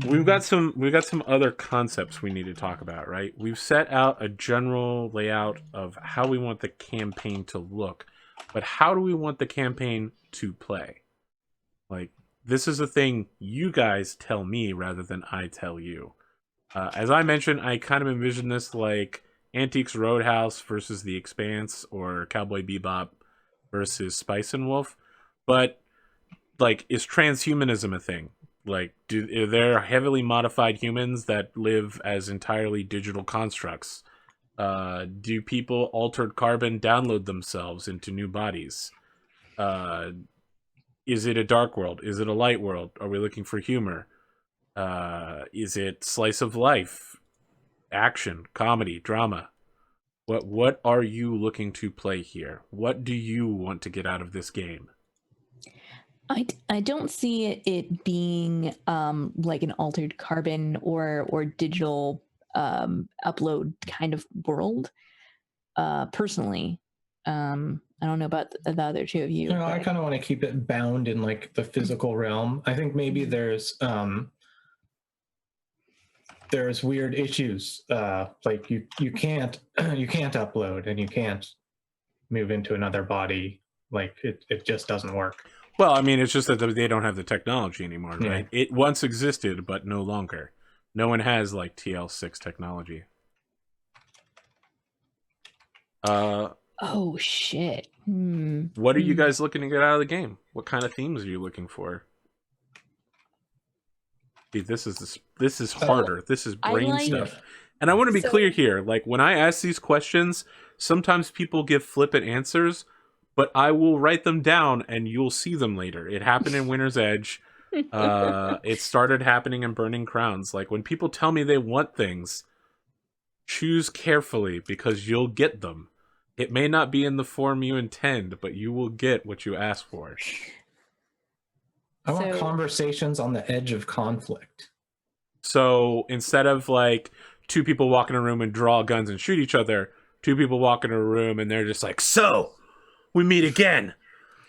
we've got some other concepts we need to talk about, right? We've set out a general layout of how we want the campaign to look, but how do we want the campaign to play? Like, this is a thing you guys tell me rather than I tell you. As I mentioned, I kind of envision this like Antiques Roadhouse versus The Expanse, or Cowboy Bebop versus Spice and Wolf. But like, is transhumanism a thing? Like, are there heavily modified humans that live as entirely digital constructs? Do people altered carbon download themselves into new bodies? Is it a dark world? Is it a light world? Are we looking for humor? Is it slice of life? Action, comedy, drama? What are you looking to play here? What do you want to get out of this game? I don't see it being like an altered carbon or digital upload kind of world. Personally, I don't know about the other two of you. I kind of want to keep it bound in like the physical realm. I think maybe there's weird issues, like you can't upload and you can't move into another body. Like it just doesn't work. Well, I mean, it's just that they don't have the technology anymore, right? Yeah. It once existed, but no longer. No one has like TL6 technology. Oh shit. What are you guys looking to get out of the game? What kind of themes are you looking for? See, this is harder. This is brain stuff. And I want to be clear here. Like, when I ask these questions, sometimes people give flippant answers, but I will write them down and you'll see them later. It happened in Winter's Edge. It started happening in Burning Crowns. Like, when people tell me they want things, choose carefully because you'll get them. It may not be in the form you intend, but you will get what you ask for. I want conversations on the edge of conflict. So instead of like 2 people walk in a room and draw guns and shoot each other, 2 people walk in a room and they're just like, so we meet again.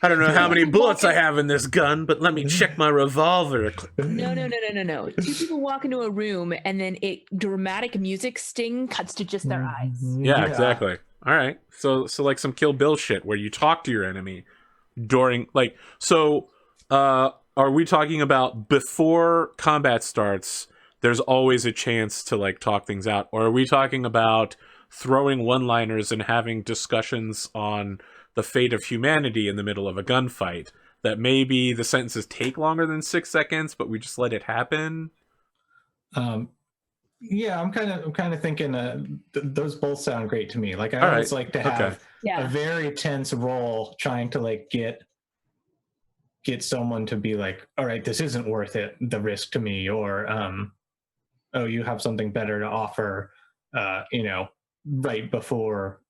I don't know how many bullets I have in this gun, but let me check my revolver. No. 2 people walk into a room and then dramatic music sting cuts to just their eyes. Yeah, exactly. All right. So like some Kill Bill shit where you talk to your enemy during like, so are we talking about before combat starts, there's always a chance to like talk things out? Or are we talking about throwing one-liners and having discussions on the fate of humanity in the middle of a gunfight that maybe the sentences take longer than 6 seconds, but we just let it happen? Yeah, I'm kind of thinking those both sound great to me. Like, I always like to have a very tense role trying to like get someone to be like, all right, this isn't worth it, the risk to me, or oh, you have something better to offer, right before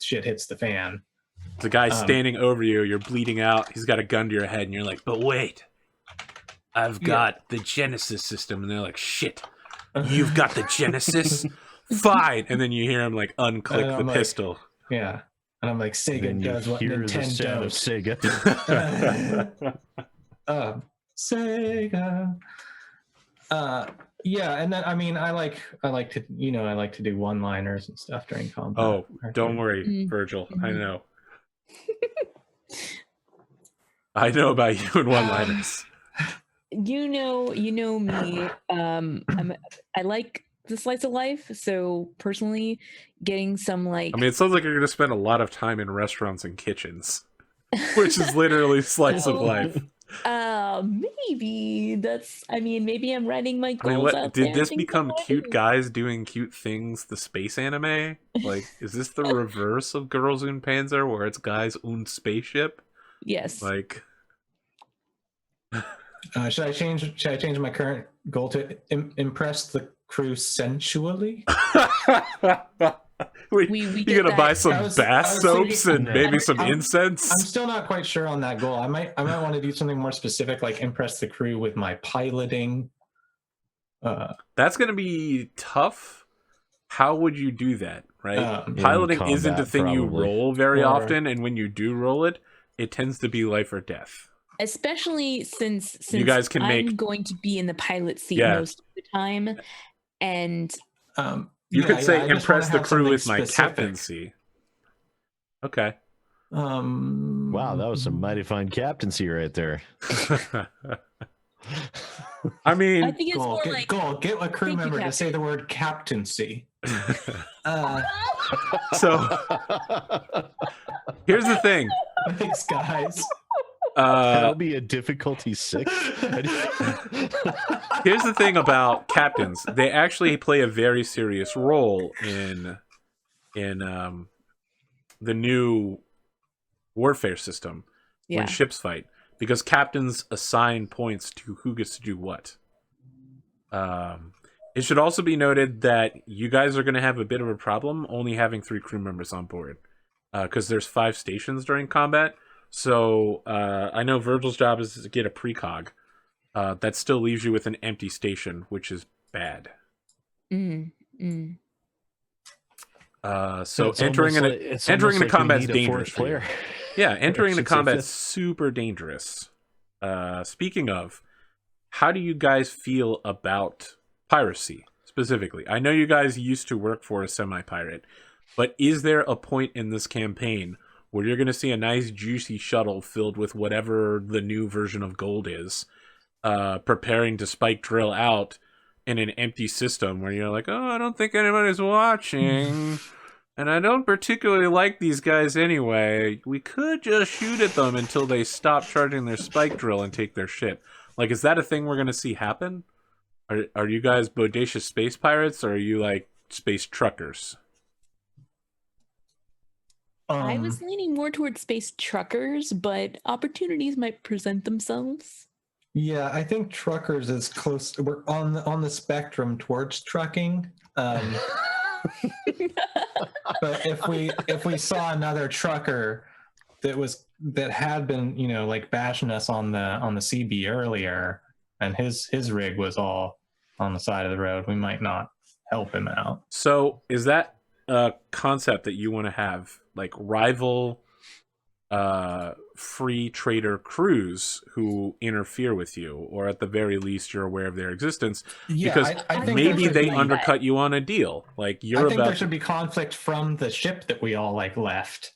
shit hits the fan. The guy standing over you, you're bleeding out, he's got a gun to your head, and you're like, but wait, I've got the Genesis system. And they're like, shit, you've got the Genesis? Fine. And then you hear him like unclick the pistol. Yeah. And I'm like, Sega does what Nintendo does. Sega. Sega. Yeah, and then I mean, I like to do one-liners and stuff during combat. Oh, don't worry, Virgil. I know. I know about you and one-liners. You know me. I like the slice of life. So personally, getting some like. I mean, it sounds like you're going to spend a lot of time in restaurants and kitchens, which is literally slice of life. Maybe that's. I mean, maybe I'm writing my goals. I mean, what out did there, this become? Cute guys doing cute things? The space anime? Like, is this the reverse of Girls und Panzer, where it's guys und spaceship? Yes. Like, should I change my current goal to impress the crew sensually? You gonna buy some bath soaps and maybe some incense? I'm still not quite sure on that goal. I might want to do something more specific, like impress the crew with my piloting. That's gonna be tough. How would you do that? Right, piloting isn't a thing you roll very often, and when you do roll it, it tends to be life or death. Especially since you guys can I'm going to be in the pilot seat most of the time, and you could say impress the crew with my captaincy. Okay. Wow, that was some mighty fine captaincy right there. I mean, I think it's get a crew member to say the word captaincy. So here's the thing. Thanks, guys. That'll be a difficulty 6. Here's the thing about captains. They actually play a very serious role in the new warfare system when ships fight, because captains assign points to who gets to do what. It should also be noted that you guys are going to have a bit of a problem only having 3 crew members on board, because there's 5 stations during combat. So I know Virgil's job is to get a precog. That still leaves you with an empty station, which is bad. So entering into combat is dangerous. Yeah, entering into combat is super dangerous. Speaking of, how do you guys feel about piracy specifically? I know you guys used to work for a semi-pirate, but is there a point in this campaign where you're going to see a nice juicy shuttle filled with whatever the new version of gold is, preparing to spike drill out in an empty system where you're like, oh, I don't think anybody's watching, and I don't particularly like these guys anyway. We could just shoot at them until they stop charging their spike drill and take their shit. Like, is that a thing we're going to see happen? Are you guys bodacious space pirates, or are you like space truckers? I was leaning more towards space truckers, but opportunities might present themselves. Yeah, I think truckers is close. We're on the spectrum towards trucking. But if we saw another trucker that had been, like bashing us on the CB earlier, and his rig was all on the side of the road, we might not help him out. So is that a concept that you want to have, like rival free trader crews who interfere with you, or at the very least you're aware of their existence? Yeah, because I think maybe they undercut you on a deal. Like I think there should be conflict from the ship that we all like left,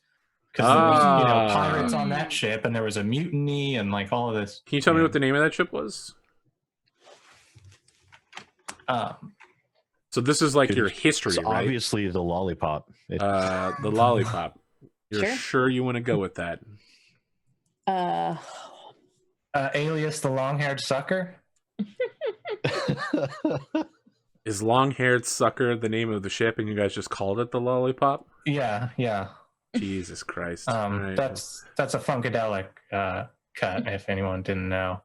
because there was pirates on that ship, and there was a mutiny and like all of this. Can you tell me what the name of that ship was? So this is like your history, right? Obviously the Lollipop. The Lollipop. You're sure you want to go with that? Alias the long-haired sucker. Is long-haired sucker the name of the ship, and you guys just called it the Lollipop? Yeah. Jesus Christ! Right. That's a Funkadelic cut, if anyone didn't know.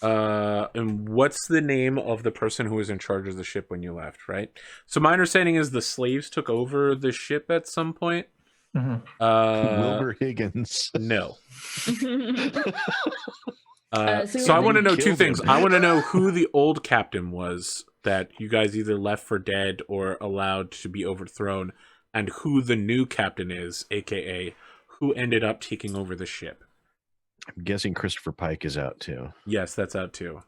And what's the name of the person who was in charge of the ship when you left, right? So my understanding is the slaves took over the ship at some point. Wilbur Higgins. No. So So I want to know two killed things. him. I want to know who the old captain was that you guys either left for dead or allowed to be overthrown, and who the new captain is, aka who ended up taking over the ship. I'm guessing Christopher Pike is out too. Yes, that's out too.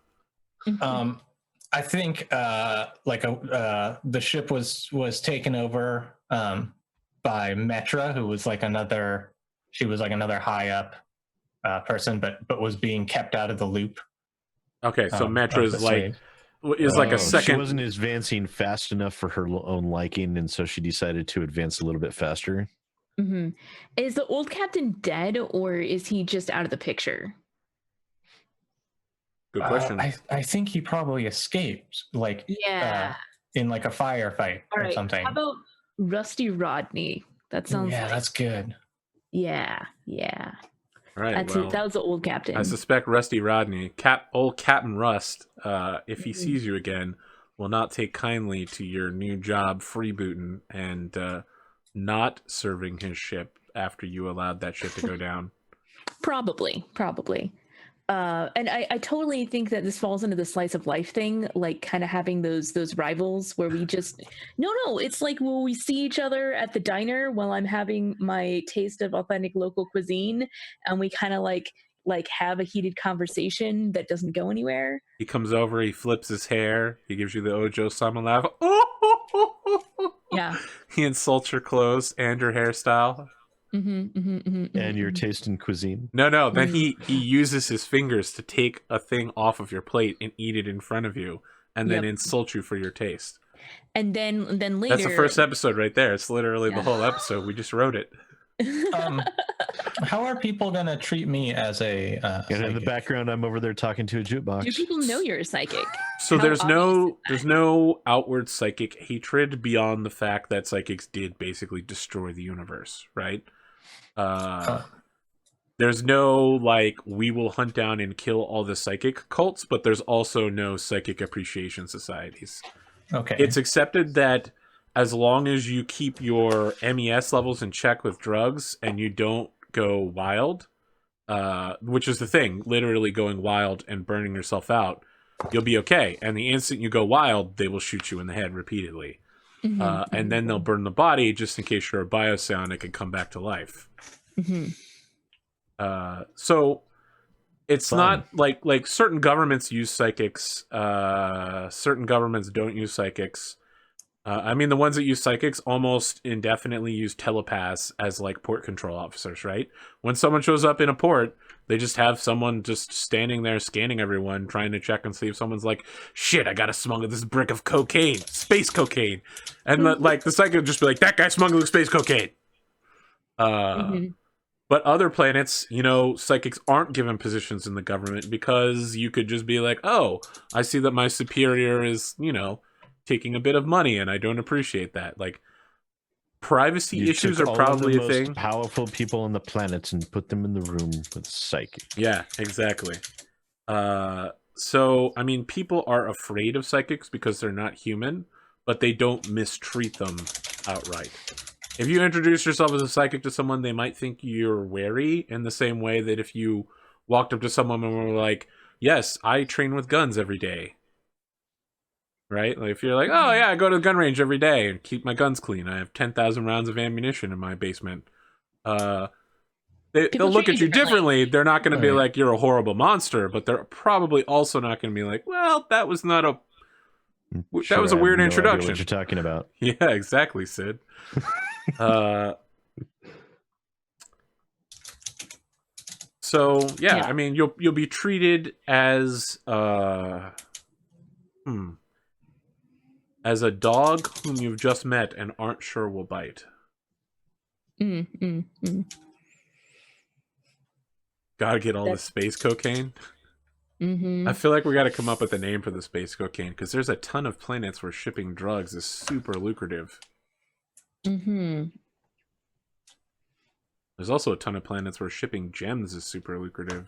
I think the ship was taken over by Metra, who was like another high up person, but was being kept out of the loop. Okay, so Metra of is the like slave. a second. She wasn't advancing fast enough for her own liking, and so she decided to advance a little bit faster. Mm-hmm. Is the old captain dead, or is he just out of the picture? Good question. I think he probably escaped, like in like a firefight or something. How about Rusty Rodney? That sounds that's good. Yeah. All right, That was the old captain. I suspect Rusty Rodney, old Captain Rust, if he sees you again, will not take kindly to your new job freebooting and not serving his ship after you allowed that ship to go down. Probably. And I totally think that this falls into the slice of life thing, like kind of having those rivals where we just no, it's like when we see each other at the diner while I'm having my taste of authentic local cuisine, and we kind of like have a heated conversation that doesn't go anywhere. He comes over, he flips his hair, he gives you the Ojo-sama laugh. Yeah. He insults your clothes and your hairstyle. And your taste in cuisine. No. Then he uses his fingers to take a thing off of your plate and eat it in front of you, and then insult you for your taste. And then later. That's the first episode right there. It's literally the whole episode. We just wrote it. How are people gonna treat me as a? And in the background, I'm over there talking to a jukebox. Do people know you're a psychic? So there's no outward psychic hatred beyond the fact that psychics did basically destroy the universe, right? There's no like we will hunt down and kill all the psychic cults, but there's also no psychic appreciation societies. Okay. It's accepted that as long as you keep your MES levels in check with drugs and you don't go wild, which is the thing, literally going wild and burning yourself out, you'll be okay. And the instant you go wild, they will shoot you in the head repeatedly. And then they'll burn the body just in case you're a biopsionic and come back to life. So it's not like certain governments use psychics. Certain governments don't use psychics. I mean, the ones that use psychics almost indefinitely use telepaths as like port control officers, right? When someone shows up in a port, they just have someone just standing there scanning everyone, trying to check and see if someone's like, shit, I gotta smuggle this brick of cocaine, space cocaine. And the psychic would just be like, that guy smuggling space cocaine. But other planets, psychics aren't given positions in the government because you could just be like, oh, I see that my superior is, taking a bit of money and I don't appreciate that. Like, privacy issues are probably a thing. Most powerful people on the planet and put them in the room with psychic. Yeah, exactly. So, I mean, people are afraid of psychics because they're not human, but they don't mistreat them outright. If you introduce yourself as a psychic to someone, they might think you're wary in the same way that if you walked up to someone and were like, yes, I train with guns every day. Right? Like if you're like, oh yeah, I go to the gun range every day and keep my guns clean. I have 10,000 rounds of ammunition in my basement. They'll look at you differently. They're not going to be like, you're a horrible monster, but they're probably also not going to be like, well, that was not a... That was a weird introduction. What you're talking about? Yeah, exactly, Sid. So yeah, I mean, you'll be treated as a dog whom you've just met and aren't sure will bite. Gotta get all the space cocaine. I feel like we got to come up with a name for the space cocaine because there's a ton of planets where shipping drugs is super lucrative. There's also a ton of planets where shipping gems is super lucrative.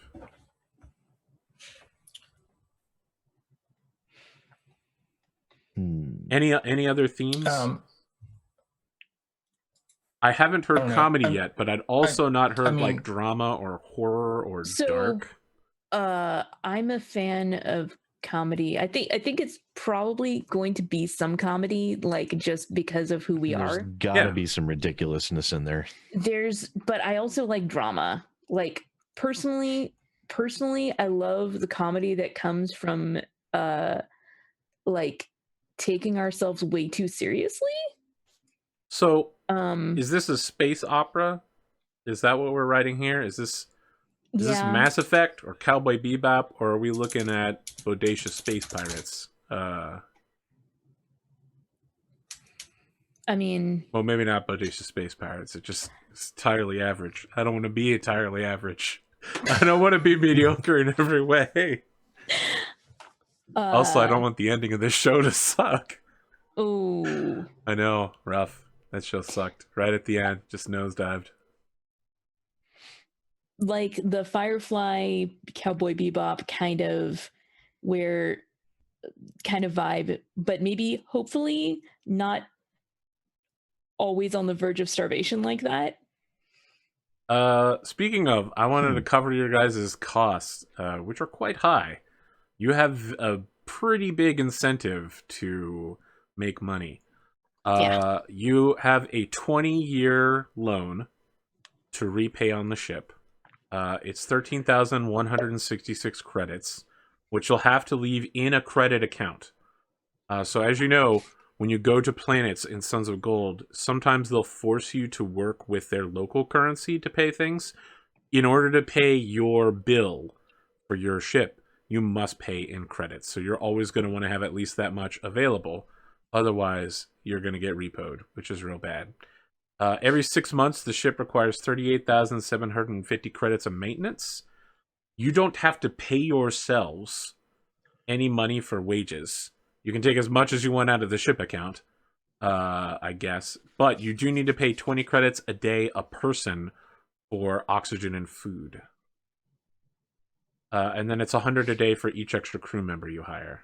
Any other themes? I haven't heard comedy I'm, yet, but I'd also not heard mean, like drama or horror or dark. I'm a fan of comedy. I think it's probably going to be some comedy, like just because of who we There's are. gotta be some ridiculousness in there. But I also like drama. Like personally, I love the comedy that comes from like taking ourselves way too seriously. So, is this a space opera? Is that what we're writing here? Is this Mass Effect or Cowboy Bebop, or are we looking at Bodacious Space Pirates? I mean, well, maybe not Bodacious Space Pirates. It's entirely average. I don't want to be entirely average. I don't want to be mediocre in every way. Also, I don't want the ending of this show to suck. Oh, I know, rough. That show sucked right at the end. Just nosedived. Like the Firefly Cowboy Bebop kind of vibe, but maybe hopefully not always on the verge of starvation like that. Speaking of, I wanted to cover your guys' costs, which are quite high. You have a pretty big incentive to make money. You have a 20-year loan to repay on the ship. It's 13,166 credits, which you'll have to leave in a credit account. So as you know, when you go to planets in Sons of Gold, sometimes they'll force you to work with their local currency to pay things. In order to pay your bill for your ship, you must pay in credits. So you're always going to want to have at least that much available. Otherwise, you're going to get repoed, which is real bad. Every 6 months, the ship requires 38,750 credits of maintenance. You don't have to pay yourselves any money for wages. You can take as much as you want out of the ship account, I guess. But you do need to pay 20 credits a day a person for oxygen and food. And then it's 100 a day for each extra crew member you hire.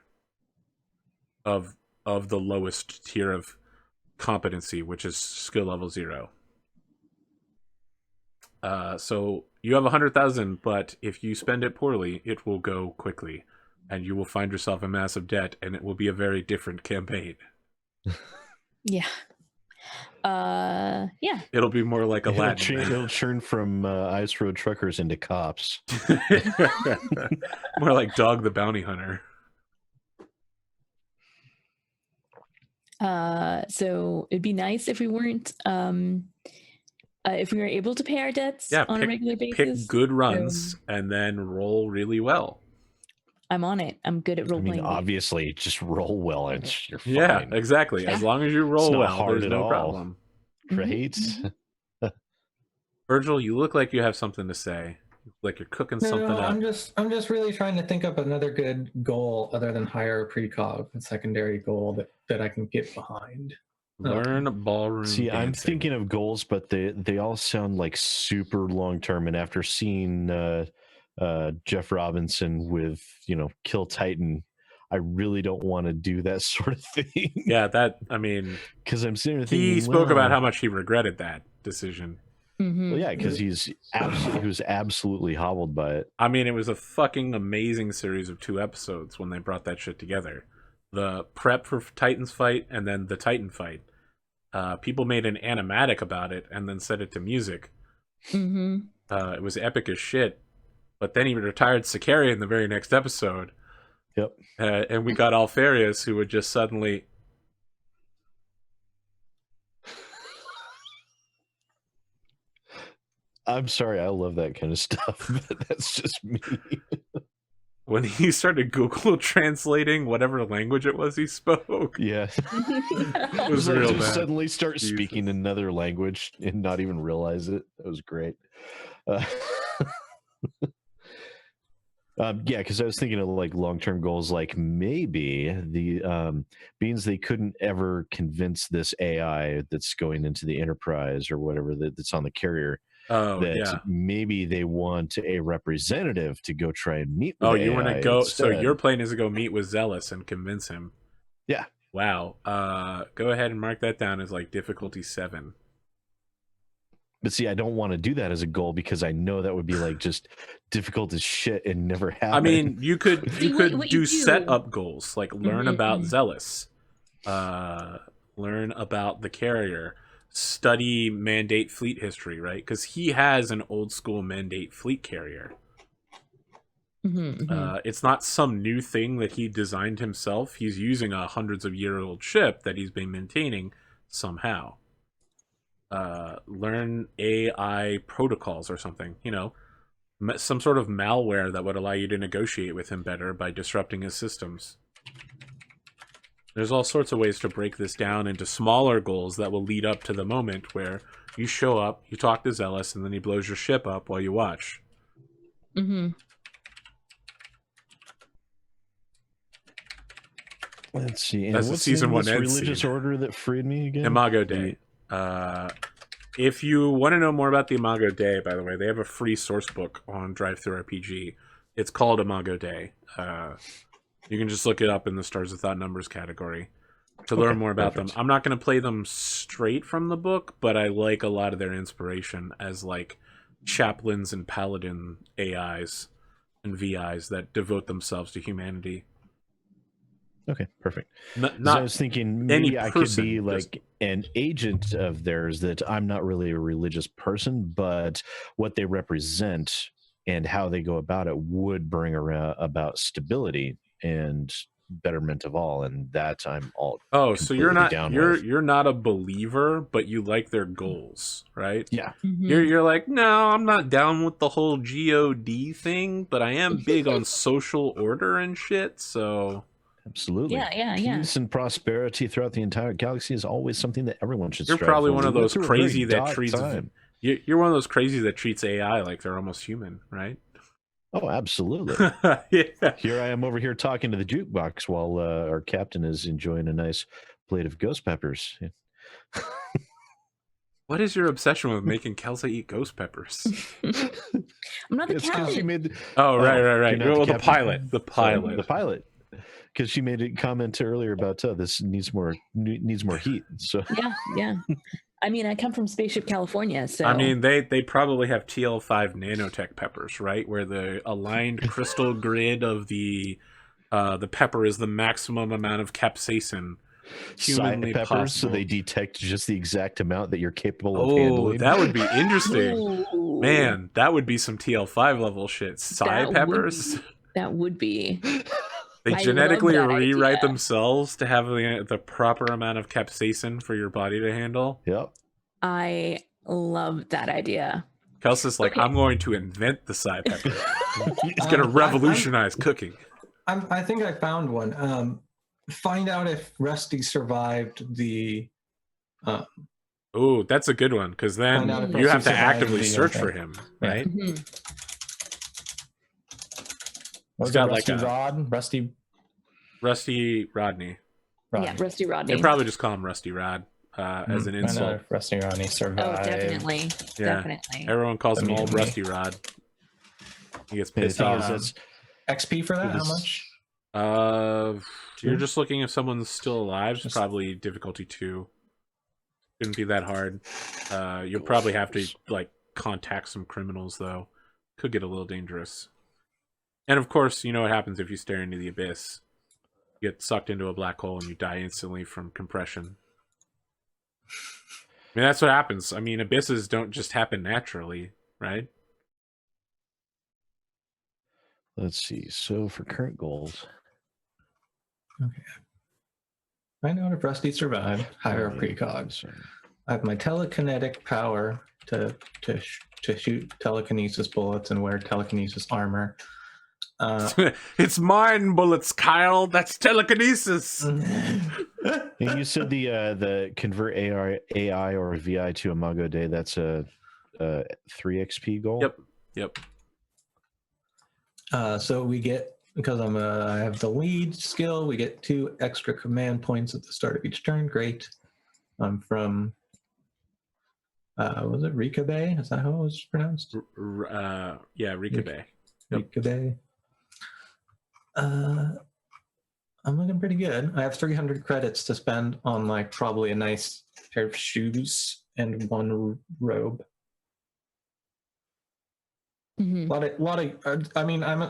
Of the lowest tier of competency, which is skill level 0. So you have 100,000, but if you spend it poorly, it will go quickly, and you will find yourself in massive debt, and it will be a very different campaign. Yeah. Yeah. It'll be more like Aladdin. It'll churn from ice road truckers into cops. More like Dog the Bounty Hunter. So it'd be nice if we weren't if we were able to pay our debts on a regular basis. Pick good runs and then roll really well. I'm on it. I'm good at rolling. I mean, obviously, just roll well and you're fine. Yeah, exactly. As long as you roll well, there's no problem. Right? Mm-hmm. Virgil, you look like you have something to say. Like you're cooking something up. I'm just really trying to think up another good goal other than hire a precog, a secondary goal that I can get behind. Learn ballroom. See, dancing. I'm thinking of goals, but they all sound like super long term. And after seeing Jeff Robinson with Kill Titan, I really don't want to do that sort of thing. Yeah, because I'm sitting there thinking, he spoke about how much he regretted that decision. Mm-hmm. Well, yeah, because he was absolutely hobbled by it. I mean, it was a fucking amazing series of 2 episodes when they brought that shit together. The prep for Titan's fight and then the Titan fight. People made an animatic about it and then set it to music. Mm-hmm. It was epic as shit. But then he retired Sicarian in the very next episode. Yep. And we got Alfarius, who would just suddenly... I'm sorry, I love that kind of stuff, but that's just me. When he started Google translating whatever language it was he spoke. Yeah. It was real bad. Suddenly start speaking another language and not even realize it. That was great. Yeah, because I was thinking of like long-term goals, like maybe the beings they couldn't ever convince this AI that's going into the Enterprise or whatever that's on the carrier. Maybe they want a representative to go try and meet with you want to go instead. So your plan is to go meet with Zealous and convince him. Yeah. Wow. Go ahead and mark that down as like difficulty 7. But see, I don't want to do that as a goal because I know that would be like just difficult as shit and never happen. I mean, you could what do you do- setup goals, like learn Mhm, about mhm. Zealous, learn about the carrier, study Mandate fleet history, right? Because he has an old school Mandate fleet carrier. It's not some new thing that he designed himself. He's using a hundreds of year old ship that he's been maintaining somehow. Learn AI protocols or something, you know, some sort of malware that would allow you to negotiate with him better by disrupting his systems. There's all sorts of ways to break this down into smaller goals that will lead up to the moment where you show up, you talk to Zealous, and then he blows your ship up while you watch. Let's see. And As the what's season the name of 1 this end religious scene. order that freed me again? Imago Dei. If you want to know more about the Imago Dei, by the way, they have a free source book on Drive-Thru-RPG. It's called Imago Dei. You can just look it up in the Stars Without Numbers category to learn more about them. I'm not going to play them straight from the book, but I like a lot of their inspiration as like chaplains and paladin AIs and VIs that devote themselves to humanity. Okay, perfect. Not I was thinking maybe I could be person, like an agent of theirs, that I'm not really a religious person, but what they represent and how they go about it would bring around about stability and betterment of all, and that I'm all so you're not down with. you're not a believer, but you like their goals, right? Yeah. You're like, no, I'm not down with the whole God thing, but I am big on social order and shit, so Absolutely. Yeah. Peace and prosperity throughout the entire galaxy is always something that everyone should you're strive probably for. one of We went those through a very crazy that dark treats time. you're one of those crazy that treats AI like they're almost human, right? Oh, absolutely. Yeah. Here I am over here talking to the jukebox while our captain is enjoying a nice plate of ghost peppers. What is your obsession with making Kelsa eat ghost peppers? I'm not the It's because she captain. made. Right. you're not Well, the captain. pilot. The Sorry, pilot. the pilot. Because she made a comment earlier about this needs more heat. So Yeah. I mean, I come from Spaceship California, so I mean, they probably have TL5 nanotech peppers, right? Where the aligned crystal grid of the pepper is the maximum amount of capsaicin humanly peppers, possible. so they detect just the exact amount that you're capable of Oh, handling. that would be interesting. Ooh. Man, that would be some TL5 level shit. Psy peppers? That would be. They I genetically love that rewrite idea. themselves to have the proper amount of capsaicin for your body to handle. Yep. I love that idea. Kelsey's like, Okay. I'm going to invent the Psy pepper. It's going to revolutionize cooking. I think I found one. Find out if Rusty survived the. Oh, that's a good one, because then you have to actively search for him, right? Was got it Rusty like a- Rod? Rusty Rodney. Yeah, Rusty Rodney. They probably just call him Rusty Rod as an I know insult. if Rusty Rodney survived. Oh, definitely. Yeah. Definitely. Everyone calls him Old Immediately. Rusty Rod. He gets The pissed thing is, off. that's XP for that? For How this- much? You're just looking if someone's still alive. It's Just- probably difficulty 2. Shouldn't be that hard. You'll probably have to like contact some criminals though. Could get a little dangerous. And of course, you know what happens if you stare into the abyss. You get sucked into a black hole and you die instantly from compression. I mean, that's what happens. I mean, abysses don't just happen naturally, right? Let's see. So for current goals, Find out if Rusty survived. Hire a precog. I have my telekinetic power to shoot telekinesis bullets and wear telekinesis armor. It's mind bullets, Kyle. That's telekinesis. And you said the convert AI or VI to Imago Dei. That's a 3 XP goal. Yep. So we get, because I have the lead skill, we get 2 extra command points at the start of each turn. Great. I'm from was it Rika Bay? Is that how it was pronounced? Yeah, Rika Bay. Yep. Rika Bay. I'm looking pretty good. I have 300 credits to spend on like probably a nice pair of shoes and 1 robe. Mhm. lot of. I mean, I'm.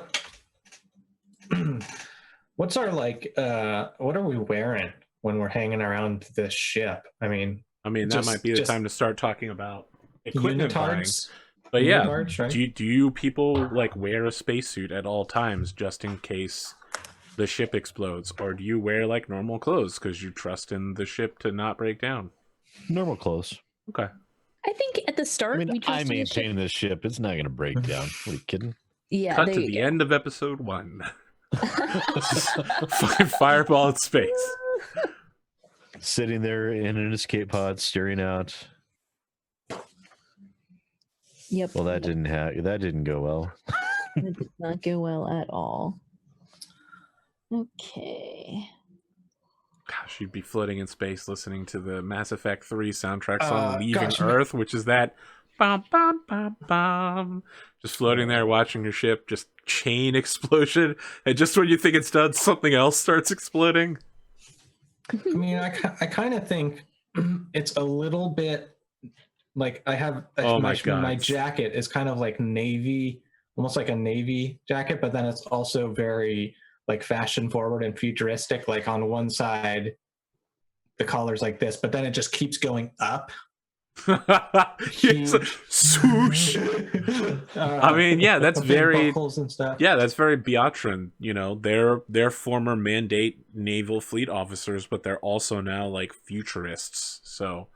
What's our like? What are we wearing when we're hanging around this ship? I mean, that might be the time to start talking about equipment buying. unitards. But yeah, Unitards, right? do you people like wear a spacesuit at all times just in case the ship explodes, or do you wear like normal clothes because you trust in the ship to not break down? Normal clothes. Okay. I think at the start I mean, we I trusted the ship. maintain this ship. It's not going to break down. Are you kidding? Yeah, Cut there to you the go. end of episode 1. Fucking fireball in space. Sitting there in an escape pod, staring out. Yep. Well, that didn't go well. That did not go well at all. Okay. Gosh, you'd be floating in space listening to the Mass Effect 3 soundtrack song Leaving gosh, Earth, which is that bum, bum, bum, bum. Just floating there watching your ship, just chain explosion, and just when you think it's done, something else starts exploding. I mean, I kind of think it's a little bit like I have my jacket is kind of like navy, almost like a navy jacket, but then it's also very like fashion forward and futuristic. Like on one side, the collar's like this, but then it just keeps going up. Yes, swoosh. I mean, yeah, that's very buckles and stuff. Yeah, that's very Beatran. You know, they're former Mandate naval fleet officers, but they're also now like futurists. So,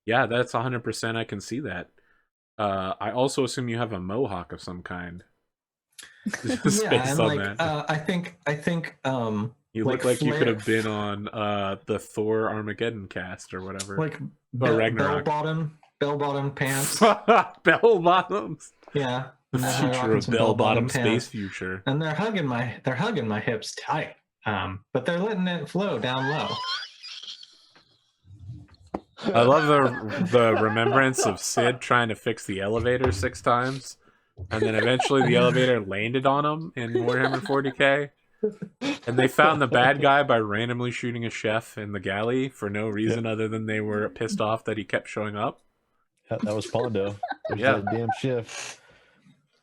yeah, that's 100%. I can see that. I also assume you have a mohawk of some kind. Just Yeah, based and on like that. I think You look like you could have been on the Thor Armageddon cast or whatever. like Ragnarok. bell bottom pants. Bell bottoms. Yeah, The future of bell bottom space future. and they're hugging my hips tight. But they're letting it flow down low. I love the remembrance of Sid trying to fix the elevator 6 times, and then eventually the elevator landed on him in Warhammer 40k. And they found the bad guy by randomly shooting a chef in the galley for no reason other than they were pissed off that he kept showing up. That was Pondo. Yeah. That damn shift.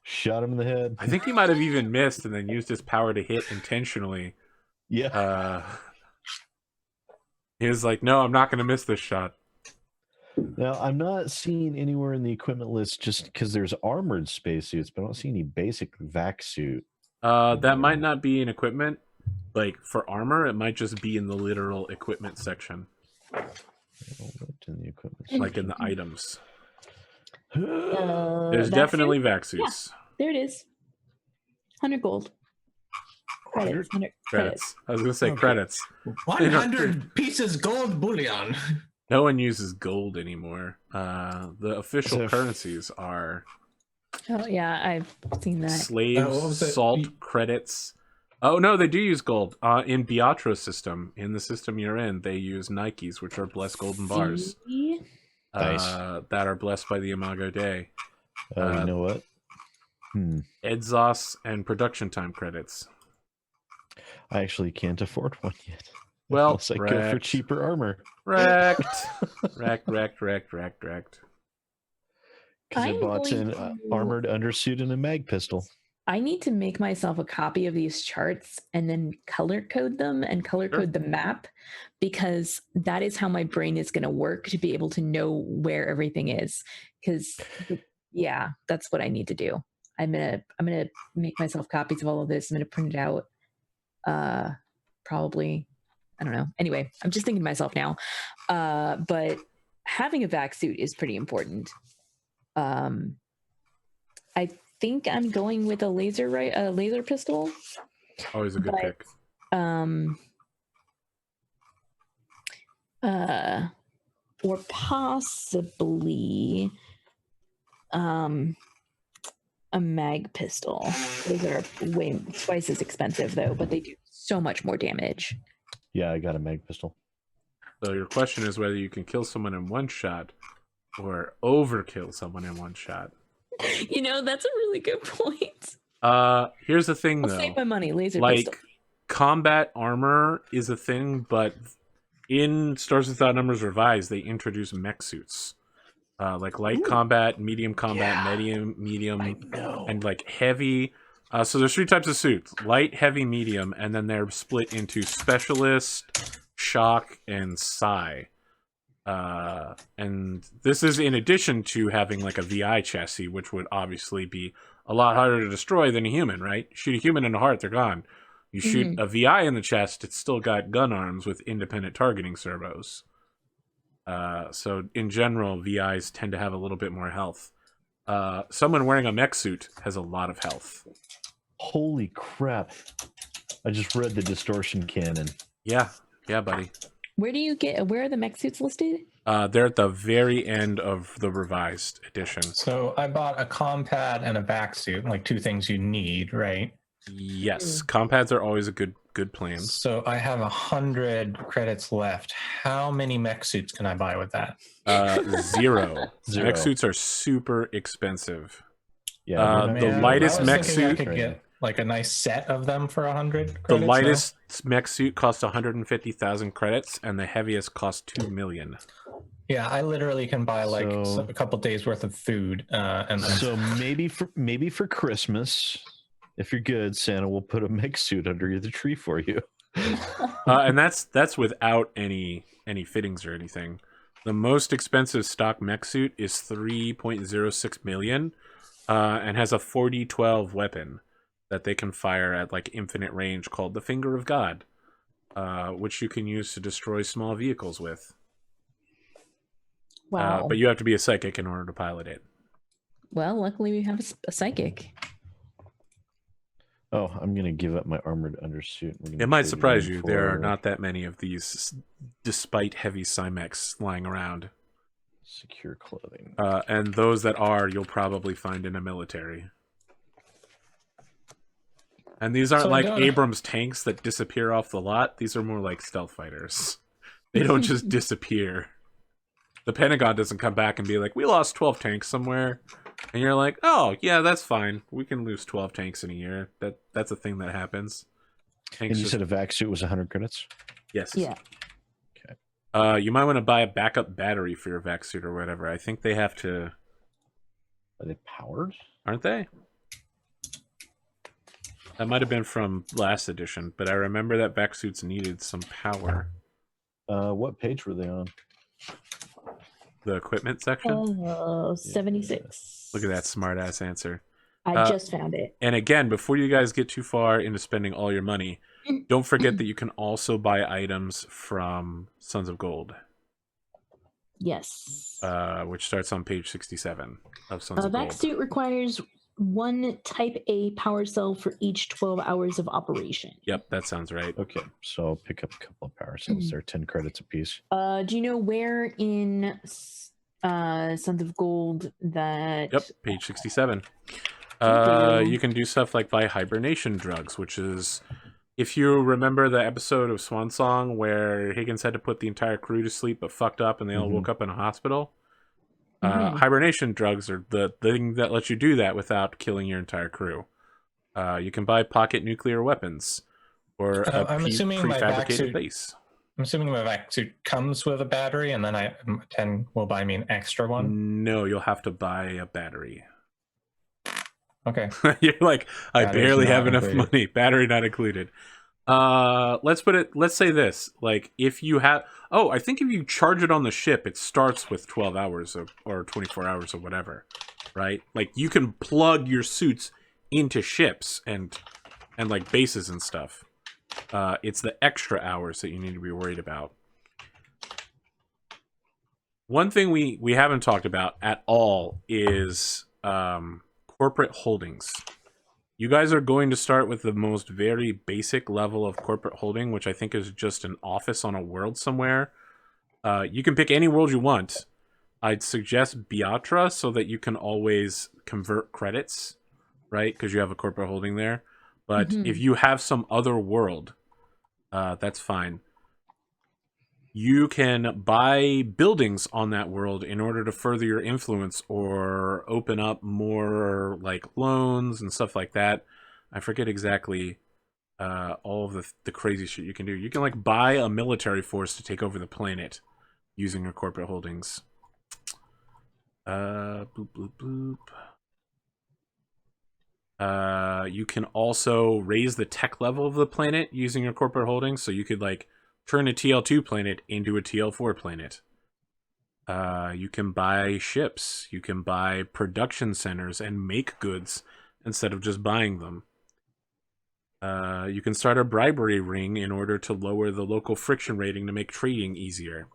Shot him in the head. I think he might have even missed and then used his power to hit intentionally. Yeah. He was like, no, I'm not going to miss this shot. Now, I'm not seeing anywhere in the equipment list just because there's armored spacesuits, but I don't see any basic vac suit. That might not be in equipment. Like, for armor, it might just be in the literal equipment section. In the equipment Like in the items. There's There's definitely vac suits. There it is. 100 gold. Credits. 100 Credits. I was going to say credits. 100 pieces gold bullion. No one uses gold anymore. The official currencies are Oh yeah, I've seen that. slaves, salt, credits. Oh no, they do use gold. In Beatro's system, in the system you're in, they use Nikes, which are blessed golden bars. See? Nice. That are blessed by the Imago Dei. You know what? Exhaust and production time credits. I actually can't afford one yet. Well, Unless I go for cheaper armor. Wrecked. Wrecked. Because I I'm bought going an to- armored undersuit and a mag pistol. I need to make myself a copy of these charts and then color code them and color code the map, because that is how my brain is going to work to be able to know where everything is. Because yeah, that's what I need to do. I'm gonna make myself copies of all of this. I'm gonna print it out. Probably, I don't know. Anyway, I'm just thinking to myself now. But having a vac suit is pretty important. I think I'm going with a laser pistol. Always a good pick. Or possibly a mag pistol. Those are twice as expensive though, but they do so much more damage. Yeah, I got a mag pistol. So your question is whether you can kill someone in one shot or overkill someone in one shot. You know, that's a really good point. Here's the thing I'll though. save my money. Laser like pistol. combat armor is a thing, but in Stars Without Numbers Revised, they introduce mech suits. like light combat, medium combat, medium, and like heavy. So there's 3 types of suits: light, heavy, medium, and then they're split into specialist, shock, and psi. And this is in addition to having like a VI chassis, which would obviously be a lot harder to destroy than a human, right? Shoot a human in the heart, they're gone. You shoot a VI in the chest, it's still got gun arms with independent targeting servos. So in general, VIs tend to have a little bit more health. Someone wearing a mech suit has a lot of health. Holy crap. I just read the distortion cannon. Yeah, buddy. Where are the mech suits listed? They're at the very end of the revised edition. So I bought a compad and a back suit, like 2 things you need, right? Yes, compads are always a good plan. So I have 100 credits left. How many mech suits can I buy with that? 0. Zero. Mech suits are super expensive. Yeah, the lightest mech suit. I could get like a nice set of them for 100 credits. The lightest mech suit costs 150,000 credits, and the heaviest costs 2 million. Yeah, I literally can buy like a couple days worth of food. And so maybe for Christmas, if you're good, Santa will put a mech suit under the tree for you. And that's without any fittings or anything. The most expensive stock mech suit is 3.06 million, and has a 40-12 weapon that they can fire at like infinite range called the Finger of God, which you can use to destroy small vehicles with. Wow. But you have to be a psychic in order to pilot it. Well, luckily we have a psychic. Oh, I'm going to give up my armored undersuit. It might surprise you. There are not that many of these, despite heavy Cymex lying around. Secure clothing. And those that are, you'll probably find in a military. And these aren't like Abrams tanks that disappear off the lot. These are more like stealth fighters. They don't just disappear. The Pentagon doesn't come back and be like, we lost 12 tanks somewhere. And you're like, oh, yeah, that's fine. We can lose 12 tanks in a year. That's a thing that happens. And you said a vac suit was 100 credits? Yes. Yeah. Okay. You might want to buy a backup battery for your vac suit or whatever. I think they have to... Are they powered? Aren't they? That might have been from last edition, but I remember that vac suits needed some power. What page were they on? The equipment section? 76. Look at that smart-ass answer. I just found it. And again, before you guys get too far into spending all your money, don't forget that you can also buy items from Sons of Gold. Yes. Which starts on page 67 of Sons of Gold. A vac suit requires 1 Type A power cell for each 12 hours of operation. Yep, that sounds right. Okay, so I'll pick up a couple of power cells. They're 10 credits apiece. Do you know where in Sons of Gold that... Yep, page 67. You can do stuff like buy hibernation drugs, which is... If you remember the episode of Swan Song where Higgins had to put the entire crew to sleep but fucked up and they all woke up in a hospital... hibernation drugs are the thing that lets you do that without killing your entire crew. You can buy pocket nuclear weapons or a prefabricated base. I'm assuming my vac suit comes with a battery, and then 10 will buy me an extra one. No, you'll have to buy a battery. Okay. You're like, I Battery's barely not have enough included. money. Battery not included. Let's say this. Like, if you have... Oh, I think if you charge it on the ship, it starts with 12 hours or 24 hours or whatever, right? Like, you can plug your suits into ships and like bases and stuff. It's the extra hours that you need to be worried about. One thing we haven't talked about at all is corporate holdings. You guys are going to start with the most very basic level of corporate holding, which I think is just an office on a world somewhere. You can pick any world you want. I'd suggest Biatra so that you can always convert credits, right? Because you have a corporate holding there. But if you have some other world, that's fine. You can buy buildings on that world in order to further your influence or open up more like loans and stuff like that. I forget exactly all of the crazy shit you can do. You can like buy a military force to take over the planet using your corporate holdings. Boop, boop, boop. You can also raise the tech level of the planet using your corporate holdings. So you could like turn a TL2 planet into a TL4 planet. You can buy ships. You can buy production centers and make goods instead of just buying them. You can start a bribery ring in order to lower the local friction rating to make trading easier.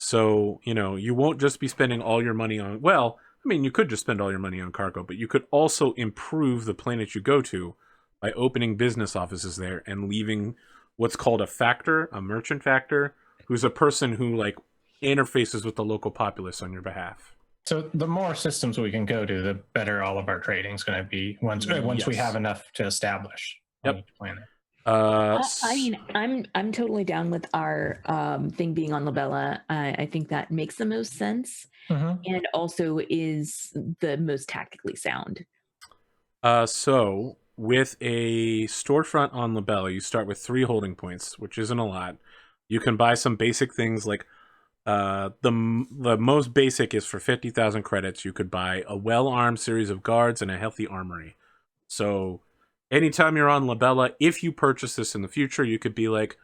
So, you know, you won't just be spending all your money on, well, I mean, you could just spend all your money on cargo, but you could also improve the planet you go to by opening business offices there and leaving what's called a factor, a merchant factor, who's a person who, like, interfaces with the local populace on your behalf. So the more systems we can go to, the better all of our trading is going to be once we have enough to establish on each planet. I mean, I'm totally down with our thing being on Labella. I think that makes the most sense, and also is the most tactically sound. So with a storefront on Labella, you start with 3 holding points, which isn't a lot. You can buy some basic things like the most basic is for 50,000 credits. You could buy a well-armed series of guards and a healthy armory. So anytime you're on Labella, if you purchase this in the future, you could be like,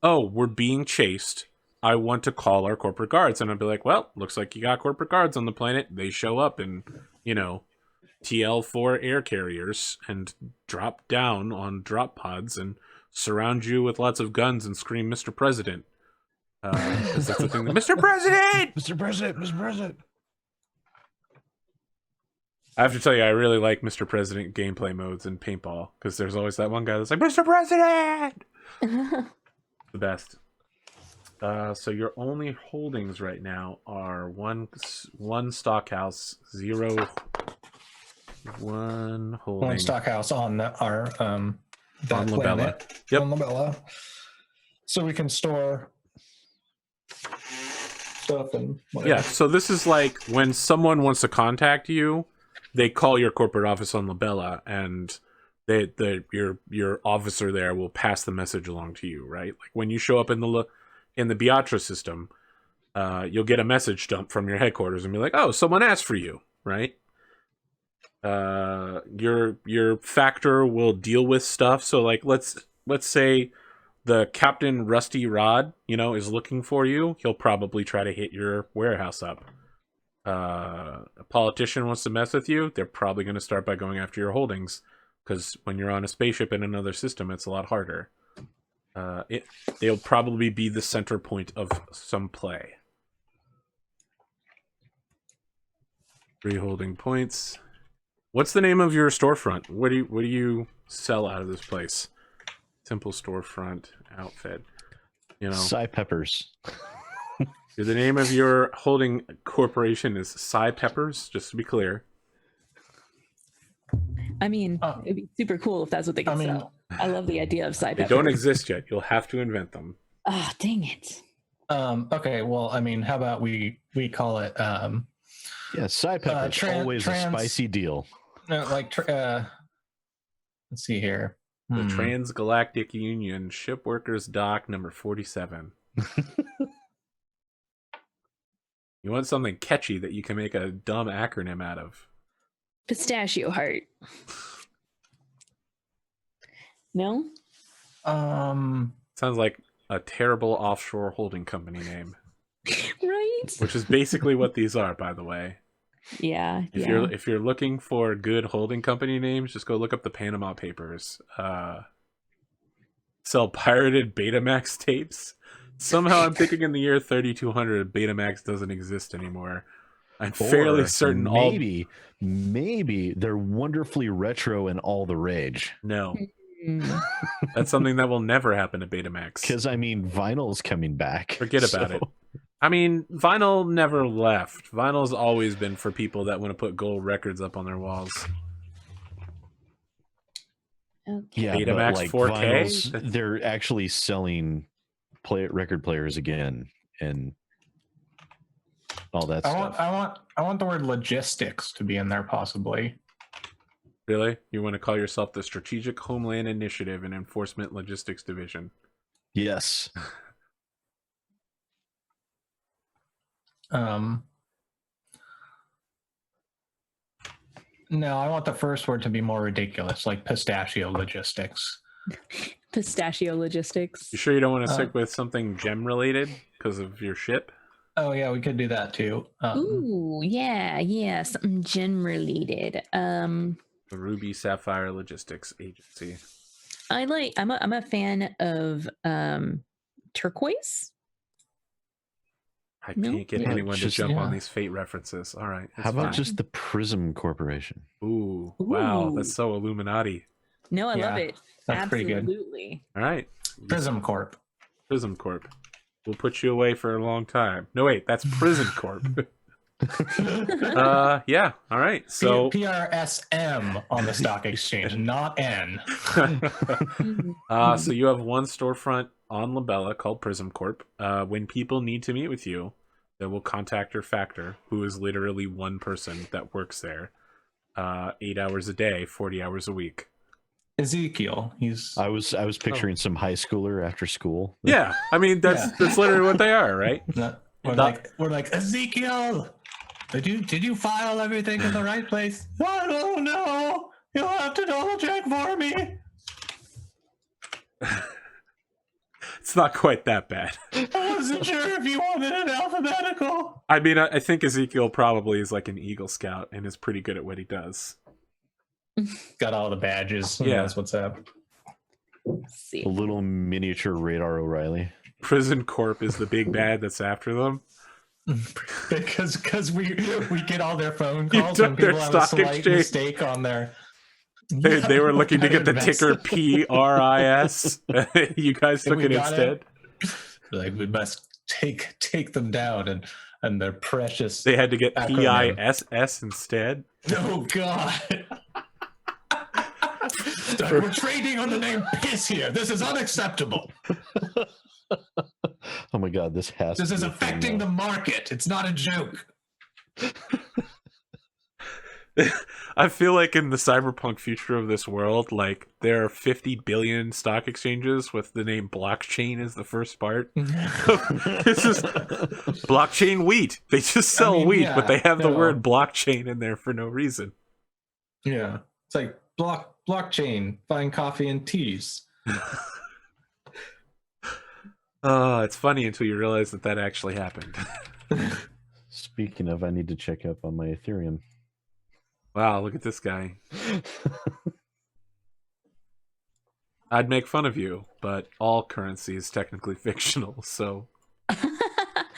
oh, we're being chased. I want to call our corporate guards. And I'd be like, well, looks like you got corporate guards on the planet. They show up in, you know, TL4 air carriers and drop down on drop pods and surround you with lots of guns and scream, Mr. President. Because that's the thing that, Mr. President! Mr. President, Mr. President. I have to tell you, I really like Mr. President gameplay modes in paintball, because there's always that one guy that's like, Mr. President! The best. So your only holdings right now are one stockhouse, 0, 1 holding. One stockhouse on our on Labella. Yep. On Labella. So we can store stuff and whatever. Yeah, so this is like when someone wants to contact you, they call your corporate office on Labella, and your officer there will pass the message along to you, right? Like when you show up in the Beatrice system, you'll get a message dump from your headquarters and be like, "Oh, someone asked for you," right? Your factor will deal with stuff. So like let's say the Captain Rusty Rod, you know, is looking for you. He'll probably try to hit your warehouse up. A politician wants to mess with you. They're probably going to start by going after your holdings, because when you're on a spaceship in another system, it's a lot harder. They'll probably be the center point of some play. 3 holding points. What's the name of your storefront? What do you sell out of this place? Simple storefront outfit. You know, Cy Peppers. The name of your holding corporation is Cy Peppers, just to be clear. I mean, it'd be super cool if that's what they could sell. I love the idea of Cy Peppers. They don't exist yet. You'll have to invent them. Ah, dang it. Okay, well, I mean, how about we call it yeah, Cy Peppers, always a spicy deal. No, like let's see here. The Transgalactic Union Shipworkers Dock number 47. You want something catchy that you can make a dumb acronym out of. Pistachio Heart. No? Sounds like a terrible offshore holding company name. Right? Which is basically what these are, by the way. Yeah. If you're looking for good holding company names, just go look up the Panama Papers. Sell pirated Betamax tapes. Somehow I'm thinking in the year 3200 Betamax doesn't exist anymore. I'm fairly certain maybe they're wonderfully retro and all the rage. No. That's something that will never happen to Betamax. Because, I mean, vinyl's coming back. Forget about it. I mean, vinyl never left. Vinyl's always been for people that want to put gold records up on their walls. Okay. Yeah, Betamax but like 4K? Vinyls, they're actually selling record players again and all that stuff. I want the word logistics to be in there, possibly. Really? You want to call yourself the Strategic Homeland Initiative and Enforcement Logistics Division? Yes. No, I want the first word to be more ridiculous, like pistachio logistics. Pistachio logistics. You sure you don't want to stick with something gem related because of your ship? Oh yeah, we could do that too. Ooh, yeah, something gem related. The Ruby Sapphire Logistics Agency. I'm a fan of turquoise. I can't get anyone to jump on these Fate references. All right. How about just the Prism Corporation? Ooh, wow. That's so Illuminati. No, I love it. That's pretty good. Absolutely. All right. Prism Corp. Prism Corp. We'll put you away for a long time. No, wait. That's Prison Corp. Yeah. All right. So PRSM on the stock exchange, not N. So you have one storefront on Labella called Prism Corp. When people need to meet with you, they will contact your factor, who is literally one person that works there, 8 hours a day, 40 hours a week. Ezekiel. I was picturing some high schooler after school. Yeah, I mean that's literally what they are, right? We're like Ezekiel. Did you file everything in the right place? I don't know. You'll have to double check for me. It's not quite that bad. I wasn't sure if you wanted it alphabetical. I mean, I think Ezekiel probably is like an Eagle Scout and is pretty good at what he does. Got all the badges. Yeah, that's what's up. Let's see. A little miniature Radar O'Reilly. Prison Corp is the big bad that's after them. because we get all their phone calls when their people have a stock slight exchange mistake on their. They were looking to get the ticker PRIS. You guys took it instead. Like, we must take them down and their precious. They had to get acronym. PISS instead. Oh God. We're trading on the name piss here. This is unacceptable. Oh my God, this is affecting the market. It's not a joke. I feel like in the cyberpunk future of this world, like there are 50 billion stock exchanges with the name blockchain as the first part. This is blockchain wheat. They just sell wheat, but they have the word blockchain in there for no reason. Yeah. It's like blockchain, buying coffee and teas. It's funny until you realize that actually happened. Speaking of, I need to check up on my Ethereum. Wow, look at this guy. I'd make fun of you, but all currency is technically fictional, so...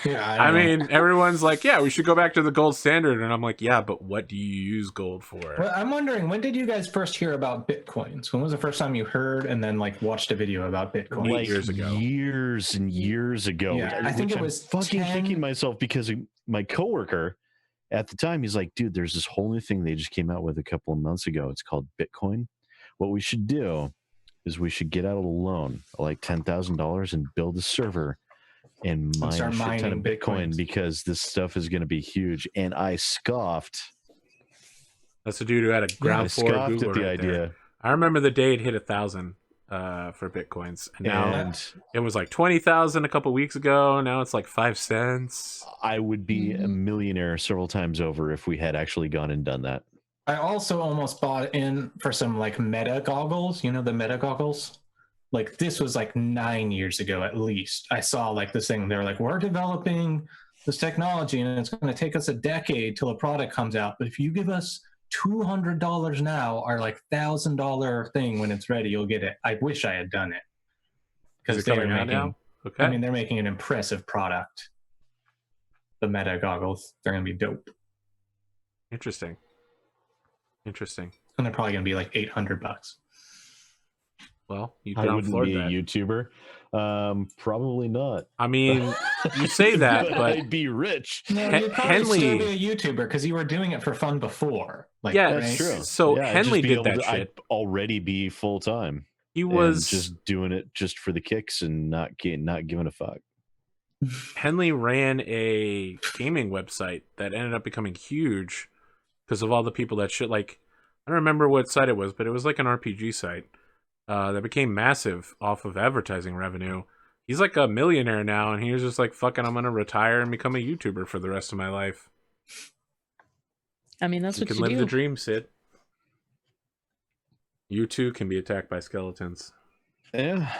Yeah, I mean, everyone's like, yeah, we should go back to the gold standard. And I'm like, yeah, but what do you use gold for? Well, I'm wondering, when did you guys first hear about Bitcoins? When was the first time you heard and then like watched a video about Bitcoin? Like years ago. Years and years ago. Yeah, I think it was fucking kicking myself because my coworker at the time, he's like, dude, there's this whole new thing they just came out with a couple of months ago. It's called Bitcoin. What we should do is we should get out a loan, like $10,000 and build a server and mine a shit ton of Bitcoin because this stuff is going to be huge. And I scoffed. That's a dude who had a ground floor Google at the right idea. There. I remember the day it hit 1,000 for Bitcoins. And now it was like 20,000 a couple weeks ago. Now it's like 5 cents. I would be a millionaire several times over if we had actually gone and done that. I also almost bought in for some like Meta goggles. You know, the Meta goggles? Like this was like 9 years ago at least. I saw like this thing. They're like, we're developing this technology and it's going to take us a decade till a product comes out. But if you give us $200 now, our like $1,000 thing when it's ready, you'll get it. I wish I had done it because they're making. Now? Okay. I mean, they're making an impressive product. The Meta goggles, they're going to be dope. Interesting. And they're probably going to be like $800. Well, you I wouldn't be a YouTuber. Probably not. I mean, you say that, but I'd be rich. No, you'd probably still be a YouTuber because you were doing it for fun before. Like, yeah, that's true. So Henley did that shit. I'd already be full time. He was just doing it just for the kicks and not giving a fuck. Henley ran a gaming website that ended up becoming huge because of all the people that shit. Like, I don't remember what site it was, but it was like an RPG site. That became massive off of advertising revenue. He's like a millionaire now, and he was just like, fucking, I'm going to retire and become a YouTuber for the rest of my life. I mean, that's what you can live the dream, Sid. You too can be attacked by skeletons. Yeah.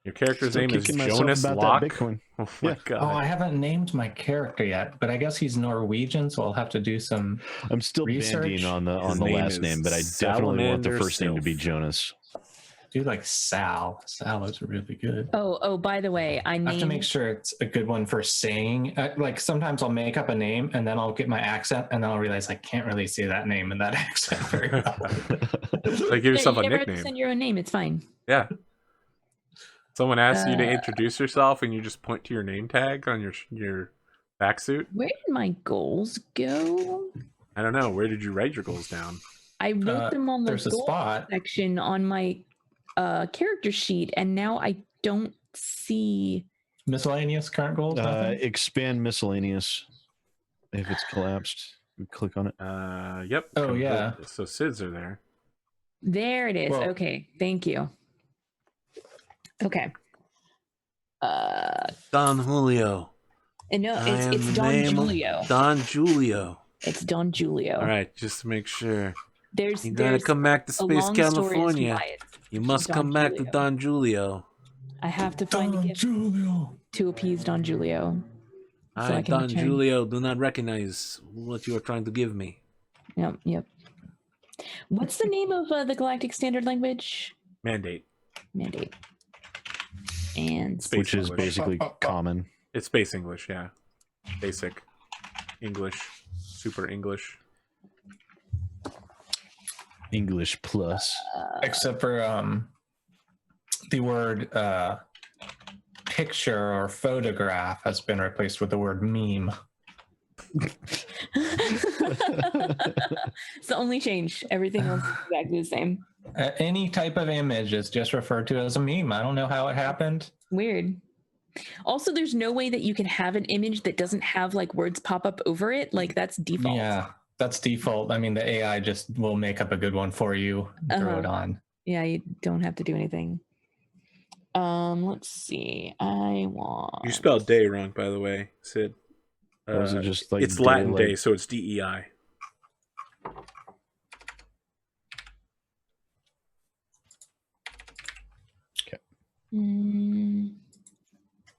Your character's Still name is kicking myself Jonas about Locke. that Bitcoin. Oh my Yeah. god. Oh, I haven't named my character yet, but I guess he's Norwegian, so I'll have to do some. I'm still Research. banding on the His the name last is name, but I definitely want the Salamander first name to be Sylph. Jonas. Do like Sal. Sal is really good. Oh, by the way, I I have to named make sure it's a good one for saying. Like sometimes I'll make up a name and then I'll get my accent and then I'll realize I can't really say that name in that accent very well. Like give yourself you a never have to nickname. send your own name. It's fine. Yeah. Someone asks you to Uh, introduce yourself and you just point to your name tag on your back suit. Where did my goals go? I don't know. Where did you write your goals down? I wrote them on the There's a goals spot. section on my character sheet, and now I don't see. Miscellaneous current goals. Nothing? Expand miscellaneous. If it's collapsed, we click on it. Yep. Oh, yeah. So SIDS are there. There it is. Well- Okay, thank you. Okay. Don Julio. No, I am it's the Don name of Julio. Don Julio. It's Don Julio. All right, just to make sure. There's You gotta there's come back to a Space long story as to California. why it's You must Don come back to Julio. Don Julio. I have to find a gift Julio. to appease Don Julio. So I, I can Don return. Julio, do not recognize what you are trying to give me. Yep. What's the name of the Galactic Standard Language? Mandate. Mandate. And Space Which is English. basically common. It's Space English, yeah. Basic English. Super English. English plus. Except for the word picture or photograph has been replaced with the word meme. it's the only change. Everything else is exactly the same. Any type of image is just referred to as a meme. I don't know how it happened. Weird. Also, there's no way that you can have an image that doesn't have like words pop up over it. Like that's default. Yeah, that's default. I mean, the AI just will make up a good one for you and throw it on. Yeah, you don't have to do anything. Let's see. I want. You spelled day wrong, by the way, Sid. Or is it just like it's Latin day, day, like- so it's DEI.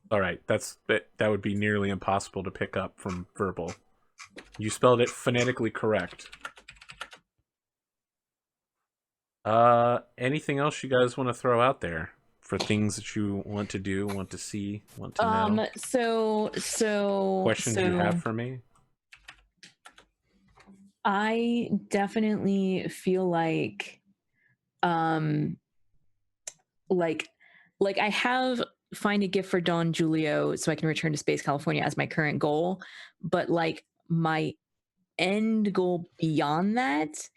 All right, that would be nearly impossible to pick up from verbal. You spelled it phonetically correct. Anything else you guys want to throw out there for things that you want to do, want to see, want to know? So Questions you have for me? I definitely feel like I have find a gift for Don Julio so I can return to Space California as my current goal, but like my end goal beyond that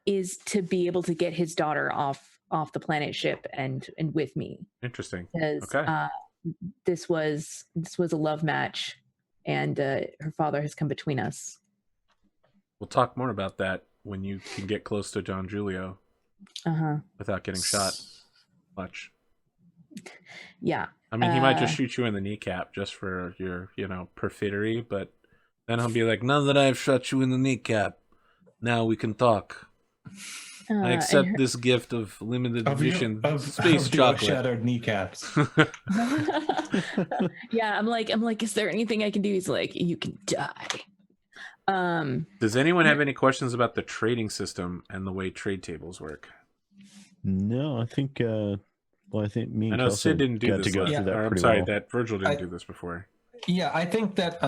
is to be able to get his daughter off the planet ship and with me. Interesting. Because Okay. this was a love match, and her father has come between us. We'll talk more about that when you can get close to Don Julio without getting shot much. Yeah. I mean, he might just shoot you in the kneecap just for your, perfidy, but then he'll be like, now that I've shot you in the kneecap, now we can talk. I accept this gift of limited edition space chocolate. Shattered kneecaps. Yeah, I'm like, is there anything I can do? He's like, you can die. Does anyone have any questions about the trading system and the way trade tables work? No, I think. Well, I think me and I know Kelsey Sid didn't do got this. to go last- through that or, I'm pretty sorry, well. that Virgil didn't do this before. Yeah, I think that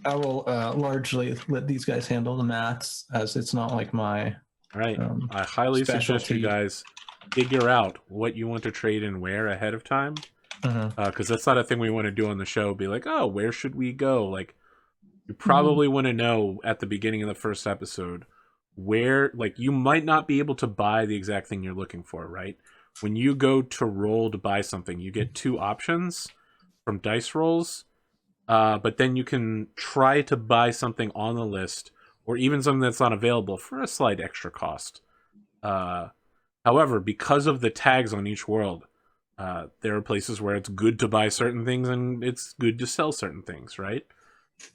I will largely let these guys handle the maths, as it's not like my. All right. I highly suggest specialty. you guys figure out what you want to trade and where ahead of time. Because that's not a thing we want to do on the show. Be like, oh, where should we go? Like, you probably want to know at the beginning of the first episode where, like, you might not be able to buy the exact thing you're looking for, right? When you go to roll to buy something, you get two options from dice rolls, but then you can try to buy something on the list or even something that's not available for a slight extra cost. However, because of the tags on each world, there are places where it's good to buy certain things and it's good to sell certain things, right?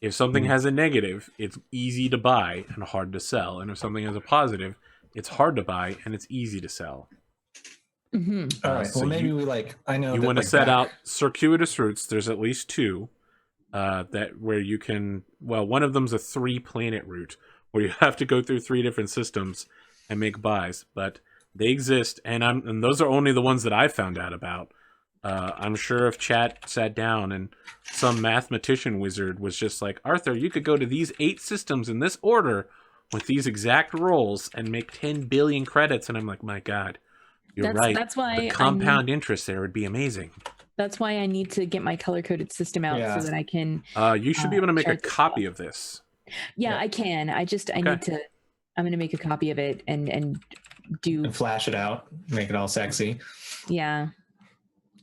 If something has a negative, it's easy to buy and hard to sell. And if something has a positive, it's hard to buy and it's easy to sell. All right. So Well, maybe we I know you that, want to like, set out circuitous routes. There's at least two that where you can. Well, one of them's a 3-planet route where you have to go through 3 different systems and make buys. But they exist, and those are only the ones that I found out about. I'm sure if chat sat down and some mathematician wizard was just like, Arthur, you could go to these 8 systems in this order with these exact rolls and make 10 billion credits, and I'm like, my God. You're right. That's why the compound interest there would be amazing. That's why I need to get my color-coded system out so that I can. You should be able to make a copy of this. Yeah, I can. I need to. I'm going to make a copy of it and flash it out, make it all sexy. Yeah.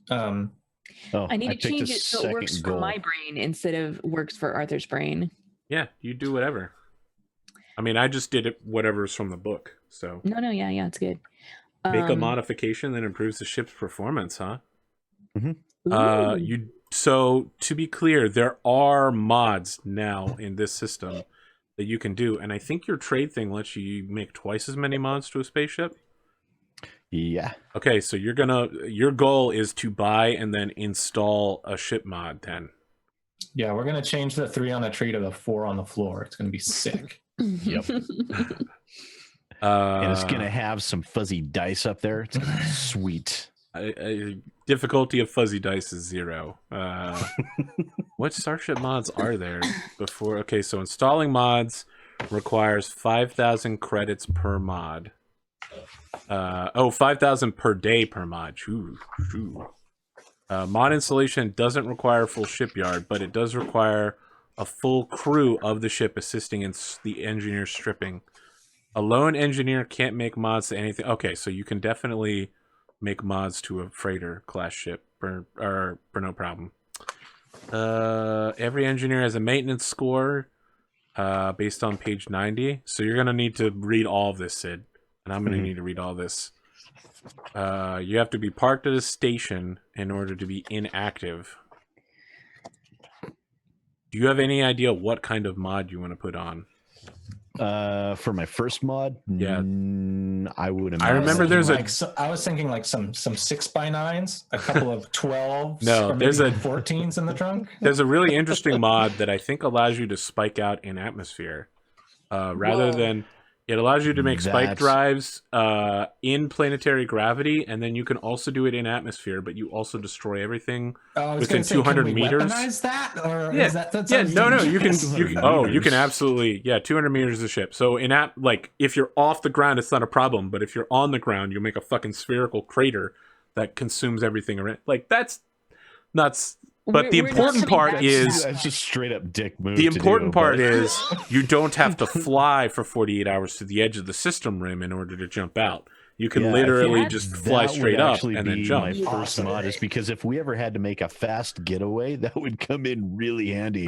I need to change it so it works for my brain instead of works for Arthur's brain. Yeah, you do whatever. I mean, I just did it whatever's from the book. So no, yeah, it's good. Make a modification that improves the ship's performance, huh? Mm-hmm. So to be clear, there are mods now in this system that you can do, and I think your trade thing lets you make twice as many mods to a spaceship. Yeah. Okay, so your goal is to buy and then install a ship mod then. Yeah, we're gonna change the 3 on the tree to the 4 on the floor. It's gonna be sick. Yep. And it's gonna have some fuzzy dice up there. It's gonna be sweet. Difficulty of fuzzy dice is 0. What starship mods are there before? Okay, so installing mods requires 5,000 credits per mod. 5,000 per day per mod. Ooh. Mod installation doesn't require full shipyard, but it does require a full crew of the ship assisting in the engineer stripping. A lone engineer can't make mods to anything. Okay, so you can definitely make mods to a freighter class ship for no problem. Every engineer has a maintenance score based on page 90. So you're going to need to read all of this, Sid. And I'm going to need to read all this. You have to be parked at a station in order to be inactive. Do you have any idea what kind of mod you want to put on? For my first mod, yeah, I would imagine. I remember there's I was thinking like some 6x9s, a couple of 12s, no, there's 14s in the trunk. There's a really interesting mod that I think allows you to spike out in atmosphere, rather than. It allows you to make spike drives in planetary gravity, and then you can also do it in atmosphere, but you also destroy everything within 200 meters. Weaponize that? Or yeah, is that no, you can absolutely, 200 meters of ship. So if you're off the ground, it's not a problem, but if you're on the ground, you'll make a fucking spherical crater that consumes everything around. Like, that's nuts. But the important part is that's just straight up dick move. The important part is you don't have to fly for 48 hours to the edge of the system rim in order to jump out. You can literally just fly straight up and then jump. My first mod is because if we ever had to make a fast getaway, that would come in really handy.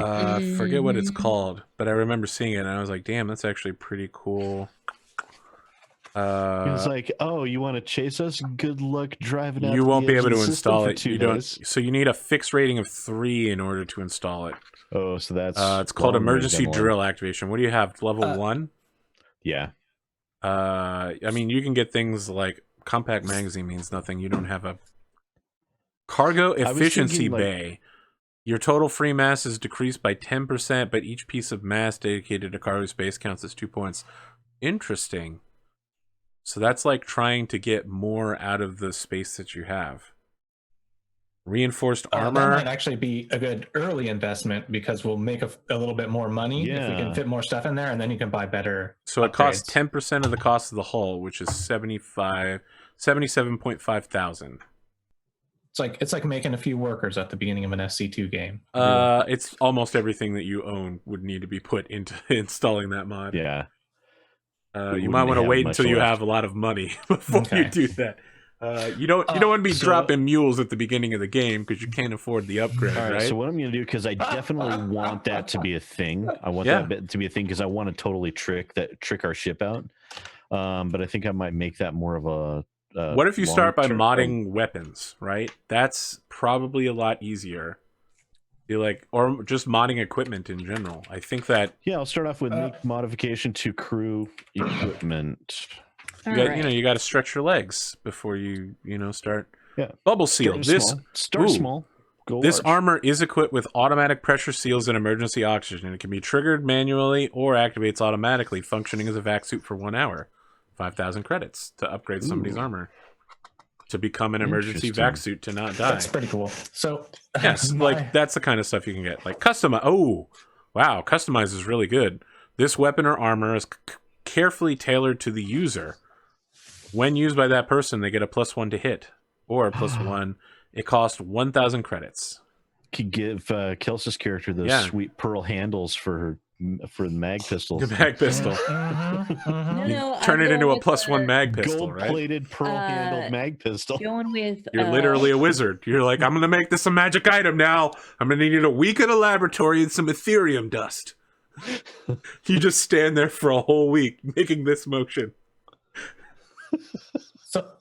Forget what it's called, but I remember seeing it and I was like, "Damn, that's actually pretty cool." It's like, oh, you want to chase us? Good luck driving out. You won't be able to install it. You don't. So you need a fixed rating of 3 in order to install it. Oh, so that's it's called emergency drill activation. What do you have? Level 1? Yeah. I mean, you can get things like compact magazine means nothing. You don't have a cargo efficiency bay. Your total free mass is decreased by 10%, but each piece of mass dedicated to cargo space counts as 2 points. Interesting. So that's like trying to get more out of the space that you have. Reinforced armor. That might actually be a good early investment because we'll make a little bit more money if we can fit more stuff in there, and then you can buy better. So it costs 10% of the cost of the hull, which is 77.5 thousand. It's like making a few workers at the beginning of an SC2 game. It's almost everything that you own would need to be put into installing that mod. Yeah. You might want to wait until you have a lot of money before you do that. You don't want to be dropping mules at the beginning of the game because you can't afford the upgrade, right? So what I'm going to do, because I definitely want that to be a thing. I want that to be a thing because I want to totally trick our ship out. But I think I might make that more of a. What if you start by modding weapons, right? That's probably a lot easier. Be like, or just modding equipment in general. I think that Yeah, I'll start off with make modification to crew equipment. you got to stretch your legs before you start. Yeah. Bubble seal. Start small. Go This large. armor is equipped with automatic pressure seals and emergency oxygen. It can be triggered manually or activates automatically, functioning as a vac suit for 1 hour. 5,000 credits to upgrade somebody's armor to become an emergency vac suit to not die. That's pretty cool. So yes, like that's the kind of stuff you can get. Like customize. Oh, wow, customize is really good. This weapon or armor is carefully tailored to the user. When used by that person, they get a +1 to hit or a +1. It costs 1,000 credits. Could give Kelsa's character those sweet pearl handles for the mag pistols. The mag pistol. Turn it into a +1 mag pistol, right? Gold-plated pearl-handled mag pistol. Going with You're literally a wizard. You're like, I'm gonna make this a magic item now. I'm gonna need a week in a laboratory and some Ethereum dust. You just stand there for a whole week making this motion.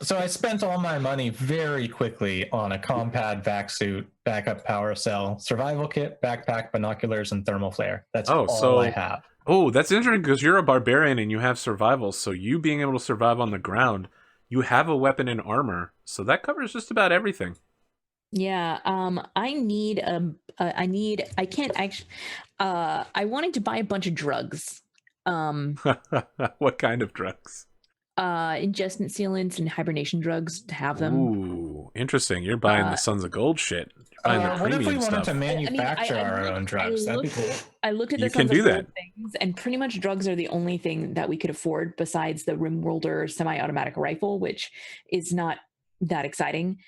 So I spent all my money very quickly on a compad vac suit, backup power cell, survival kit, backpack, binoculars, and thermal flare. That's all I have. Oh, that's interesting because you're a barbarian and you have survival. So you being able to survive on the ground, you have a weapon and armor. So that covers just about everything. Yeah. I wanted to buy a bunch of drugs. What kind of drugs? Ingestant sealants and hibernation drugs to have them. Ooh, interesting. You're buying the Sons of Gold shit. You're buying the what if we premium wanted stuff. to manufacture our own drugs? That'd be cool. I looked at the Sons of Gold things, and pretty much drugs are the only thing that we could afford besides the Rimworlder semi-automatic rifle, which is not that exciting.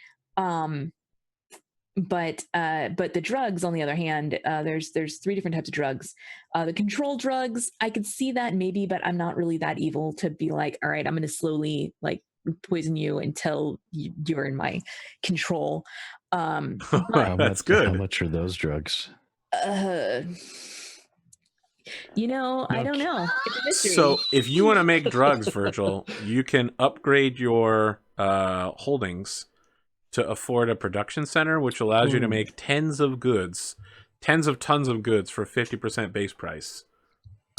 But the drugs, on the other hand, there's 3 different types of drugs. The control drugs, I could see that maybe, but I'm not really that evil to be like, all right, I'm going to slowly like poison you until you're in my control. That's good. How much are those drugs? I don't know. It's a mystery. So if you want to make drugs, Virgil, you can upgrade your holdings to afford a production center, which allows you to make tens of tons of goods for 50% base price,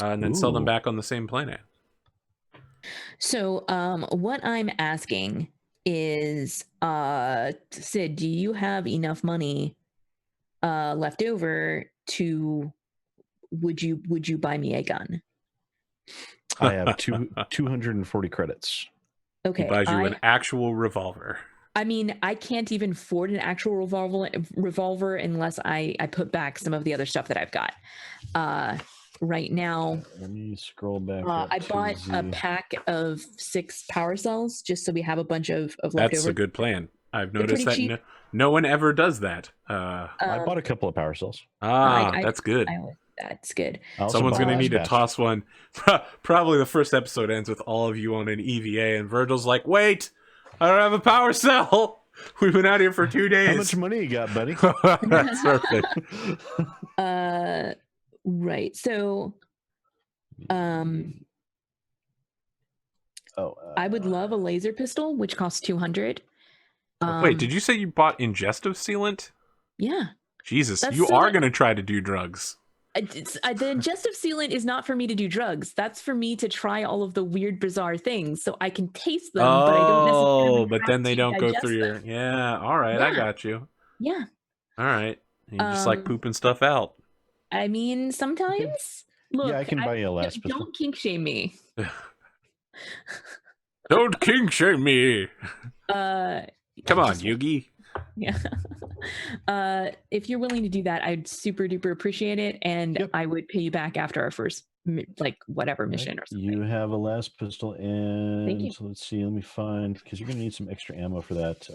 and then sell them back on the same planet. So what I'm asking is, Sid, do you have enough money left over to, would you buy me a gun? I have 240 credits. Okay. He buys you an actual revolver. I mean, I can't even afford an actual revolver unless I put back some of the other stuff that I've got. Right now, let me scroll back. I bought a pack of 6 power cells just so we have a bunch of leftover. That's a good plan. I've noticed that no one ever does that. I bought a couple of power cells. That's good. That's good. Someone's going to need to toss one. Probably the first episode ends with all of you on an EVA, and Virgil's like, wait! I don't have a power cell. We've been out here for 2 days. How much money you got, buddy? That's perfect. Right. So, I would love a laser pistol, which costs 200. Wait, did you say you bought ingestive sealant? Yeah. Jesus, you are going to try to do drugs. The ingestive sealant is not for me to do drugs. That's for me to try all of the weird, bizarre things so I can taste them. But I don't necessarily but then they don't go through them. Yeah, all right, I got you. Yeah. All right. You just like pooping stuff out. I mean, sometimes. Look, yeah, I can buy you a last pistol. Don't kink shame me. Don't kink shame me. Come on, Yugi. Yeah. If you're willing to do that, I'd super duper appreciate it, and I would pay you back after our first whatever mission or something. You have a last pistol, and Thank you. So let's see. Let me find, because you're gonna need some extra ammo for that.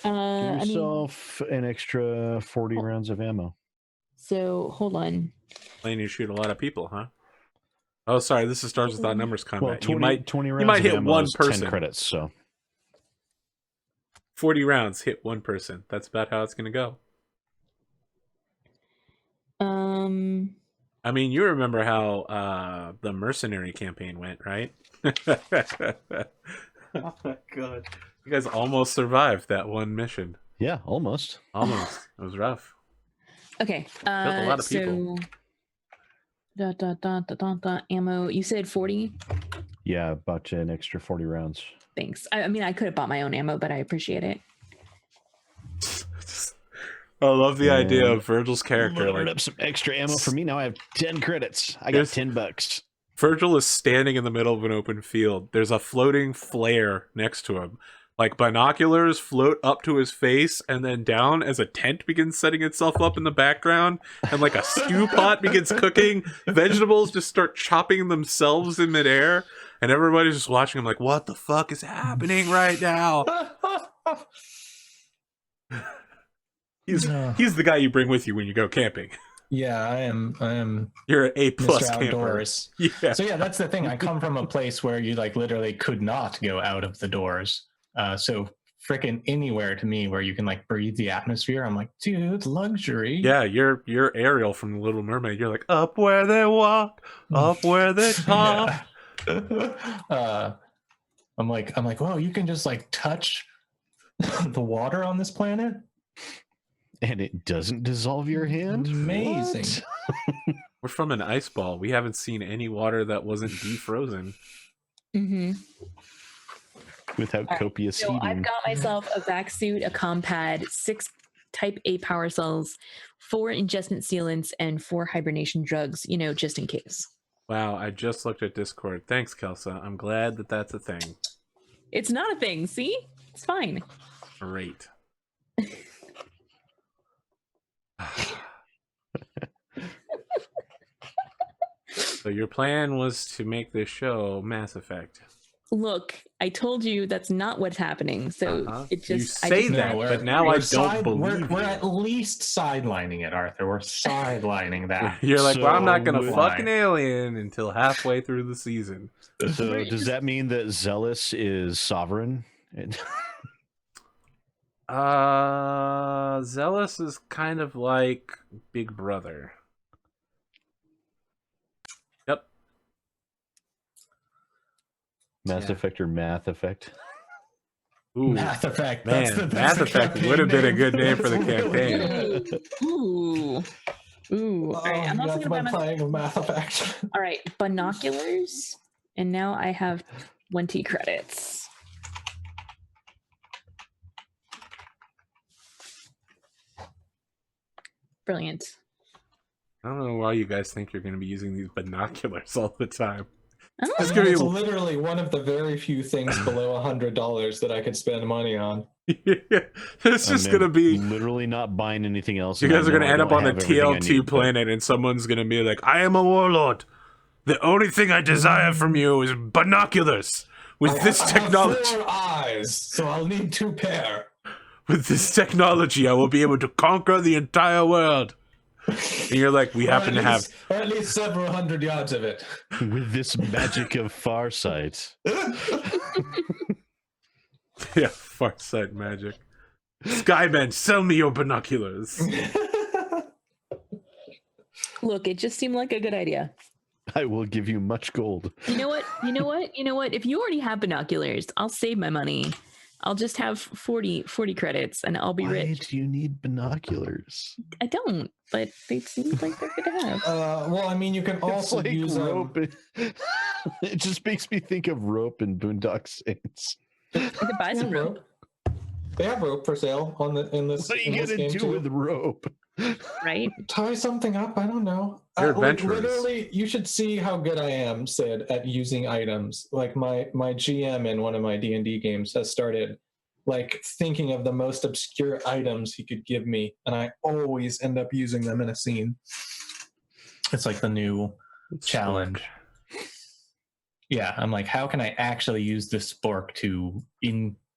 Give yourself an extra 40 rounds of ammo. So hold on. Planning to shoot a lot of people, huh? Oh, sorry. This is Stars Without Numbers combat. Well, 20 rounds you might hit of ammo one is person. 10 credits, so 40 rounds hit one person. That's about how it's going to go. I mean, you remember how the mercenary campaign went, right? Oh my god. You guys almost survived that one mission. yeah, almost. Almost. It was rough. Okay. Killed a lot of people. Ammo. You said 40? Yeah, bought you an extra 40 rounds. Thanks. I mean, I could have bought my own ammo, but I appreciate it. I love the idea of Virgil's character. Loaded up some extra ammo for me. Now I have 10 credits. I got $10. Virgil is standing in the middle of an open field. There's a floating flare next to him. Like binoculars float up to his face and then down as a tent begins setting itself up in the background. And like a stew pot begins cooking. Vegetables just start chopping themselves in midair. And everybody's just watching him like, what the fuck is happening right now? He's the guy you bring with you when you go camping. Yeah, I am. You're an A+ Mr. camper. Outdoors. Yeah. So yeah, that's the thing. I come from a place where you like literally could not go out of the doors. So freaking anywhere to me where you can like breathe the atmosphere, I'm like, dude, luxury. Yeah, you're Ariel from The Little Mermaid. You're like, up where they walk, up where they talk. I'm like, well, you can just like touch the water on this planet. And it doesn't dissolve your hand? Amazing. We're from an ice ball. We haven't seen any water that wasn't defrozen. Mm-hmm. Without copious so heating. I've got myself a vac suit, a compad, 6 type A power cells, 4 ingestant sealants, and 4 hibernation drugs, you know, just in case. Wow, I just looked at Discord. Thanks, Kelsa. I'm glad that that's a thing. It's not a thing, see? It's fine. Great. So your plan was to make this show Mass Effect. Look, I told you that's not what's happening. So it just you say that, but now I don't believe we're at least sidelining it, Arthur. We're sidelining that. You're like, well, I'm not gonna fuck an alien until halfway through the season. So does that mean that Zealous is sovereign? Zealous is kind of like Big Brother. Yep. Mass Effect or Math Effect? Ooh, Math Effect. Man, Math Effect would have been a good name for the campaign. Ooh. All right, I'm also going to playing of Math Effect. All right, binoculars. And now I have 20 credits. Brilliant. I don't know why you guys think you're going to be using these binoculars all the time. It's literally one of the very few things below $100 that I could spend money on. It's just going to be literally not buying anything else. You guys are going to end up on the TL2 planet and someone's going to be like, I am a warlord. The only thing I desire from you is binoculars. With this technology. I have 4 eyes, so I'll need 2 pair. With this technology, I will be able to conquer the entire world. And you're like, we happen to have... Or at least several hundred yards of it. With this magic of farsight. Yeah, farsight magic. Skymen, sell me your binoculars. Look, it just seemed like a good idea. I will give you much gold. You know what? If you already have binoculars, I'll save my money. I'll just have 40 credits and I'll be rich. Why do you need binoculars? I don't, but they seem like they're good to have. Well, I mean, you can also like use rope. It just makes me think of rope and Boondock Saints. You can buy some rope. They have rope for sale in this. What are you gonna do with rope? Right? Tie something up. I don't know. Literally, you should see how good I am, Sid, at using items. Like my GM in one of my D&D games has started like thinking of the most obscure items he could give me, and I always end up using them in a scene. It's like the new challenge. Yeah, I'm like, how can I actually use this spork to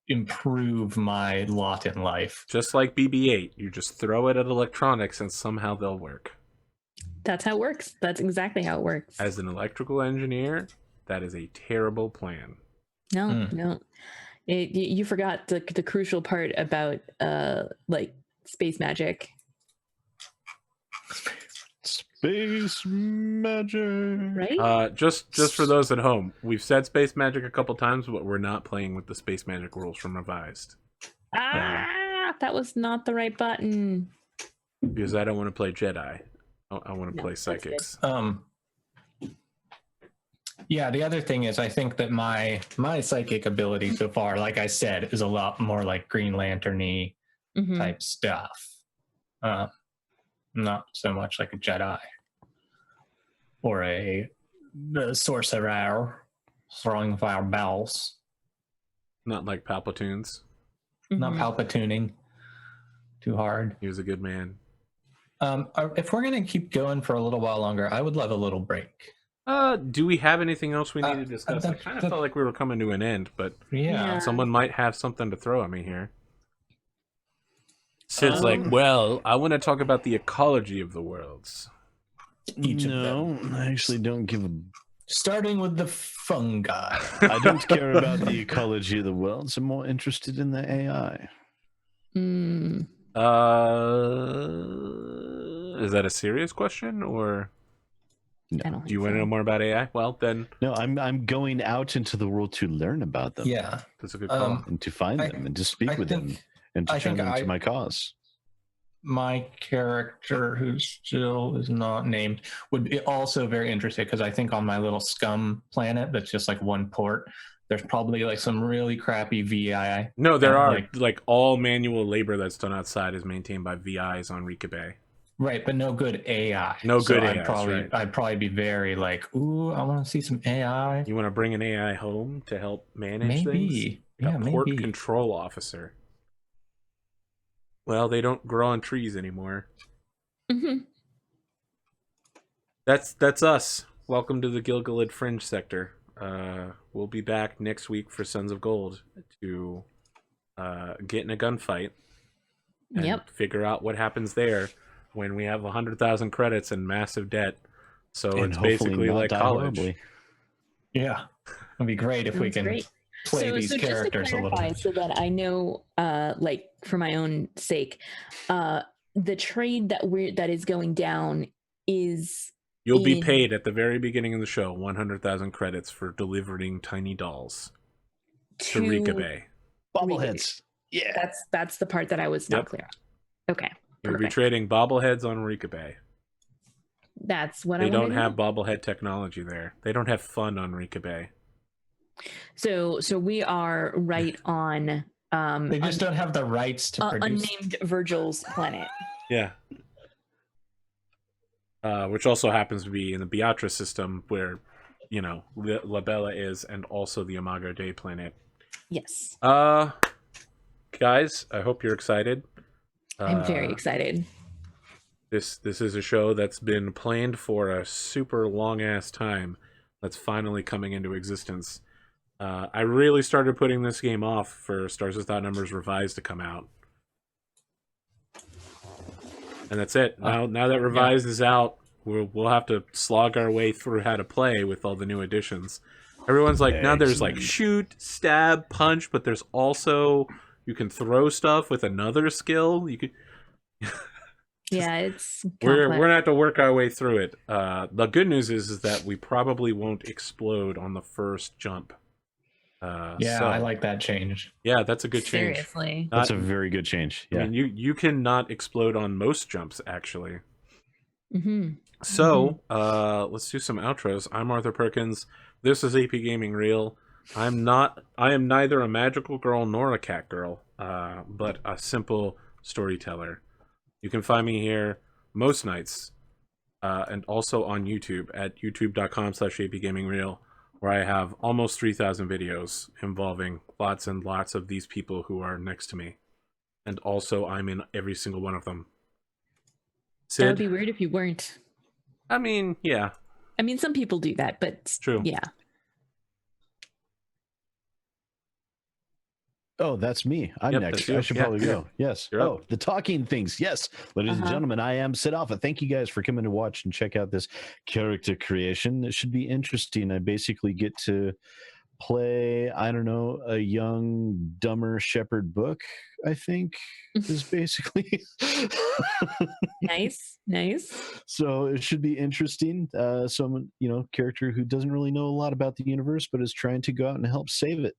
improve my lot in life? Just like BB-8, you just throw it at electronics and somehow they'll work. That's how it works. That's exactly how it works. As an electrical engineer, that is a terrible plan. No. You forgot the crucial part about like space magic. Space magic. Right? Just for those at home, we've said space magic a couple times, but we're not playing with the space magic rules from Revised. That was not the right button. Because I don't want to play Jedi. I want to No, play that's good. psychics. Yeah, the other thing is I think that my psychic ability so far, like I said, is a lot more like Green Lantern-y Mhm. type stuff. Not so much like a Jedi or a sorcerer throwing fireballs. Not like Palpatoons. Not Mhm. Palpatooning too hard. He was a good man. If we're going to keep going for a little while longer, I would love a little break. Do we have anything else we need to discuss? I kind of the- felt like we were coming to an end, but Yeah. someone might have something to throw at me here. Sid's like, Um, well, I want to talk about the ecology of the worlds. Each of no, them. I actually don't give a. Starting with the fungi. I don't care about the ecology of the worlds. I'm more interested in the AI. Mm. Is that a serious question, or I don't do you think want to know so. more about AI? Well, then No, I'm going out into the world to learn about them. Yeah. that's a good call. And to find them and to speak with them and to turn them to my cause. My character, who still is not named, would be also very interested because I think on my little scum planet that's just like one port, there's probably like some really crappy VI. No, there are like all manual labor that's done outside is maintained by VIs on Rika Bay. Right, but no good AI. No good AIs, right. I'd probably be very like, ooh, I want to see some AI. You want to bring an AI home to help manage things? Maybe. Yeah, a port maybe. control officer. Well, they don't grow on trees anymore. Mhm. That's us. Welcome to the Gilgalad Fringe sector. We'll be back next week for Sons of Gold to get in a gunfight and figure out what happens there when we have 100,000 credits and massive debt. So and it's basically like college. Horribly. Yeah, it'd be great if we can play these characters just to clarify, a little bit. so that I know, like for my own sake, the trade that is going down is you'll be paid at the very beginning of the show 100,000 credits for delivering tiny dolls to Rika Bay. Bobbleheads. Yeah, that's the part that I was not clear on. Okay, you'll be trading bobbleheads on Rika Bay. That's what they don't have bobblehead technology there. They don't have fun on Rika Bay. So we are right on. They just don't have the rights to produce unnamed Virgil's planet. Yeah. Which also happens to be in the Beatrice system, where La Bella is, and also the Imago Dei planet. Yes. Guys, I hope you're excited. I'm very excited. This is a show that's been planned for a super long ass time. That's finally coming into existence. I really started putting this game off for Stars Without Numbers Revised to come out. And that's it. Now that Revised is out, we'll have to slog our way through how to play with all the new additions. Everyone's like, now there's like shoot, stab, punch, but there's also you can throw stuff with another skill. You could yeah, it's we're gonna have to work our way through it. The good news is that we probably won't explode on the first jump. So, I like that change. Yeah, that's a good change. Seriously, that's a very good change. Yeah, I mean, you cannot explode on most jumps actually. Mm-hmm. So let's do some outros. I'm Arthur Perkins. This is AP Gaming Real. I am neither a magical girl nor a cat girl, but a simple storyteller. You can find me here most nights, and also on YouTube at youtube.com/APGamingREAL, where I have almost 3,000 videos involving lots and lots of these people who are next to me. And also I'm in every single one of them. Sid? That would be weird if you weren't. I mean, yeah. I mean, some people do that, but true. Yeah. Oh, that's me. I'm next. I should probably go. Yes. The talking things. Yes. Ladies and gentlemen, I am Sid Alpha. Thank you guys for coming to watch and check out this character creation. It should be interesting. I basically get to play, I don't know, a young, dumber shepherd book, I think, is basically. Nice. So it should be interesting. Someone, character who doesn't really know a lot about the universe, but is trying to go out and help save it,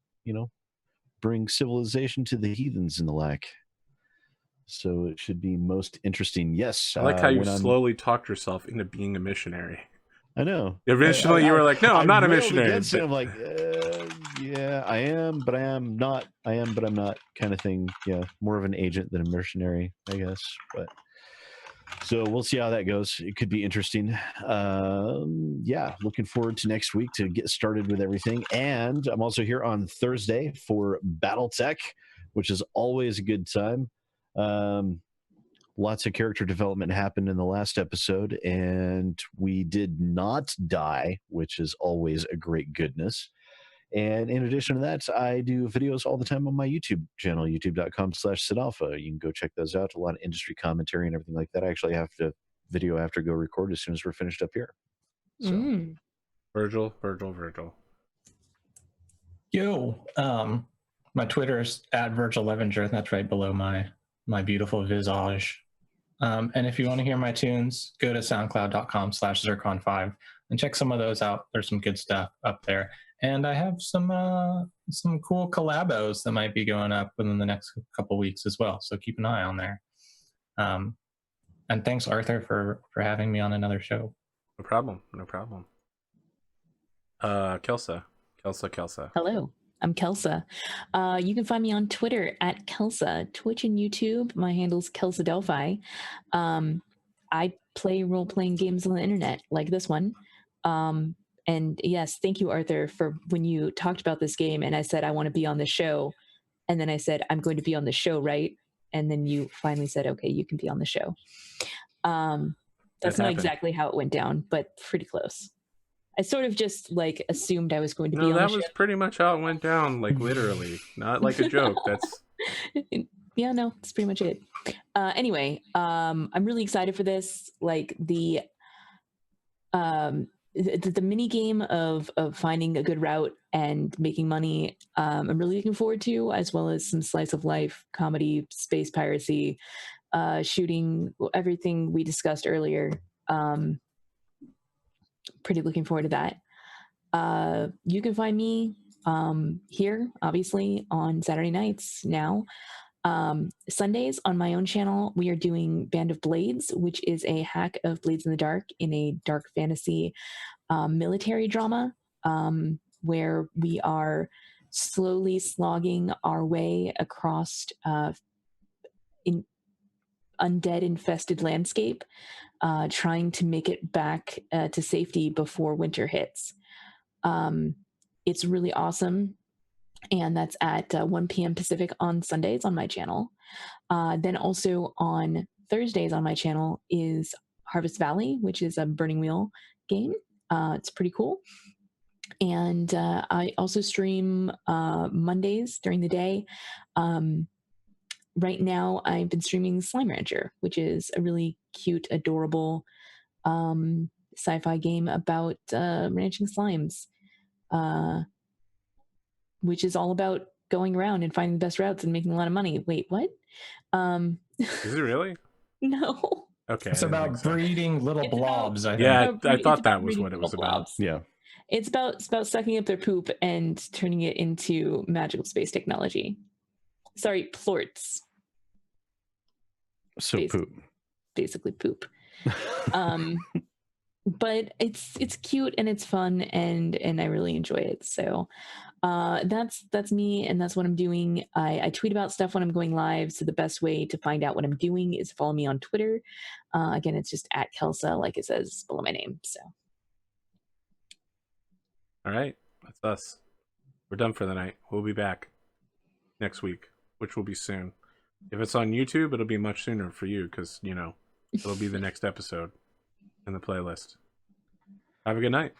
bring civilization to the heathens and the like. So it should be most interesting. Yes. I like how you when I'm- slowly talked yourself into being a missionary. I know. Eventually, you were like, "No, I'm not a railed missionary." against it. But I'm like, yeah, I am, but I am not. I am, but I'm not, kind of thing. Yeah, more of an agent than a mercenary, I guess. But so we'll see how that goes. It could be interesting. Yeah, looking forward to next week to get started with everything. And I'm also here on Thursday for BattleTech, which is always a good time. Lots of character development happened in the last episode, and we did not die, which is always a great goodness. And in addition to that, I do videos all the time on my YouTube channel, youtube.com/SidAlpha. You can go check those out. A lot of industry commentary and everything like that. I actually have to go record as soon as we're finished up here. So. Virgil. Yo, my Twitter is @VirgilLevinger. That's right below my beautiful visage. And if you want to hear my tunes, go to soundcloud.com/Zircon5 and check some of those out. There's some good stuff up there. And I have some cool collabos that might be going up within the next couple weeks as well. So keep an eye on there. And thanks, Arthur, for having me on another show. No problem. Kelsa. Hello, I'm Kelsa. You can find me on Twitter @Kelsa, Twitch and YouTube. My handle's Kelsa Delphi. I play role-playing games on the internet like this one. And yes, thank you, Arthur, for when you talked about this game and I said, I want to be on the show. And then I said, I'm going to be on the show, right? And then you finally said, okay, you can be on the show. That's not exactly how it went down, but pretty close. I sort of just like assumed I was going to be on the show. No, that was pretty much how it went down, like literally, not like a joke. That's yeah, no, that's pretty much it. Anyway, I'm really excited for this. Like the mini game of finding a good route and making money. I'm really looking forward to, as well as some slice of life comedy, space piracy, shooting, everything we discussed earlier. Pretty looking forward to that. You can find me here, obviously, on Saturday nights now. Sundays on my own channel, we are doing Band of Blades, which is a hack of Blades in the Dark in a dark fantasy military drama, where we are slowly slogging our way across in undead infested landscape, trying to make it back to safety before winter hits. It's really awesome. And that's at 1 p.m. Pacific on Sundays on my channel. Then also on Thursdays on my channel is Harvest Valley, which is a Burning Wheel game. It's pretty cool. And I also stream Mondays during the day. Right now, I've been streaming Slime Rancher, which is a really cute, adorable sci-fi game about ranching slimes. Which is all about going around and finding the best routes and making a lot of money. Wait, what? Is it really? No. Okay. It's about breeding little blobs. I thought that was what it was about. Yeah. It's about sucking up their poop and turning it into magical space technology. Sorry, plorts. So poop. Basically poop. But it's cute and it's fun and I really enjoy it. So that's me and that's what I'm doing. I tweet about stuff when I'm going live. So the best way to find out what I'm doing is follow me on Twitter. Again, it's just @Kelsa, like it says below my name. So. All right, that's us. We're done for the night. We'll be back next week, which will be soon. If it's on YouTube, it'll be much sooner for you because, it'll be the next episode in the playlist. Have a good night.